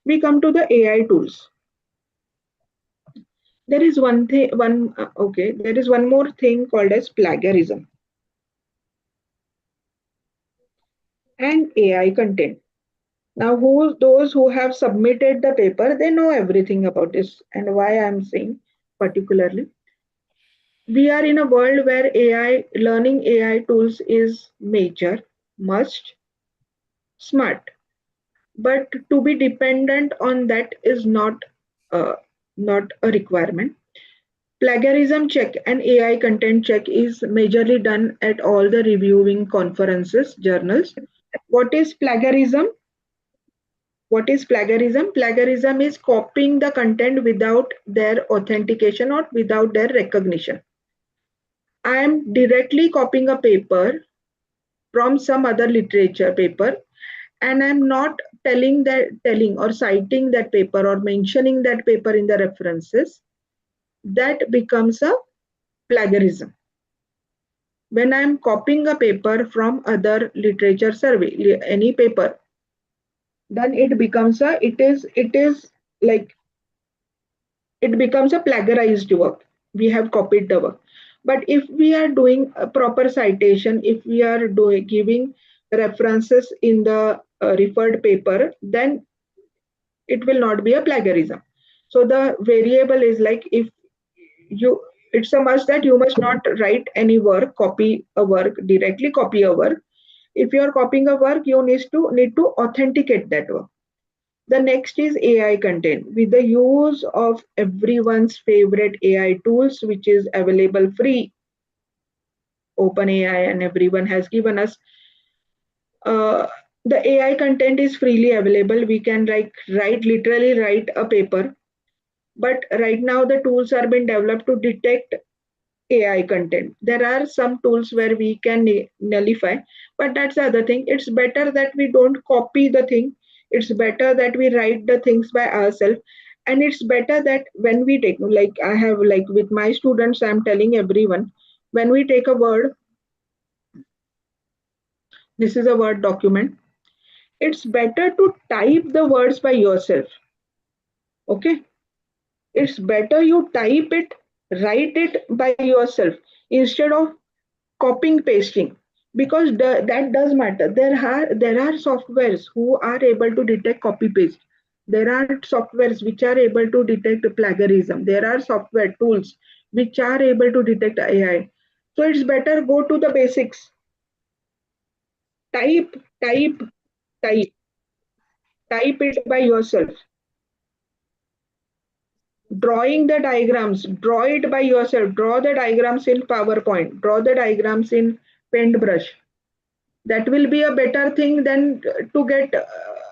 We come to the AI tools. There is there is one more thing called as plagiarism and AI content. Now, those who have submitted the paper, they know everything about this, and why I'm saying particularly. We are in a world where learning AI tools is major, must, smart. but to be dependent on that is not a requirement. Plagiarism check and AI content check is majorly done at all the reviewing conferences, journals. What is plagiarism? What is plagiarism? Plagiarism is copying the content without their authentication or without their recognition. I am directly copying a paper from some other literature paper, and I'm not telling or citing that paper or mentioning that paper in the references. That becomes a plagiarism. When I'm copying a paper from other literature survey, any paper, then it becomes a plagiarized work. We have copied the work. But if we are doing a proper citation, if we are giving references in the referred paper, then it will not be a plagiarism. So the variable is like, if you, it's a must that you must not write any work, copy a work, directly copy a work. If you are copying a work, you need to authenticate that work. The next is AI content. With the use of everyone's favorite AI tools, which is available free, OpenAI, and everyone has given us, the AI content is freely available. We can literally write a paper. But right now the tools are being developed to detect AI content. There are some tools where we can nullify, but that's the other thing. It's better that we don't copy the thing. It's better that we write the things by ourselves. And it's better that when we take, like I have, like with my students, I'm telling everyone, when we take a word, this is a Word document, it's better to type the words by yourself. Okay? It's better you type it, write it by yourself instead of copying pasting, because that does matter. There are softwares who are able to detect copy paste. There are softwares which are able to detect plagiarism. There are software tools which are able to detect AI. So it's better go to the basics. Type it by yourself. Drawing the diagrams, draw it by yourself. Draw the diagrams in PowerPoint, draw the diagrams in Paintbrush. That will be a better thing than to get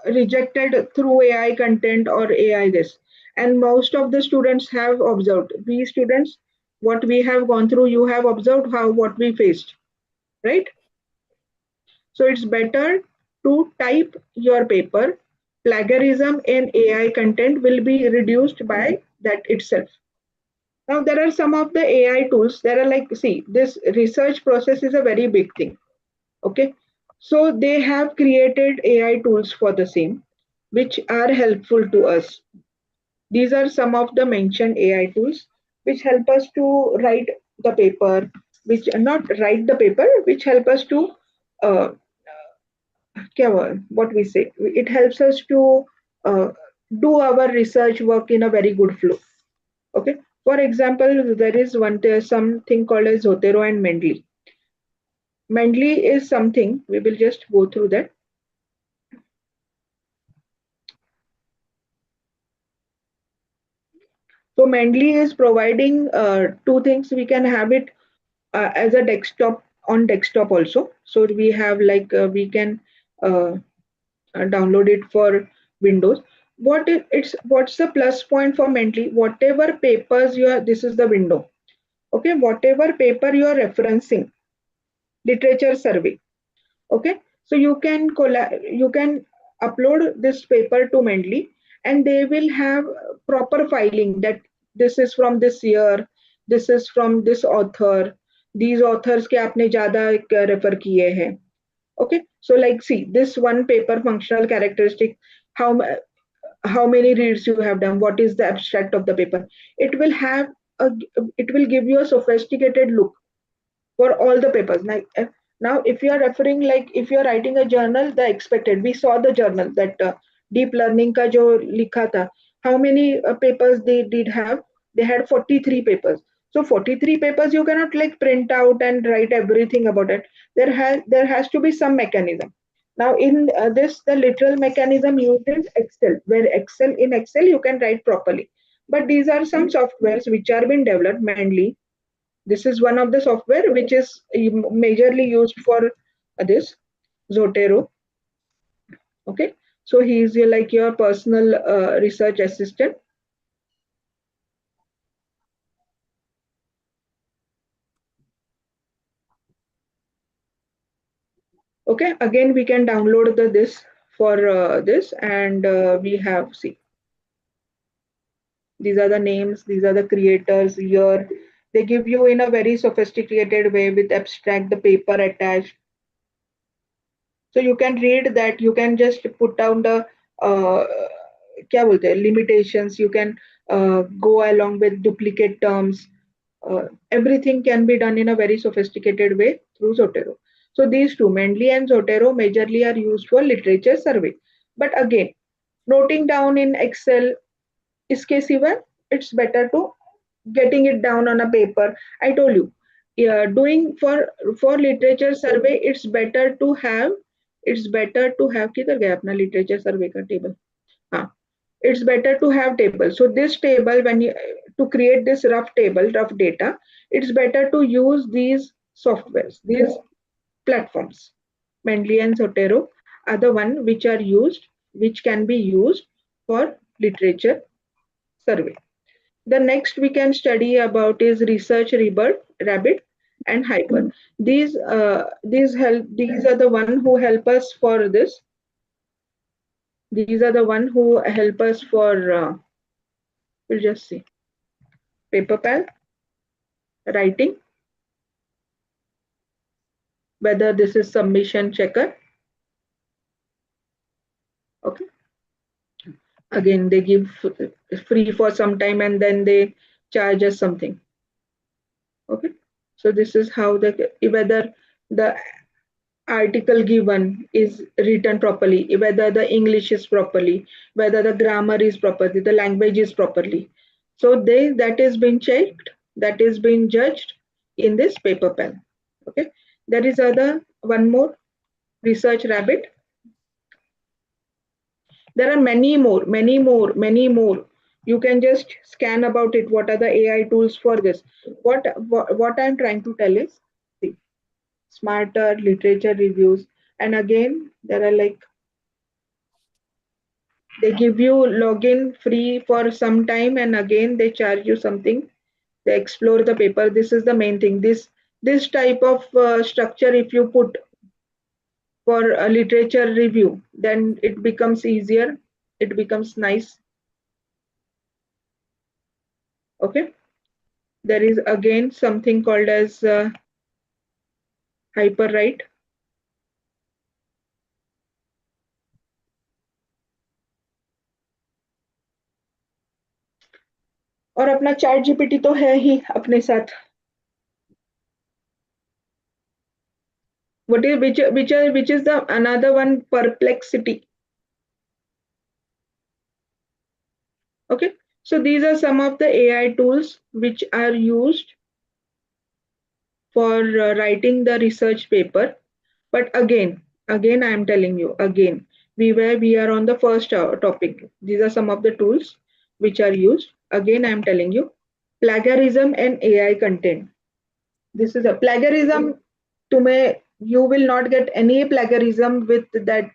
rejected through AI content or AI this. And most of the students have observed, we students, what we have gone through, you have observed what we faced, right? So it's better to type your paper. Plagiarism in AI content will be reduced by that itself. Now there are some of the AI tools. There are like, see, this research process is a very big thing. Okay. So they have created AI tools for the same, which are helpful to us. These are some of the mentioned AI tools which help us to write the paper, which help us to what we say, it helps us to do our research work in a very good flow. Okay. For example, there is something called as Zotero and Mendeley. Mendeley is something, we will just go through that. So Mendeley is providing two things. We can have it as a desktop also. So we have we can download it for Windows. What's the plus point for Mendeley? Whatever papers this is the window. Okay, whatever paper you are referencing, literature survey. Okay, so you can upload this paper to Mendeley, and they will have proper filing that this is from this year, this is from this author, these authors के आपने ज़्यादा refer किए हैं. Okay, so like see this one paper, functional characteristic, how many reads you have done, what is the abstract of the paper. It will give you a sophisticated look for all the papers. Now if you are referring, like if you are writing a journal, the expected, we saw the journal that deep learning ka jo likha tha, how many papers they did have. They had 43 papers. So 43 papers you cannot like print out and write everything about it. There has to be some mechanism. Now in this, the literal mechanism uses Excel, where in Excel you can write properly. But these are some softwares which are being developed mainly. This is one of the software which is majorly used for this Zotero. Okay, so he is like your personal research assistant. Okay, again we can download this for this, and we have, see, these are the names, these are the creators here. They give you in a very sophisticated way with abstract, the paper attached. So you can read that, you can just put down the क्या बोलते हैं, limitations, you can go along with duplicate terms. Everything can be done in a very sophisticated way through Zotero. So these two, Mendeley and Zotero, majorly are used for literature survey. But again, noting down in Excel, इसके सिवा, it's better to getting it down on a paper. I told you, doing for literature survey, it's better to have किधर गया अपना literature survey का table? It's better to have table. So this table, when you to create this rough table, rough data, it's better to use these softwares, these platforms. Mendeley and Zotero are the one which are used, which can be used for literature survey. The next we can study about is Research Rabbit and Hyper. These are the one who help us for this. These are the one who help us for we'll just see, PaperPal, writing, whether this is submission checker. Okay. Again, they give free for some time and then they charge us something. Okay. So this is how whether the article given is written properly, whether the English is properly, whether the grammar is properly, the language is properly. So that is being checked, that is being judged in this PaperPal. Okay. There is one more, Research Rabbit. There are many more. You can just scan about it. What are the AI tools for this? What I'm trying to tell is, see, smarter literature reviews. And again, there are like, they give you login free for some time, and again they charge you something. They explore the paper. This is the main thing. This type of structure, if you put for a literature review, then it becomes easier, it becomes nice. Okay, there is again something called as HyperWrite. और अपना ChatGPT तो है ही अपने साथ. Which is the another one, Perplexity. Okay, so these are some of the AI tools which are used for writing the research paper. But again I am telling you, again, we are on the first topic. These are some of the tools which are used. Again, I am telling you, plagiarism and AI content. This is a plagiarism. You will not get any plagiarism with that.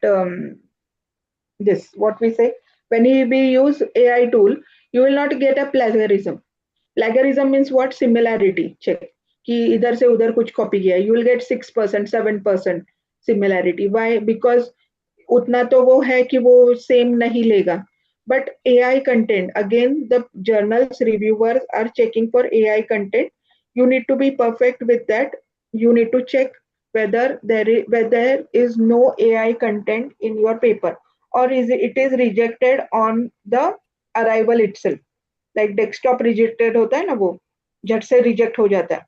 This, what we say, when we use AI tool, you will not get a plagiarism. Plagiarism means what? Similarity check. कि इधर से उधर कुछ copy किया, you will get 6%, 7% similarity. Why? Because उतना तो वो है कि वो same नहीं लेगा. But AI content, again, the journals reviewers are checking for AI content. You need to be perfect with that. You need to check whether there is no AI content in your paper, or it is rejected on the arrival itself. Like desktop rejected होता है ना, वो झट से reject हो जाता है.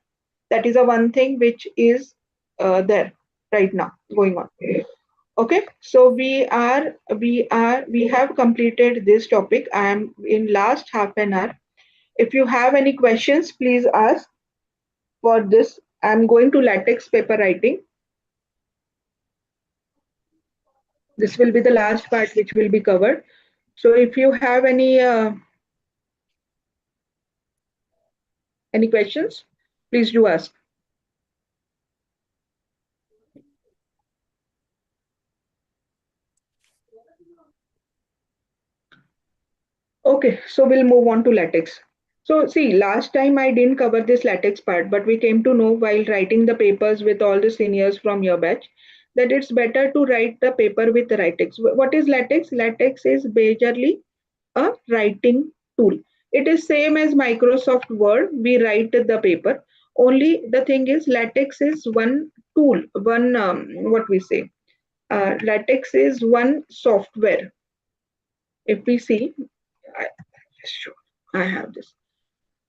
That is a one thing which is there right now going on. Okay, so we have completed this topic. I am in last half an hour. If you have any questions, please ask. For this, I am going to LaTeX paper writing. This will be the last part which will be covered. So if you have any questions, please do ask. Okay, so we'll move on to latex. So see, last time I didn't cover this latex part, but we came to know while writing the papers with all the seniors from your batch that it's better to write the paper with latex. What is latex? Latex is majorly a writing tool. It is same as Microsoft Word. We write the paper. Only the thing is latex is one tool, one what we say. Latex is one software. If we see, I have this.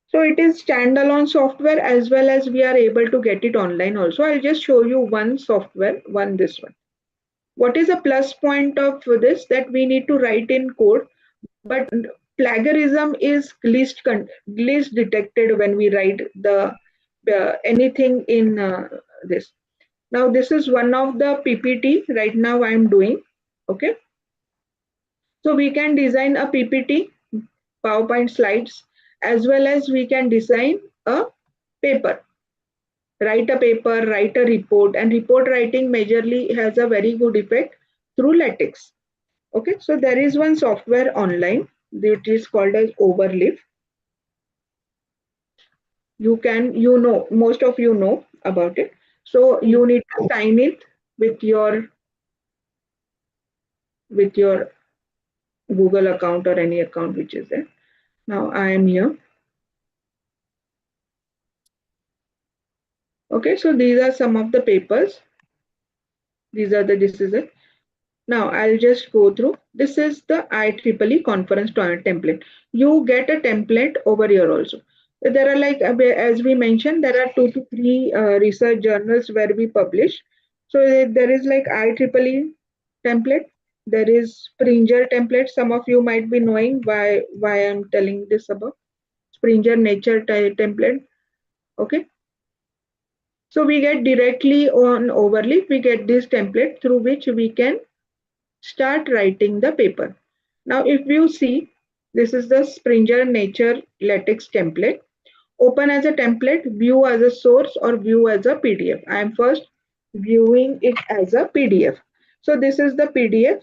So it is standalone software as well as we are able to get it online also. I'll just show you one software, this one. What is a plus point of this? That we need to write in code, but plagiarism is least detected when we write the anything in this. Now this is one of the PPT right now I am doing. Okay. So we can design a PPT, PowerPoint slides, as well as we can design a paper. Write a paper, write a report, and report writing majorly has a very good effect through latex. Okay, so there is one software online that is called as Overleaf. Most of you know about it. So you need to sign it with your Google account or any account which is there. Now I am here. Okay, so these are some of the papers. This is it. Now I'll just go through. This is the IEEE conference template. You get a template over here also. There are like, as we mentioned, there are 2 to 3 research journals where we publish. So there is like IEEE template. There is Springer template. Some of you might be knowing why I'm telling this about Springer Nature template. Okay. So we get directly on Overleaf, we get this template through which we can start writing the paper. Now, if you see, this is the Springer Nature LaTeX template. Open as a template, view as a source, or view as a PDF. I am first viewing it as a PDF. So this is the PDF.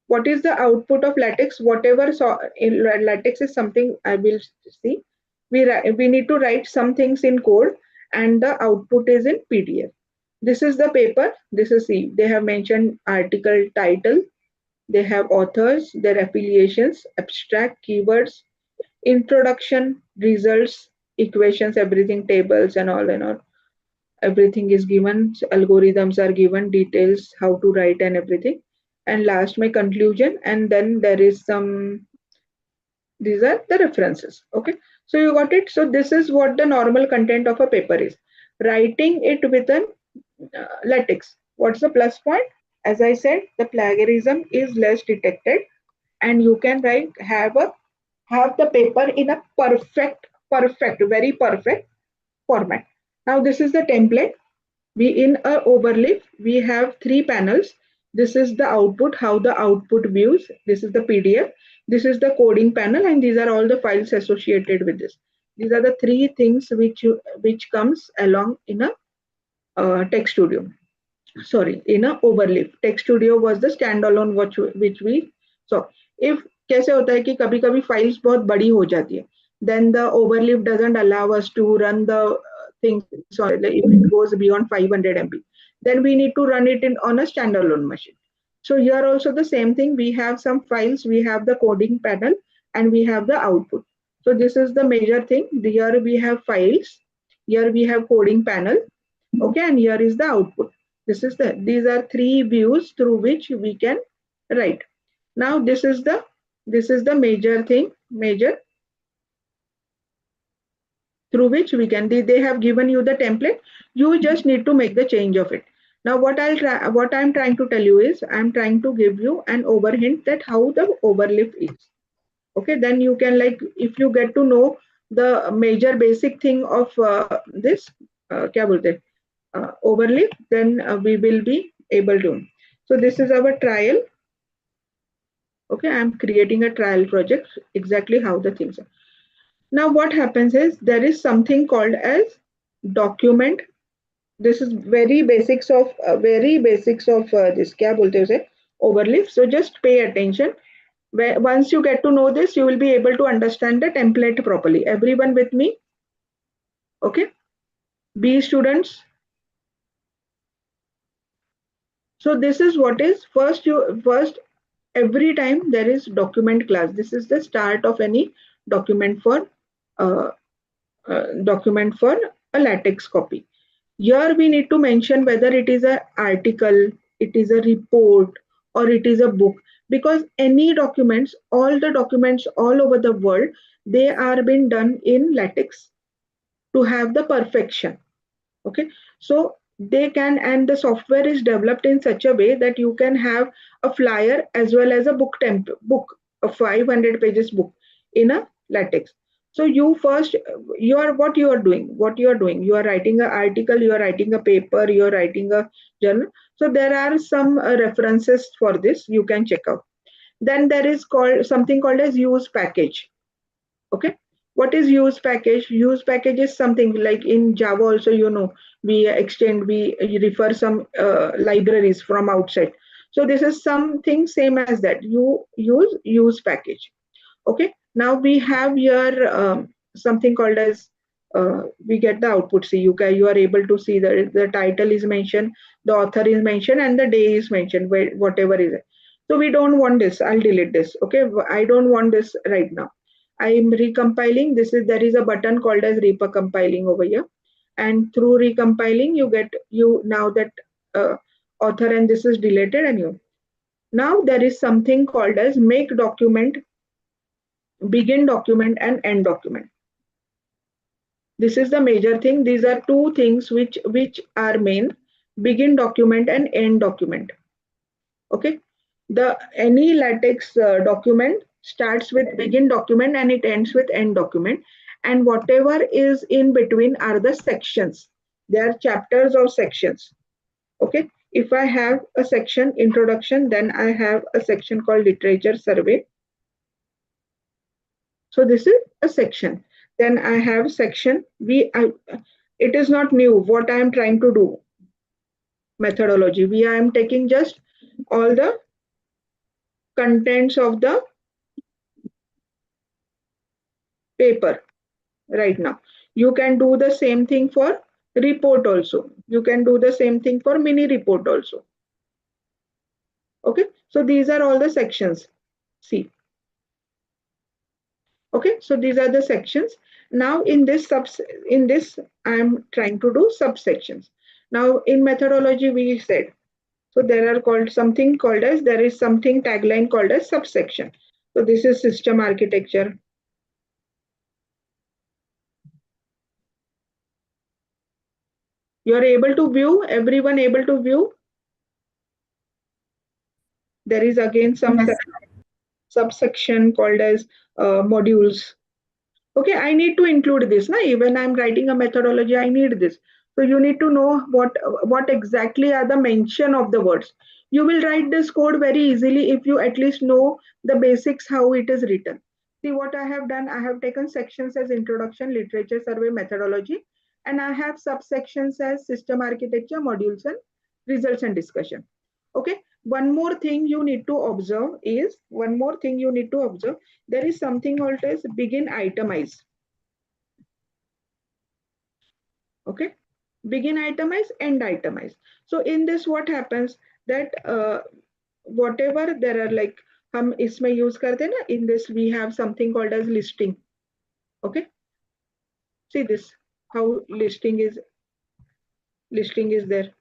What is the output of LaTeX? Whatever in LaTeX is something I will see. We need to write some things in code, and the output is in PDF. This is the paper. This is they have mentioned article title. They have authors, their affiliations, abstract, keywords, introduction, results, equations, everything, tables and all and all. Everything is given. Algorithms are given, details, how to write and everything. And last, my conclusion. And then there is some, these are the references. Okay. So you got it. So this is what the normal content of a paper is. Writing it with an LaTeX. What's the plus point? As I said, the plagiarism is less detected, and you can have the paper in a very perfect format. Now this is the template. In a Overleaf, we have 3 panels. This is the output, how the output views. This is the PDF. This is the coding panel, and these are all the files associated with this. These are the 3 things which comes along in a Text Studio. Sorry, in a Overleaf. Text Studio was the standalone which we saw. If कैसे होता है कि कभी-कभी files बहुत बड़ी हो जाती है, then the Overleaf doesn't allow us to run the things. Sorry, if it goes beyond 500 MB, then we need to run it on a standalone machine. So here also the same thing. We have some files. We have the coding panel and we have the output. So this is the major thing. Here we have files. Here we have coding panel. Okay, and here is the output. These are 3 views through which we can write. Now this is the major thing, through which we can, they have given you the template. You just need to make the change of it. Now what I'm trying to tell you is, I'm trying to give you an overhint that how the Overleaf is. Okay, then you can, like, if you get to know the major basic thing of this, Overleaf, then we will be able to. So this is our trial. Okay, I'm creating a trial project, exactly how the things are. Now what happens is there is something called as document. This is very basics of this क्या बोलते हैं उसे overleaf. So just pay attention. Once you get to know this, you will be able to understand the template properly. Everyone with me? Okay. B students. So this is what is first every time there is document class. This is the start of any document for a latex copy. Here we need to mention whether it is an article, it is a report, or it is a book, because any documents, all the documents all over the world, they are being done in latex to have the perfection. Okay, so they can, and the software is developed in such a way that you can have a flyer as well as a book, a 500 pages book in a latex. So you first, you are doing, you are writing an article, you are writing a paper, you are writing a journal. So there are some references for this, you can check out. Then there is something called as use package. Okay, what is use package? Use package is something like in Java also, we refer some libraries from outside. So this is something same as that. You use package. Okay, now we have here something called as we get the output. See, you are able to see that the title is mentioned, the author is mentioned, and the day is mentioned, whatever is it. So we don't want this. I'll delete this. Okay, I don't want this right now. I am recompiling. There is a button called as recompiling over here, and through recompiling you now that author, and this is deleted, and now there is something called as make document, begin document, and end document. This is the major thing. These are two things which are main: begin document and end document. Okay, any latex document starts with begin document and it ends with end document, and whatever is in between are the sections. There are chapters or sections. Okay, if I have a section introduction, then I have a section called literature survey. So this is a section. Then I have section it is not new what I am trying to do. Methodology, I am taking just all the contents of the paper right now. You can do the same thing for report also. You can do the same thing for mini report also. Okay, so these are all the sections. See. Okay, so these are the sections. Now in this I am trying to do subsections. Now in methodology we said, so there is something tagline called as subsection. So this is system architecture. You are able to view, everyone able to view. There is again some subsection called as modules. Okay, I need to include this. When I'm writing a methodology, I need this. So you need to know what exactly are the mention of the words. You will write this code very easily if you at least know the basics, how it is written. See what I have done. I have taken sections as introduction, literature survey, methodology, and I have subsections as system architecture, modules, and results and discussion. Okay, one more thing you need to observe is, there is something called as begin itemize. Okay, begin itemize, end itemize. So in this what happens that whatever there are, like हम इसमें use करते हैं ना, in this we have something called as listing. Okay, see this, how listing is there.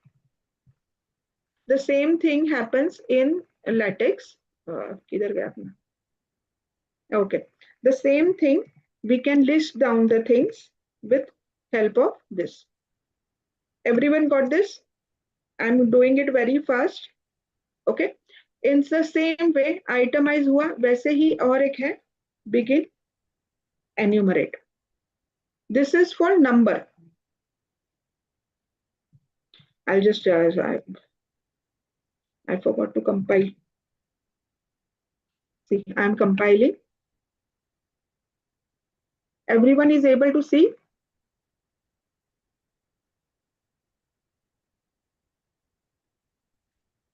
The same thing happens in latex. किधर गया अपना? Okay, the same thing, we can list down the things with help of this. Everyone got this? I'm doing it very fast. Okay, in the same way itemize हुआ, वैसे ही और एक है begin enumerate. This is for number. I'll just I forgot to compile. See, I'm compiling. Everyone is able to see?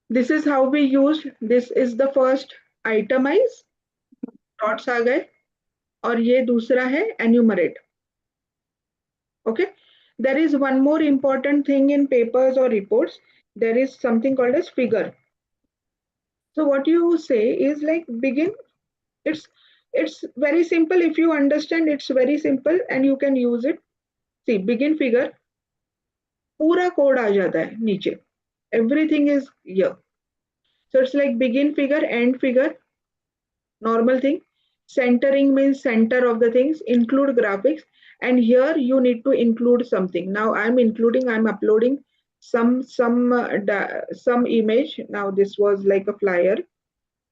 This is how we use. This is the first itemize. Dots आ गए और ये दूसरा है enumerate. Okay. There is one more important thing in papers or reports. There is something called as figure. So what you say is like begin. It's very simple. If you understand, it's very simple and you can use it. See, begin figure. पूरा code आ जाता है नीचे. Everything is here. So it's like begin figure, end figure, normal thing. Centering means center of the things, include graphics. And here you need to include something. Now I'm uploading some image. Now this was like a flyer.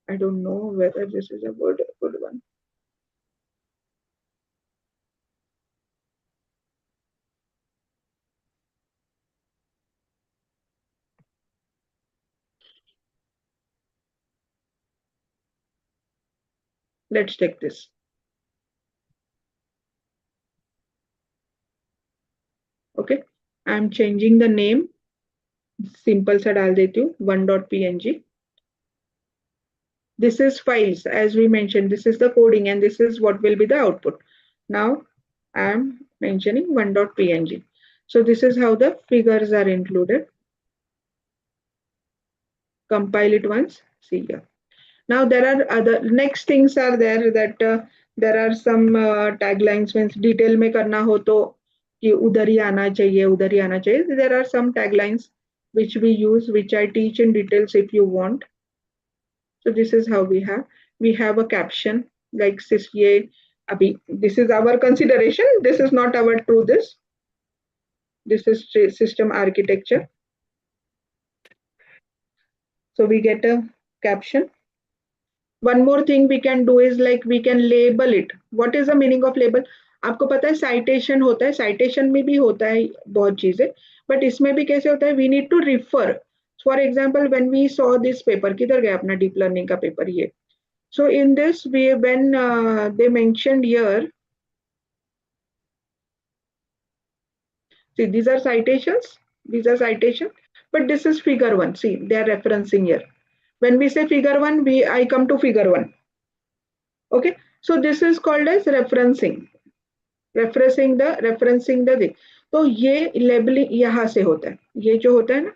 I don't know whether this is a good one. Let's take this. Okay, I'm changing the name. Simple सा डाल देती हूँ 1.png. This is files, as we mentioned. This is the coding, and this is what will be the output. Now I am mentioning 1.png. So this is how the figures are included. Compile it once. See here. Now there are other next things are there that there are some taglines. Means detail में करना हो तो कि उधर ही आना चाहिए, उधर ही आना चाहिए. There are some taglines which we use, which I teach in details if you want. So this is how we have a caption like ये अभी this is our consideration. This is not our true this. This is system architecture. So we get a caption. One more thing we can do is like we can label it. What is the meaning of label? आपको पता है citation होता है, citation में भी होता है बहुत चीजें, but इसमें भी कैसे होता है? We need to refer. For example, when we saw this paper, किधर गया अपना deep learning का paper ये? So in this, when they mentioned here, see these are citations, but this is figure 1. See, they are referencing here. When we say figure 1, I come to figure 1. Okay, so this is called as referencing the thing. तो ये labeling यहाँ से होता है, ये जो होता है ना.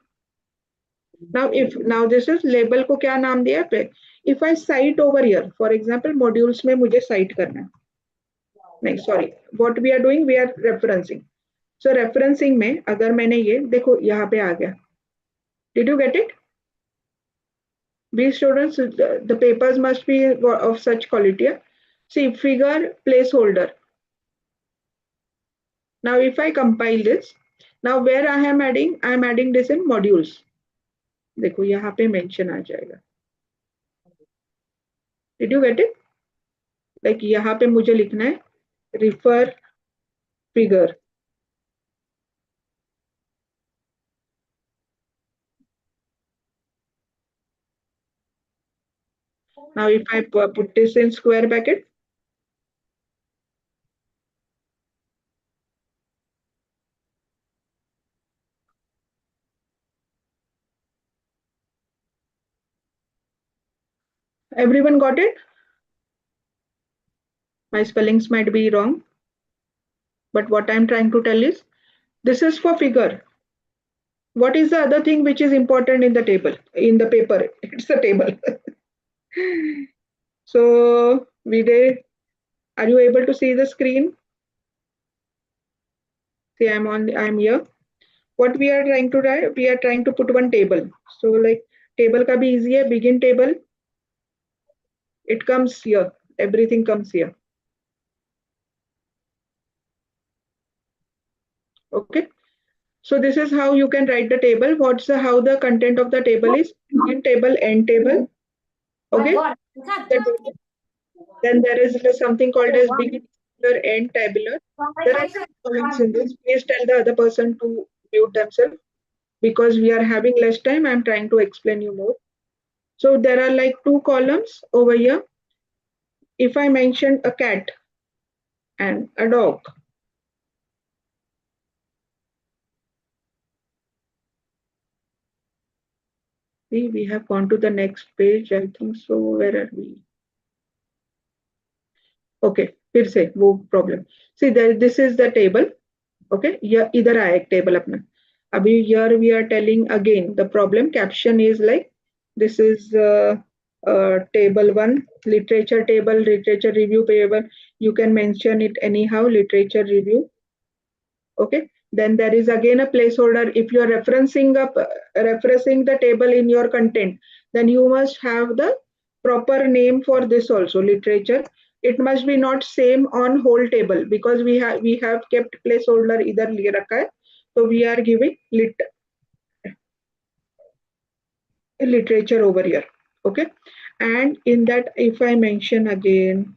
Now this is label को क्या नाम दिया है? If I cite over here, for example, modules में मुझे cite करना है. नहीं, sorry, what we are doing, we are referencing. So referencing में अगर मैंने ये देखो यहाँ पे आ गया. Did you get it? These students, the papers must be of such quality. See, figure placeholder. Now if I compile this, now where I am adding this in modules. देखो यहाँ पे mention आ जाएगा. Did you get it? Like यहाँ पे मुझे लिखना है refer figure. Now if I put this in square bracket, everyone got it? My spellings might be wrong, but what I'm trying to tell is this is for figure. What is the other thing which is important in the table, in the paper? It's a table. So Vijay, are you able to see the screen? See, I'm here. What we are trying to write, we are trying to put one table. So like table ka bhi easy hai, begin table. It comes here. Everything comes here. Okay. So this is how you can write the table. How the content of the table is? Begin table, end table. Okay. Then there is something called as begin tabular, end tabular. There are some points in this. Please tell the other person to mute themselves because we are having less time. I'm trying to explain you more. So there are like two columns over here. If I mention a cat and a dog, see, we have gone to the next page, I think so. Where are we? Okay, फिर से वो problem. See, this is the table. Okay, ये इधर आया एक table अपना. अभी here we are telling again the problem caption is like this is table 1, literature table, literature review table. You can mention it anyhow, literature review. Okay, then there is again a placeholder. If you are referencing the table in your content, then you must have the proper name for this also, literature. It must be not same on whole table because we have kept placeholder idhar liye rakha hai. So we are giving literature over here. Okay, and in that, if I mention again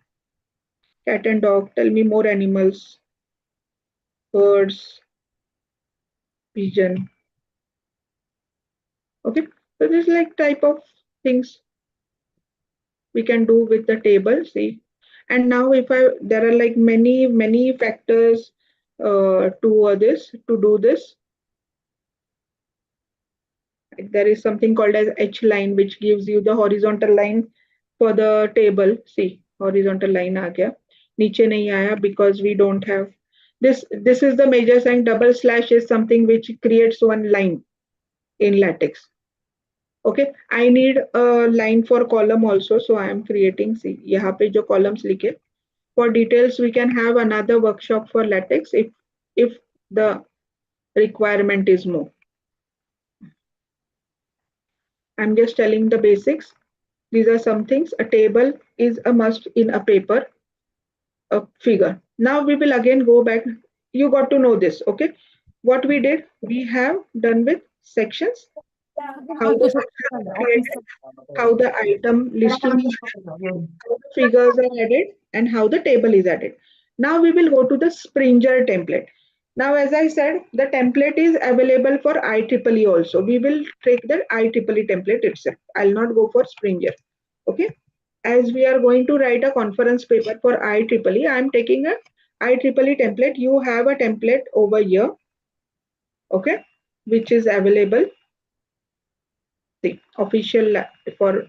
cat and dog, tell me more animals, birds, pigeon. Okay, so this is like type of things we can do with the table. See, and now if there are like many factors to do this. There is something called as H line, which gives you the horizontal line for the table. See, horizontal line aa gaya. Niche nahi aaya because we don't have this. This is the major sign. Double slash is something which creates one line in LaTeX. Okay, I need a line for column also, so I am creating. See, यहाँ पे जो columns लिखे. For details, we can have another workshop for LaTeX if the requirement is more. I'm just telling the basics. These are some things. A table is a must in a paper, a figure. Now we will again go back. You got to know this, okay? What we did, we have done with sections. How the sections are created, how the item listing is done, how the figures are added, and how the table is added. Now we will go to the Springer template. Now, as I said, the template is available for IEEE also. We will take the IEEE template itself. I'll not go for Springer. Okay. As we are going to write a conference paper for IEEE, I'm taking a IEEE template. You have a template over here. Okay. Which is available. See, official for.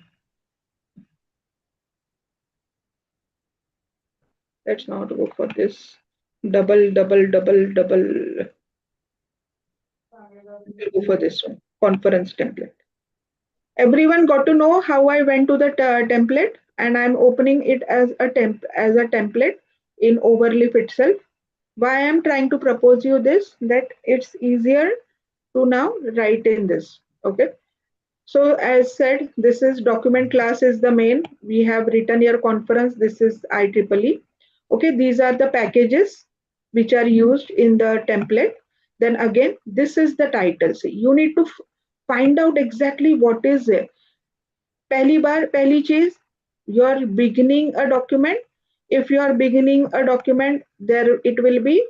Let's not go for this. Double. Go for this one. Conference template. Everyone got to know how I went to the template, and I'm opening it as a template in Overleaf itself. Why I'm trying to propose you this, that it's easier to now write in this. Okay. So as said, this is document class is the main. We have written your conference. This is IEEE. Okay, these are the packages which are used in the template. Then again, this is the title. So you need to find out exactly what is it. Pehli cheez, you are beginning a document. If you are beginning a document, there it will be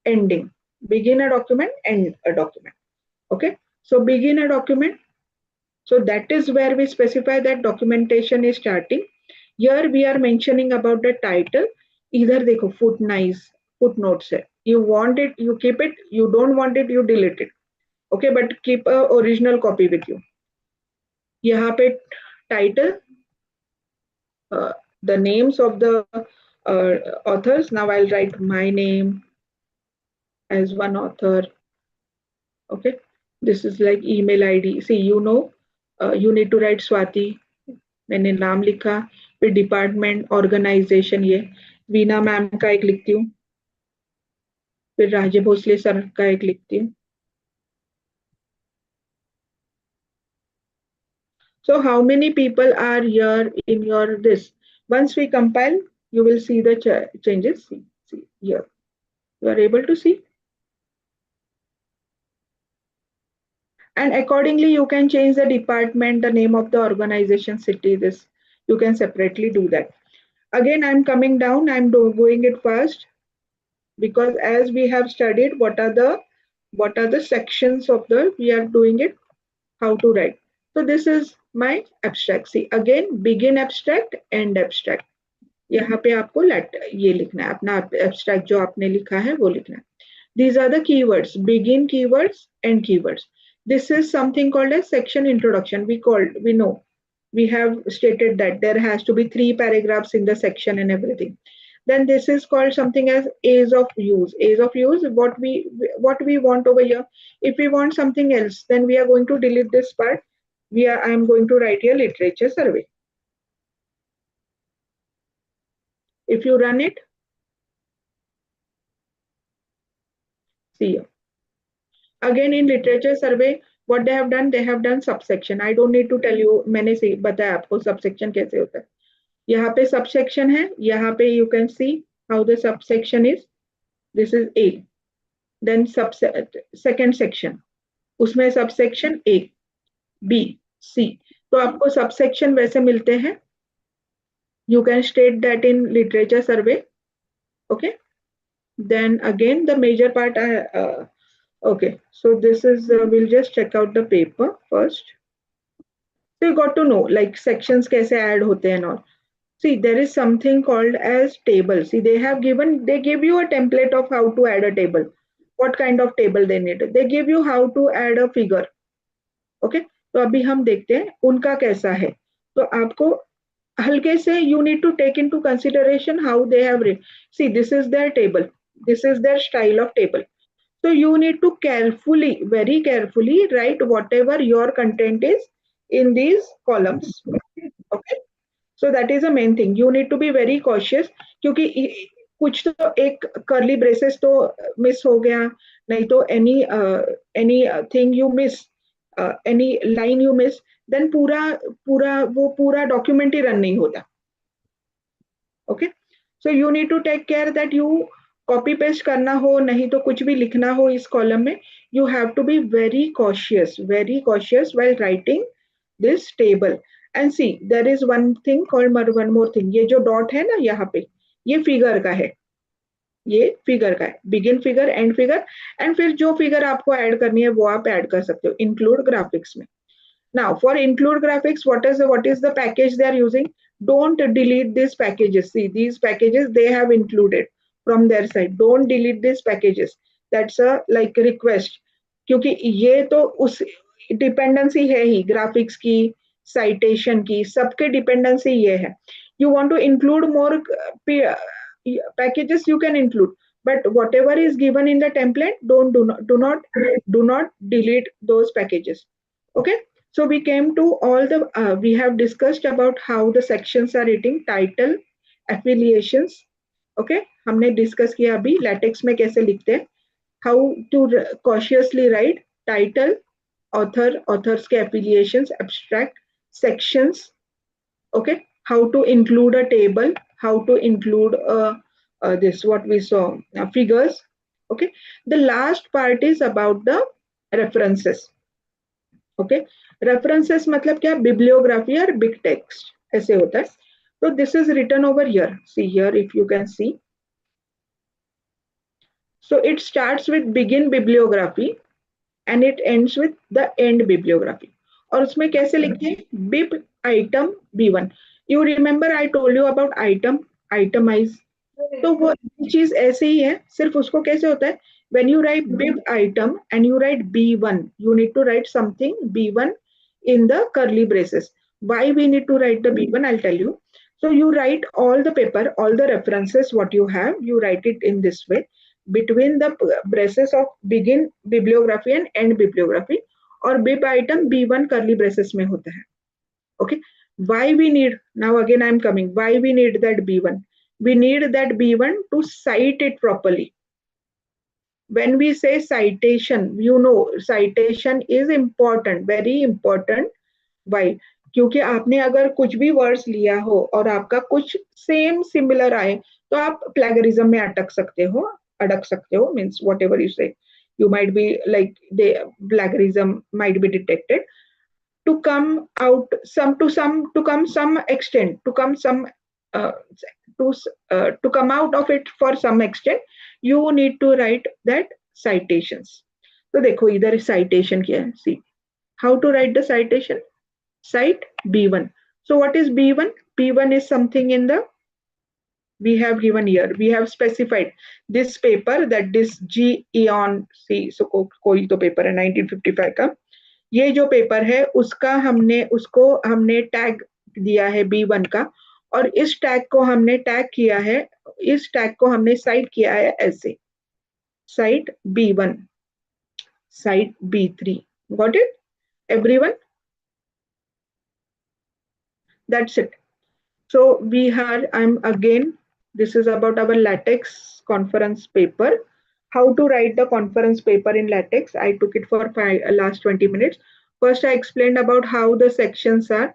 ending. Begin a document, end a document. Okay, so begin a document. So that is where we specify that documentation is starting. Here we are mentioning about the title. Either देखो footnotes है. You want it, you keep it. You don't want it, you delete it. Okay, but keep a original copy with you. यहाँ पे title, the names of the authors. Now I'll write my name as one author. Okay, this is like email ID. See, you know, you need to write Swati. मैंने नाम लिखा, फिर department, organisation, ये Veena ma'am का एक लिखती हूँ, फिर राजे भोसले सर का एक लिखती हूँ. So how many people are here in your this? Once we compile, you will see the changes. See here. You are able to see. And accordingly, you can change the department, the name of the organization, city, this. You can separately do that. Again, I'm coming down. I'm doing it fast because as we have studied, what are the sections of the, we are doing it, how to write. So this is my abstract. See again, begin abstract, end abstract. यहाँ पे आपको ये लिखना है, अपना abstract जो आपने लिखा है वो लिखना है. These are the keywords, begin keywords, end keywords. This is something called as section introduction. We know, we have stated that there has to be 3 paragraphs in the section and everything. Then this is called something as ease of use. Ease of use, what we want over here. If we want something else, then we are going to delete this part. I am going to write here literature survey. If you run it, see here. Again in literature survey, what they have done subsection. I don't need to tell you, मैंने से बताया आपको subsection कैसे होता है. यहाँ पे subsection है, यहाँ पे you can see how the subsection is. This is A. Then second section, उसमें subsection A, B, C. तो आपको subsection वैसे मिलते हैं. You can state that in literature survey. Okay. Then again the major part. Okay, so this is we'll just check out the paper first. So you got to know like sections कैसे add होते हैं and all. See, there is something called as table. See, they give you a template of how to add a table. What kind of table they need. They give you how to add a figure. Okay, तो अभी हम देखते हैं उनका कैसा है. तो आपको हल्के से you need to take into consideration how they have written. See, this is their table. This is their style of table. So you need to carefully, very carefully write whatever your content is in these columns. Okay. So that is the main thing. You need to be very cautious क्योंकि कुछ तो एक curly braces तो miss हो गया, नहीं तो any thing you miss, any line you miss, then पूरा document ही run नहीं होता. Okay. So you need to take care that you copy paste करना हो, नहीं तो कुछ भी लिखना हो इस column में, you have to be very cautious while writing this table. And see, there is one thing called one more thing. ये जो dot है ना यहाँ पे, ये figure का है. ये figure का है. Begin figure, end figure, and फिर जो figure आपको add करनी है वो आप add कर सकते हो. Include graphics में. Now, for include graphics, what is the package they are using? Don't delete these packages. See, these packages they have included from their side. Don't delete these packages. That's a like request. क्योंकि ये तो उस dependency है ही, graphics की, citation की, सबके dependency ये है. You want to include more packages, you can include, but whatever is given in the template, do not delete those packages. Okay. So we came to all the we have discussed about how the sections are written, title, affiliations. Okay, हमने discuss किया अभी latex में कैसे लिखते हैं, how to cautiously write title, authors के affiliations, abstract, sections. Okay, how to include a table, how to include this what we saw, figures. Okay, the last part is about the references. Okay, references मतलब क्या, bibliography or big text ऐसे होता है. So this is written over here. See here if you can see. So it starts with begin bibliography and it ends with the end bibliography. और उसमें कैसे लिखते हैं, bib item B1. You remember I told you about item, itemize. तो वो चीज ऐसे ही है, सिर्फ उसको कैसे होता है, when you write bib item and you write B1, you need to write something B1 in the curly braces. Why we need to write the B1, I'll tell you. So you write all the paper, all the references what you have, you write it in this way between the braces of begin bibliography and end bibliography, और bib item B1 curly braces में होता है. Okay, why we need, now again I'm coming, why we need that B1? We need that B1 to cite it properly. When we say citation, you know citation is important, very important. Why? क्योंकि आपने अगर कुछ भी words लिया हो और आपका कुछ सेम सिमिलर आए तो आप प्लेगरिज्म में अटक सकते हो, means whatever you say, you might be like the plagiarism might be detected. To come out to come out of it for some extent, you need to write that citations. तो देखो इधर citation क्या है, see how to write the citation. Site B1. So what is B1? B1 is something in the, we have given here, we have specified this paper, that this G Eon C, so कोई तो paper है 1955 का, ये जो paper है उसका उसको हमने टैग दिया है B1 का, और इस टैग को हमने टैग किया है, इस टैग को हमने साइट किया है ऐसे, site B1, site B3. Got it, everyone? That's it. So we are, I'm again, this is about our LaTeX conference paper. How to write the conference paper in LaTeX. I took it for last 20 minutes. First, I explained about how the sections are.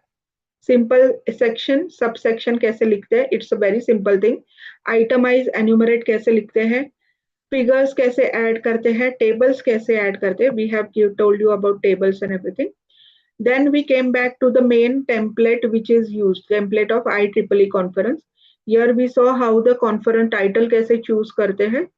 Simple section, subsection कैसे लिखते हैं? It's a very simple thing. Itemize, enumerate कैसे लिखते हैं? Figures कैसे add करते हैं? Tables कैसे add करते हैं? We have told you about tables and everything. Then we came back to the main template which is used, template of IEEE conference. Here we saw how the conference title कैसे choose करते हैं,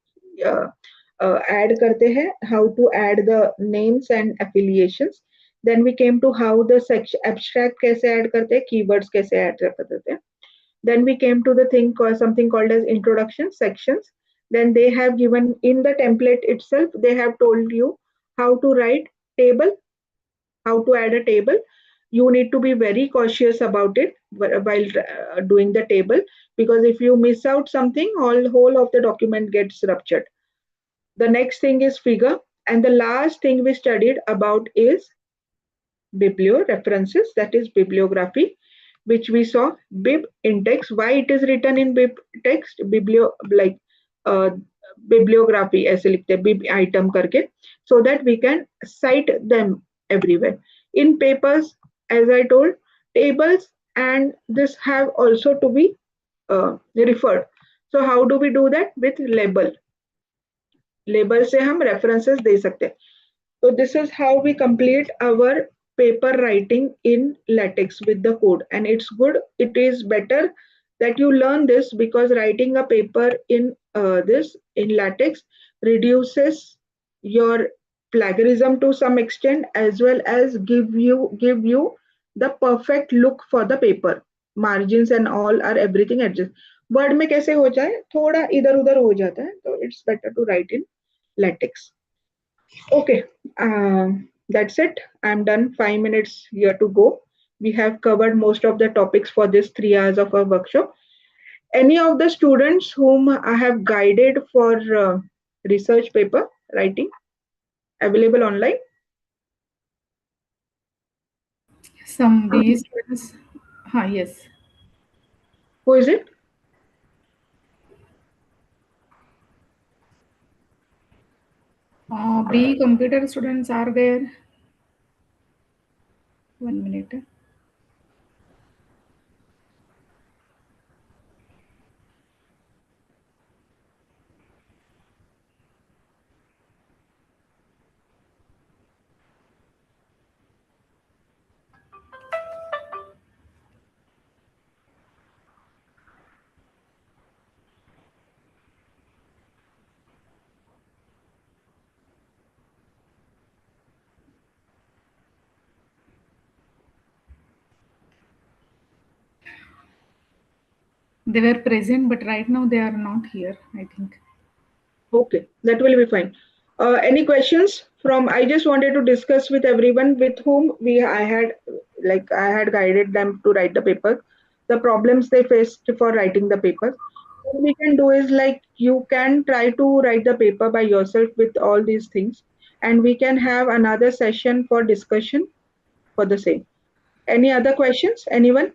add करते हैं, how to add the names and affiliations. Then we came to how the section abstract कैसे add करते हैं, keywords कैसे add करते हैं. Then we came to the thing called, something called as introduction sections. Then they have given in the template itself, they have told you how to write table, how to add a table. You need to be very cautious about it while doing the table, because if you miss out something, whole of the document gets ruptured. The next thing is figure, and the last thing we studied about is biblio references, that is bibliography, which we saw bib in text. Why it is written in bib text, biblio, like bibliography ऐसे लिखते हैं bib item करके, so that we can cite them everywhere. In papers, as I told, tables and this have also to be referred. So how do we do that? With label. Label से हम references दे सकते हैं. So this is how we complete our paper writing in LaTeX with the code, and it's good. It is better that you learn this, because writing a paper in in LaTeX reduces your plagiarism to some extent, as well as give you the perfect look for the paper. Margins and all are everything adjust. Word में कैसे हो जाए, थोड़ा इधर उधर हो जाता है, so it's better to write in LaTeX. Okay, that's it. I'm done. 5 minutes here to go. We have covered most of the topics for this 3 hours of our workshop. Any of the students whom I have guided for research paper writing available online? Some BE students. Yes. Who is it? BE computer students are there. 1 minute. They were present, but right now they are not here, I think. Okay, that will be fine. Any questions from? I just wanted to discuss with everyone with whom I had guided them to write the paper, the problems they faced for writing the paper. What we can do is, like, you can try to write the paper by yourself with all these things, and we can have another session for discussion for the same. Any other questions? Anyone?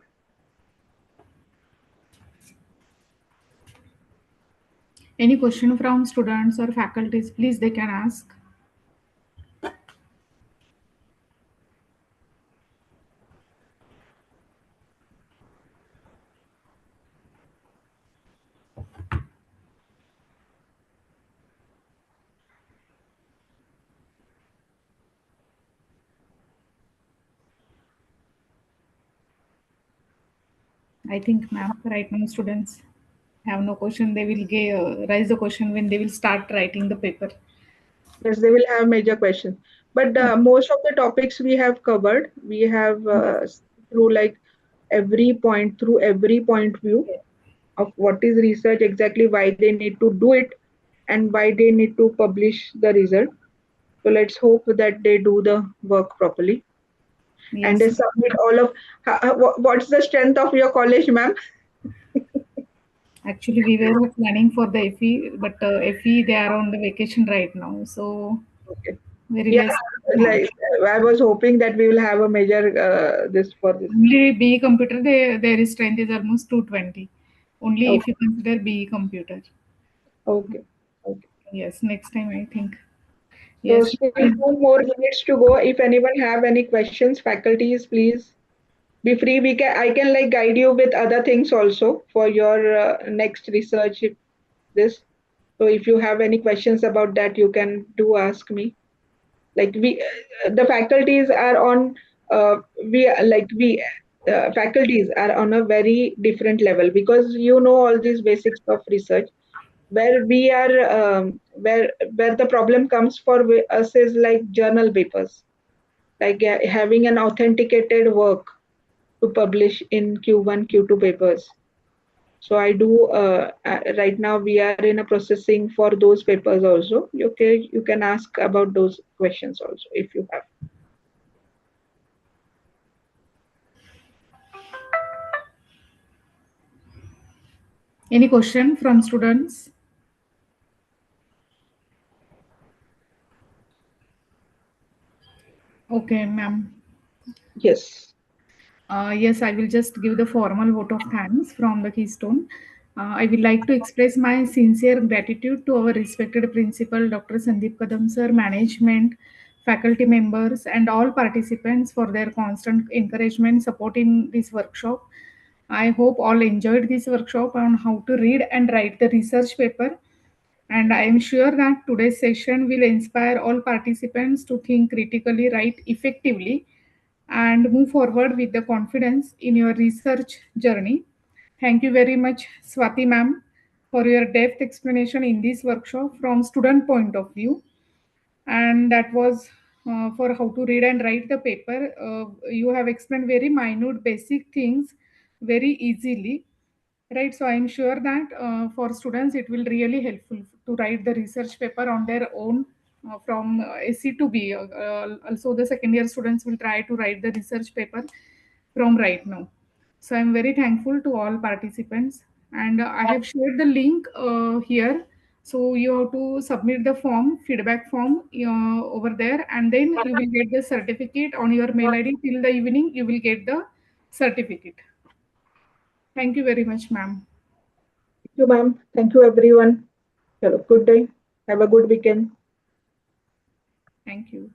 Any question from students or faculties, please, they can ask. I think, ma'am, right now students have no question. They will raise the question when they will start writing the paper. Yes, they will have major questions. But most of the topics we have covered, we have through like through every point view of what is research exactly, why they need to do it, and why they need to publish the result. So let's hope that they do the work properly and Yes. they submit all of. What's the strength of your college, ma'am? Actually, we were planning for the FE, but FE they are on the vacation right now, so Okay. very Yeah, less. like I was hoping that we will have a major this for this. Only BE computer, their strength is almost 220. Only if Okay, you consider BE computer. okay, okay. Yes, next time I think. So Yes. still 2 more minutes to go. If anyone have any questions, faculties, please be free. I can like guide you with other things also for your next research. This. So if you have any questions about that, you can do ask me. Like the faculties are on. We faculties are on a very different level because you know all these basics of research. Where we are, where the problem comes for us is like journal papers, like having an authenticated work to publish in Q1, Q2 papers. So I do right now we are in a processing for those papers also. Okay, you can ask about those questions also if you have. Any question from students? Okay, ma'am. Yes. Yes, I will just give the formal vote of thanks from the Keystone. I would like to express my sincere gratitude to our respected principal, Dr. Sandeep Kadam sir, management, faculty members, and all participants for their constant encouragement, support in this workshop. I hope all enjoyed this workshop on how to read and write the research paper. And I am sure that today's session will inspire all participants to think critically, write effectively, and move forward with the confidence in your research journey. Thank you very much, Swati ma'am, for your depth explanation in this workshop from student point of view. And that was for how to read and write the paper. You have explained very minute, basic things very easily, right? So I'm sure that for students it will really helpful to write the research paper on their own from SC to B. Also, the second year students will try to write the research paper from right now. So I'm very thankful to all participants, and I have shared the link here. So you have to submit the form, feedback form over there, and then you will get the certificate on your mail ID till the evening. You will get the certificate. Thank you very much, ma'am. Thank you, ma'am. Thank you, everyone. Have a good day. Have a good weekend. Thank you.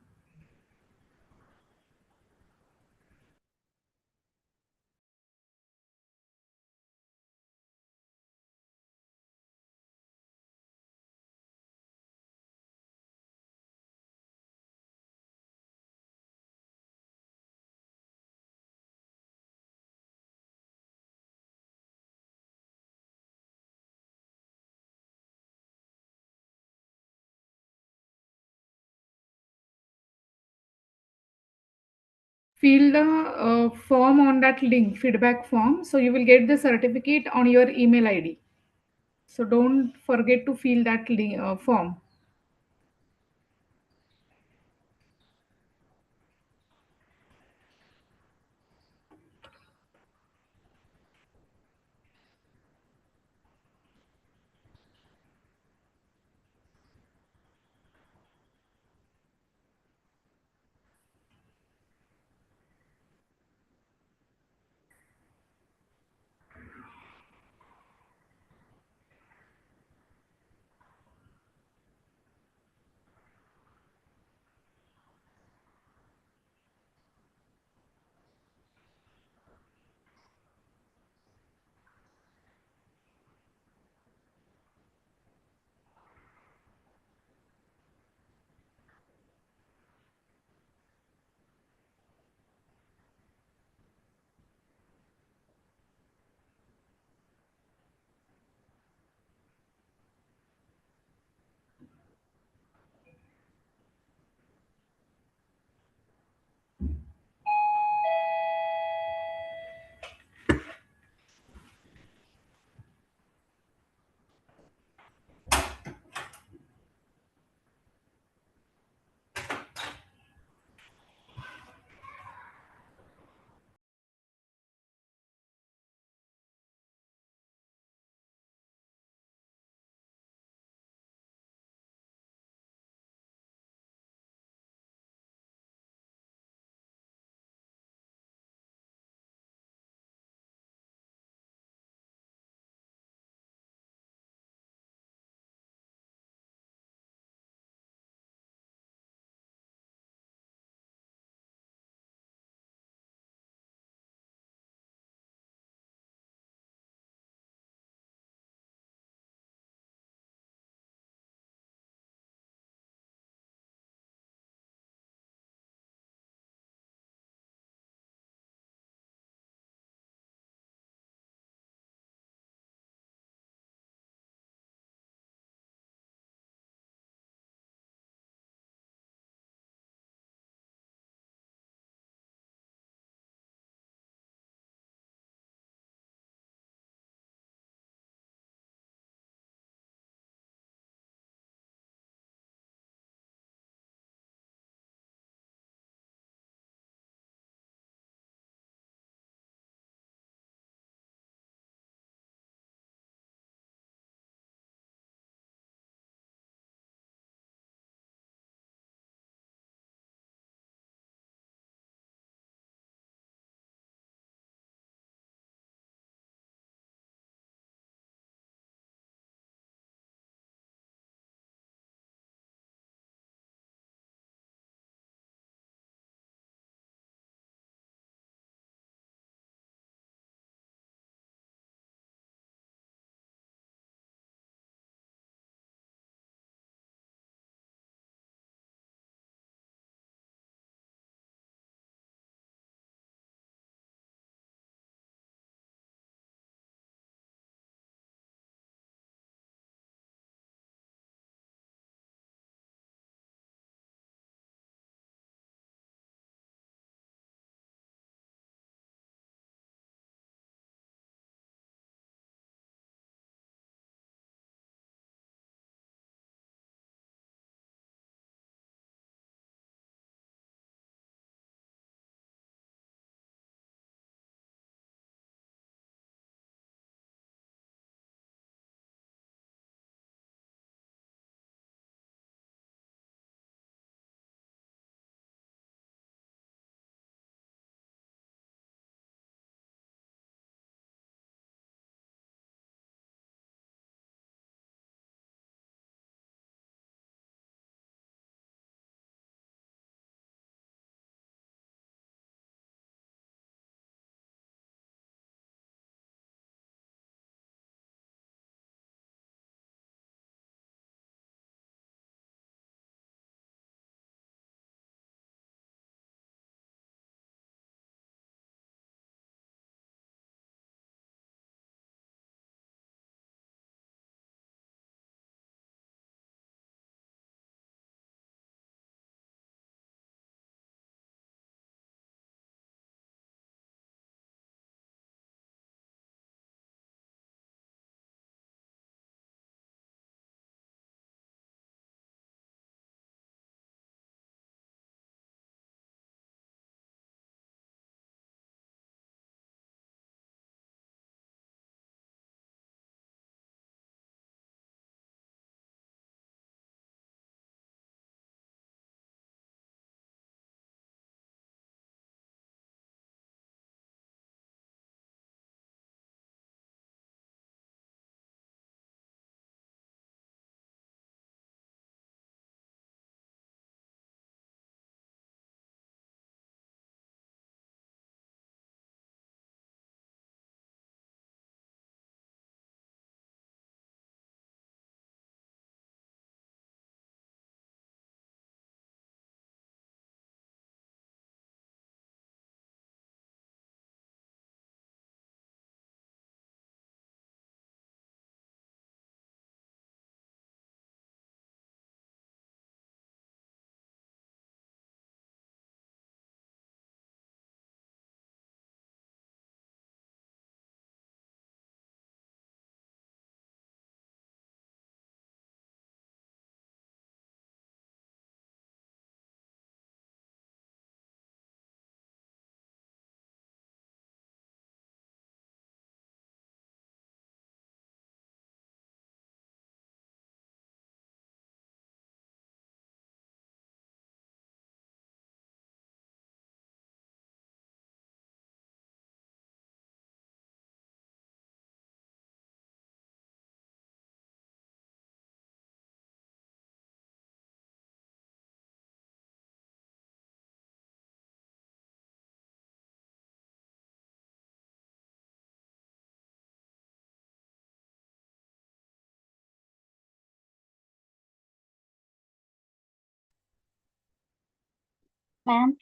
Fill the form on that link, feedback form. So you will get the certificate on your email ID. So don't forget to fill that form. Ma'am